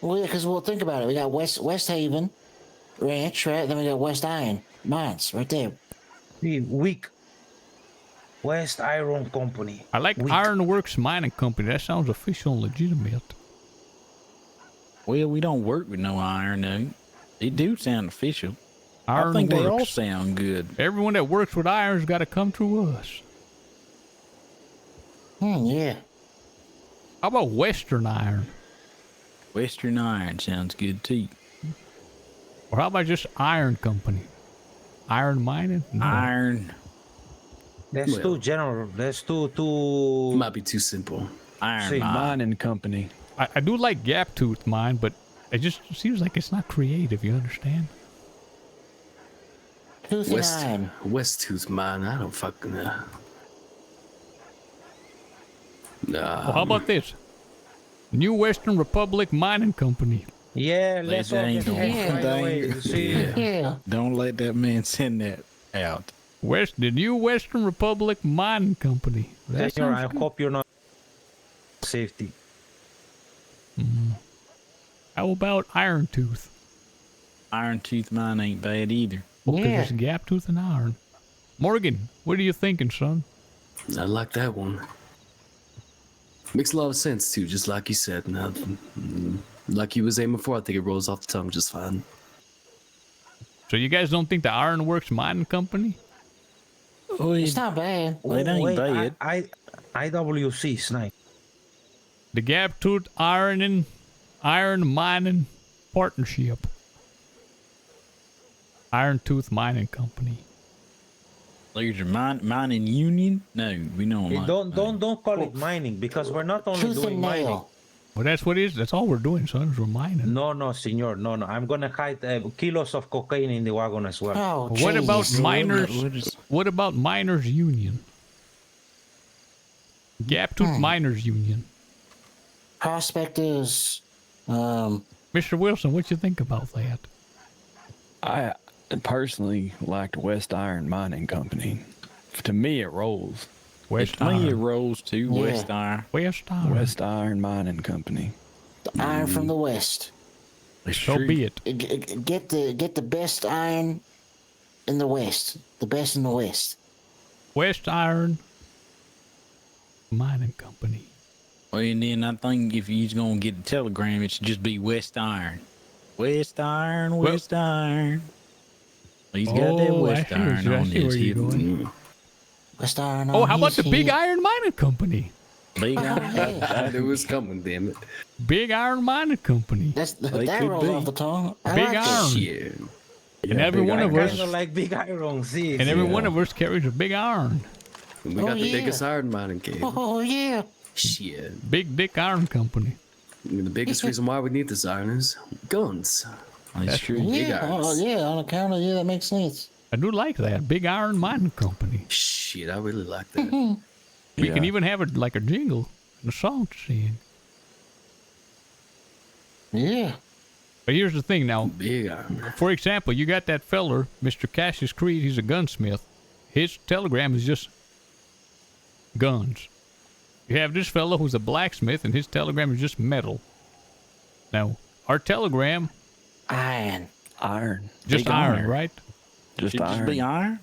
Well, yeah, because think about it. We got West Haven Ranch, right? Then we got West Iron Mines right there. Weak. West Iron Company. I like Ironworks Mining Company. That sounds official and legitimate. Well, we don't work with no iron, though. They do sound official. I think they all sound good. Everyone that works with iron's got to come through us. Yeah. How about Western Iron? Western Iron sounds good, too. Or how about just Iron Company? Iron Mining? No. Iron. That's too general. That's too... Might be too simple. Iron Mining Company. I do like Gaptooth Mine, but it just seems like it's not creative, you understand? West Tooth Mine, I don't fucking know. Nah. Well, how about this? New Western Republic Mining Company. Yeah, let's all get Don't let that man send that out. The New Western Republic Mining Company. Senor, I hope you're not safety. How about Iron Tooth? Iron Tooth Mine ain't bad either. Well, 'cause it's Gaptooth and Iron. Morgan, what are you thinking, son? I like that one. Makes a lot of sense, too, just like you said. Now, like you was saying before, I think it rolls off the tongue just fine. So you guys don't think the Ironworks Mining Company? Oh, It's not bad. It ain't bad. IWC, Snipe. The Gaptooth Iron Mining Partnership. Iron Tooth Mining Company. There's a mining union? No, we don't. Hey, don't call it mining, because we're not only doing mining. Well, that's what it is. That's all we're doing, son. Is we're mining. No, senor. No. I'm gonna hide kilos of cocaine in the wagon as well. Oh, What about miners? What about miners union? Gaptooth Miners Union. Prospectors. Mr. Wilson, what you think about that? I personally liked West Iron Mining Company. To me, it rolls. West Me, it Iron. rolls too. Yeah. West Iron. West Iron. West Iron Mining Company. The iron from the West. So be it. Get the best iron in the West. The best in the West. West Iron Mining Company. Well, and then I think if you're gonna get a telegram, it should just be West Iron. West Iron, West Iron. He's got that West Iron on his hip. West Iron Oh, on how about his the Big hip. Iron Mining Company? Big Iron. I knew it was coming, damn it. Big Iron Mining Company. That rolls off the tongue. I Big like Iron. Shit. And every one of us, Kind of like big iron, see. and every one of us carries a big iron. We got the biggest iron mining cave. Oh yeah. Shit. Big Dick Iron Company. And the biggest reason why we need this iron is guns. That's true. Big Yeah, irons. yeah, on account of that makes sense. I do like that. Big Iron Mining Company. Shit, I really like that. We can even have it like a jingle and a song to sing. Yeah. But here's the thing now. Big iron. For example, you got that feller, Mr. Cassius Creed, he's a gunsmith. His telegram is just guns. You have this fellow who's a blacksmith, and his telegram is just metal. Now, our telegram... Iron. Iron. Just Big iron, iron. right? Just Should iron. just be iron?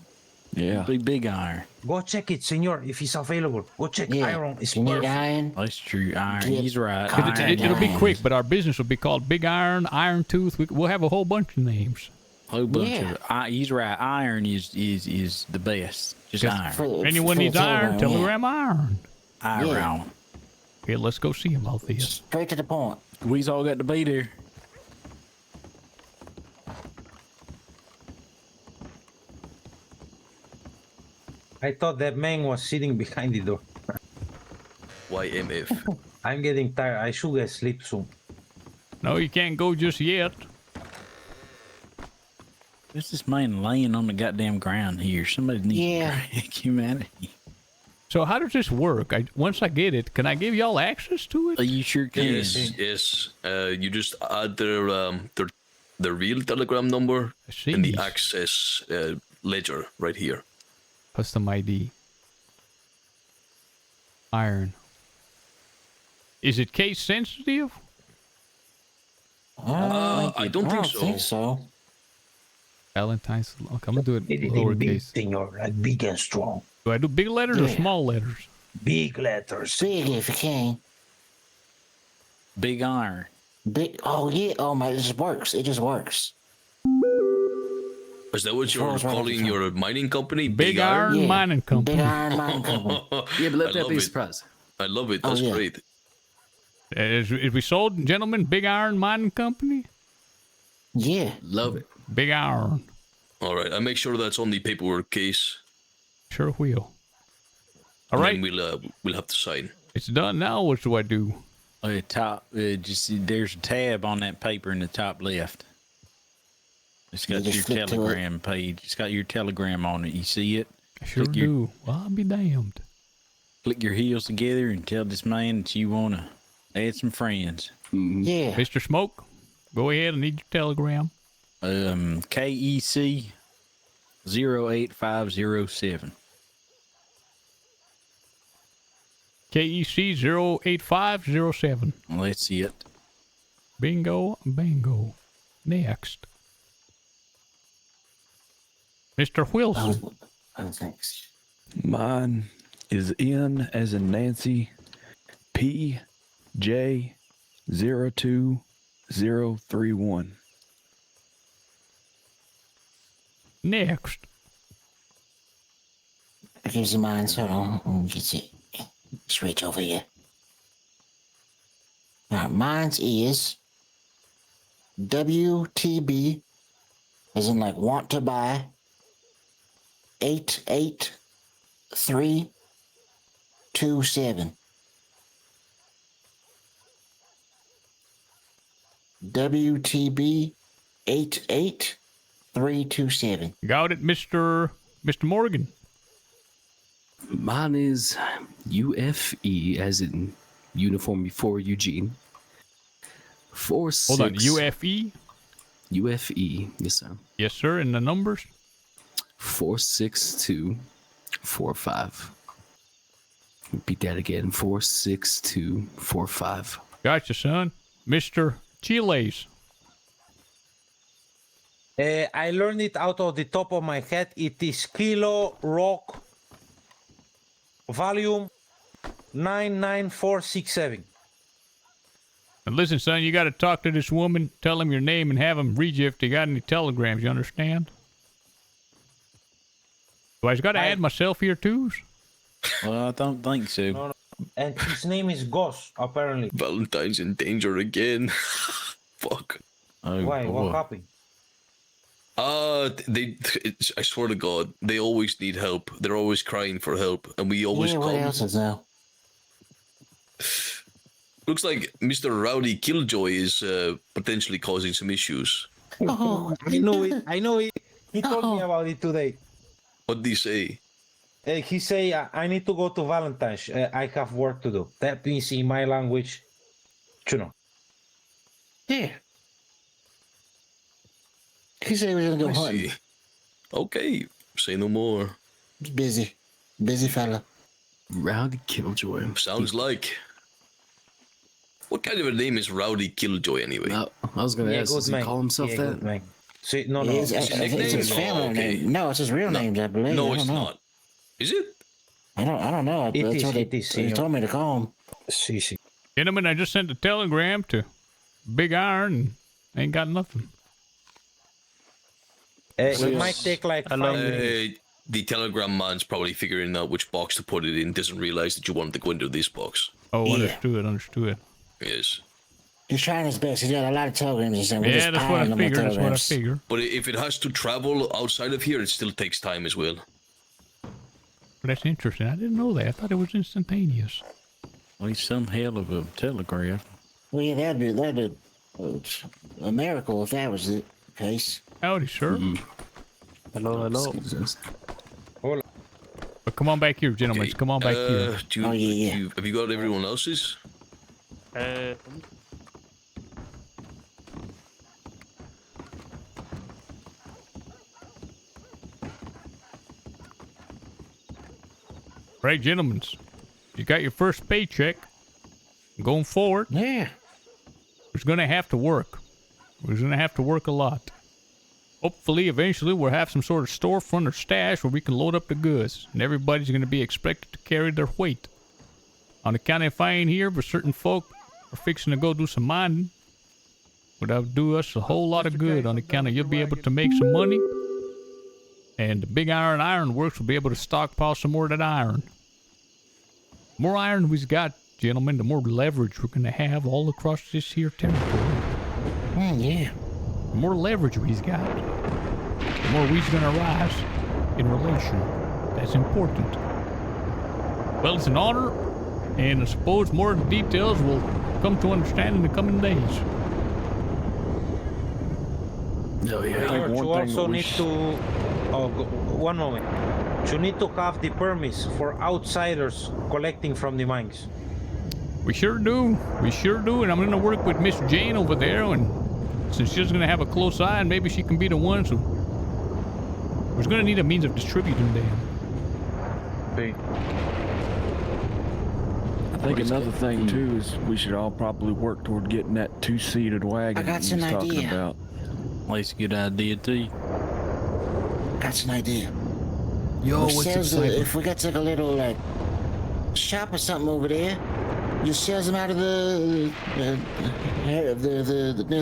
Yeah. Big iron. Go check it, senor, if it's available. Go check iron. It's You need perfect. iron. That's true. Iron. He's right. It'll be quick, but our business will be called Big Iron, Iron Tooth. We'll have a whole bunch of names. Whole bunch of. He's right. Iron is the best. Just iron. Anyone needs iron, telegram iron. Iron. Okay, let's go see about this. Straight to the point. We's all got to be there. I thought that man was sitting behind the door. YMF. I'm getting tired. I should get sleep soon. No, you can't go just yet. There's this man laying on the goddamn ground here. Somebody needs to break humanity. So how does this work? Once I get it, can I give y'all access to it? You sure can. Yes. You just add the real telegram number and the access ledger right here. Custom ID. Iron. Is it case sensitive? I don't think so. Valentine's. Okay, I'm gonna do it Big lowercase. senor, like big and strong. Do I do big letters or Yeah. small letters? Big letters. Big if you can. Big iron. Big. Oh yeah. Oh my. It just works. It just works. Is that what you're Falls right off the calling your mining company? Big Iron Mining Company. Big Iron Mining Company. Yeah, but let I that love be a it. surprise. I love it. Oh, That's yeah. great. Is we sold, gentlemen? Big Iron Mining Company. Yeah. Love it. Big Iron. All right. I make sure that's on the paperwork case. Sure will. All And right. then we'll have to sign. It's done now. What do I do? Top. There's a tab on that paper in the top left. It's got You just your flip to it. telegram page. It's got your telegram on it. You see it? I sure Click your- do. Well, I'll be damned. Click your heels together and tell this man that you want to add some friends. Yeah. Mr. Smoke, go ahead. I need your telegram. KEC 08507. KEC 08507. That's it. Bingo, bango. Next. Mr. Wilson. Oh, thanks. Mine is N as in Nancy, PJ02031. Next. Here's mine. So hold on. Get it. Switch over here. All right. Mine's is WTB, as in like want to buy. 88327. WTB 88327. Got it, Mr. Morgan. Mine is UFE, as in Uniform Before Eugene. 46. Hold on. UFE? UFE, yes, sir. Yes, sir. And the numbers? 46245. Repeat that again. 46245. Gotcha, son. Mr. Chiles. I learned it out of the top of my head. It is Kilo Rock Volume 99467. And listen, son, you got to talk to this woman, tell him your name, and have him read you if they got any telegrams. You understand? Do I just got to add myself here too? Well, I don't think so. No. And his name is Goss, apparently. Valentine's in danger again. Fuck. Oh, Why? What happened? I swear to God, they always need help. They're always crying for help, and we always What come. else is now? Looks like Mr. Rowdy Killjoy is potentially causing some issues. Oh, I know it. He told me about it today. What did he say? He say, I need to go to Valentine's. I have work to do. That means in my language, you know. Yeah. He said he was gonna go I hunting. see. Okay, say no more. He's busy. Busy fella. Rowdy Killjoy. Sounds like. What kind of a name is Rowdy Killjoy anyway? No, I was gonna ask, does he call himself that? See, no. It's his family name. No, it's his real name, I believe. No, I it's don't know. not. Is it? I don't know. That's what he told me to call him. See. Gentlemen, I just sent a telegram to Big Iron and ain't got nothing. It might take like 5 minutes. The telegram man's probably figuring out which box to put it in. Doesn't realize that you wanted to go into this box. Oh, understood. Yes. He's trying his best. He's got a lot of telegrams and stuff. Yeah, that's what I figured. But if it has to travel outside of here, it still takes time as well. That's interesting. I didn't know that. I thought it was instantaneous. Well, he's some hell of a telegraph. Well, yeah, that'd be a miracle if that was the case. Howdy, sir. Hello. Hola. But come on back here, gentlemen. Okay, Come on back here. Have you got everyone else's? Right, gentlemen. You got your first paycheck. Going forward. Yeah. We're going to have to work. We're going to have to work a lot. Hopefully, eventually, we'll have some sort of storefront or stash where we can load up the goods. And everybody's going to be expected to carry their weight. On account if I ain't here, but certain folk are fixing to go do some mining. But that'll do us a whole lot of good on account of you'll be able to make some money. And the Big Iron Works will be able to stockpile some more of that iron. The more iron we've got, gentlemen, the more leverage we're going to have all across this here territory. Yeah. The more leverage we've got, the more we's going to rise in relation. That's important. Well, it's an honor, and I suppose more of the details will come to understand in the coming days. Oh, yeah. You also need to... one moment. You need to have the permits for outsiders collecting from the mines. We sure do, and I'm going to work with Miss Jane over there, and since she's going to have a close eye, and maybe she can be the one, so we're going to need a means of distributing them. I think another thing too is we should all probably work toward getting that two-seated wagon I got he's an talking idea. about. That's a good idea too. Got an idea. Yo, what's exciting? If we got like a little like shop or something over there, just sells them out of the near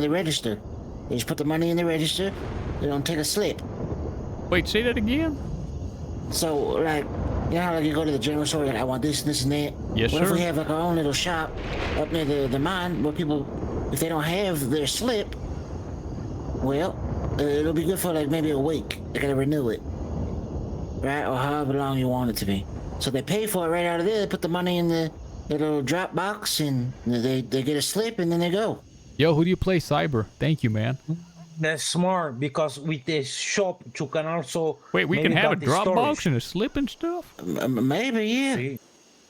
the register. They just put the money in the register. They don't take a slip. Wait, say that again? So like, you know how like you go to the general store, like I want this and this and that. Yes, what sir. if we have like our own little shop up near the mine where people, if they don't have their slip, well, it'll be good for like maybe a week. They gotta renew it, right? Or however long you want it to be. So they pay for it right out of there. They put the money in the little drop box and they get a slip and then they go. Yo, who do you play cyber? Thank you, man. That's smart because with this shop you can also... Wait, we can maybe have a got the drop storage. box and a slip and stuff? Maybe, yeah.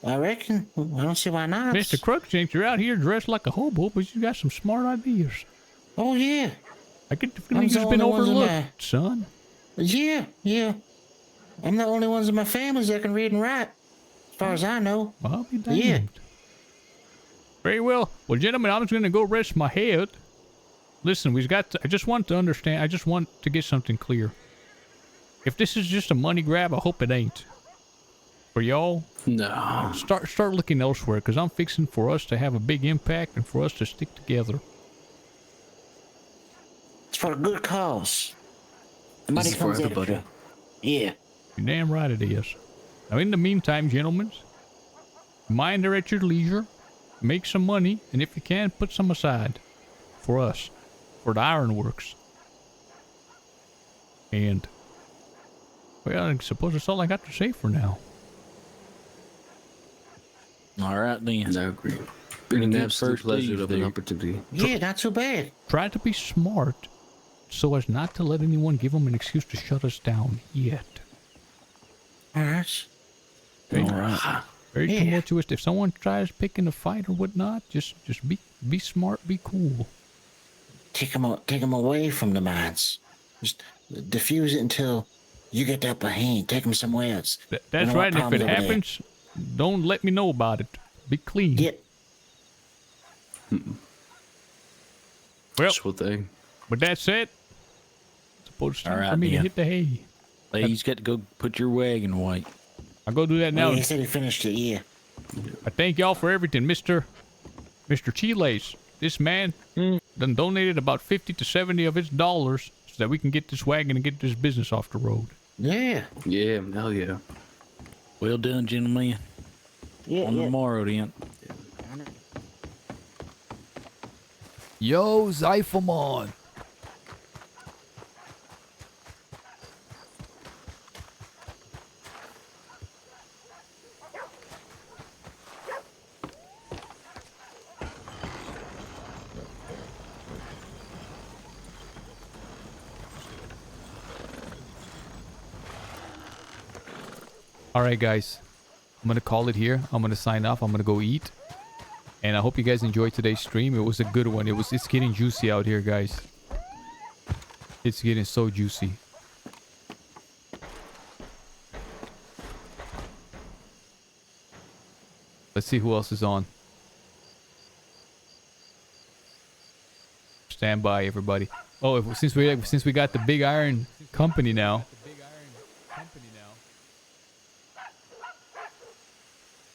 I reckon. I don't see why not. Mr. Crookshanks, you're out here dressed like a hobo, but you got some smart ideas. Oh, yeah. I get the feeling you've been overlooked, son. Yeah. I'm the only ones in my family that can read and write, as far as I know. Well, I'll be damned. Yeah. Very well. Well, gentlemen, I'm just going to go rest my head. listen, we've got to, I just want to understand, I just want to get something clear. If this is just a money grab, I hope it ain't. For y'all, no. Start looking elsewhere, because I'm fixing for us to have a big impact and for us to stick together. It's for a good cause. The money This is for comes everybody. extra. Yeah. You're damn right it is. Now, in the meantime, gentlemen, mind her at your leisure. Make some money, and if you can, put some aside for us, for the ironworks. And, well, I suppose that's all I got to say for now. All right, then. I agree. Been an absolute pleasure of an opportunity. Yeah, not too bad. Try to be smart so as not to let anyone give them an excuse to shut us down yet. All right. Okay? All right. Very tumultuous. If someone tries picking a fight or whatnot, just be smart, be cool. Take them away from the mines. Just diffuse it until you get the upper hand. Take them somewhere else. That's right. And if it happens, don't let me know about it. Be clean. Yep. Well, sure thing. With that said, suppose it's time All right, for me to then. hit the hay. He's got to go put your wagon away. I'll go do that now. He said he finished it, yeah. I thank y'all for everything, Mr. Chiles. This man done donated about 50 to 70 of his dollars so that we can get this wagon and get this business off the road. Yeah. Yeah, hell yeah. Well done, gentlemen. Yeah, On tomorrow, then. Yo, Zyphomon. Alright guys, I'm gonna call it here. I'm gonna sign off. I'm gonna go eat. And I hope you guys enjoyed today's stream. It was a good one. It's getting juicy out here, guys. It's getting so juicy. Let's see who else is on. Stand by, everybody. Oh, since we got the Big Iron Company now,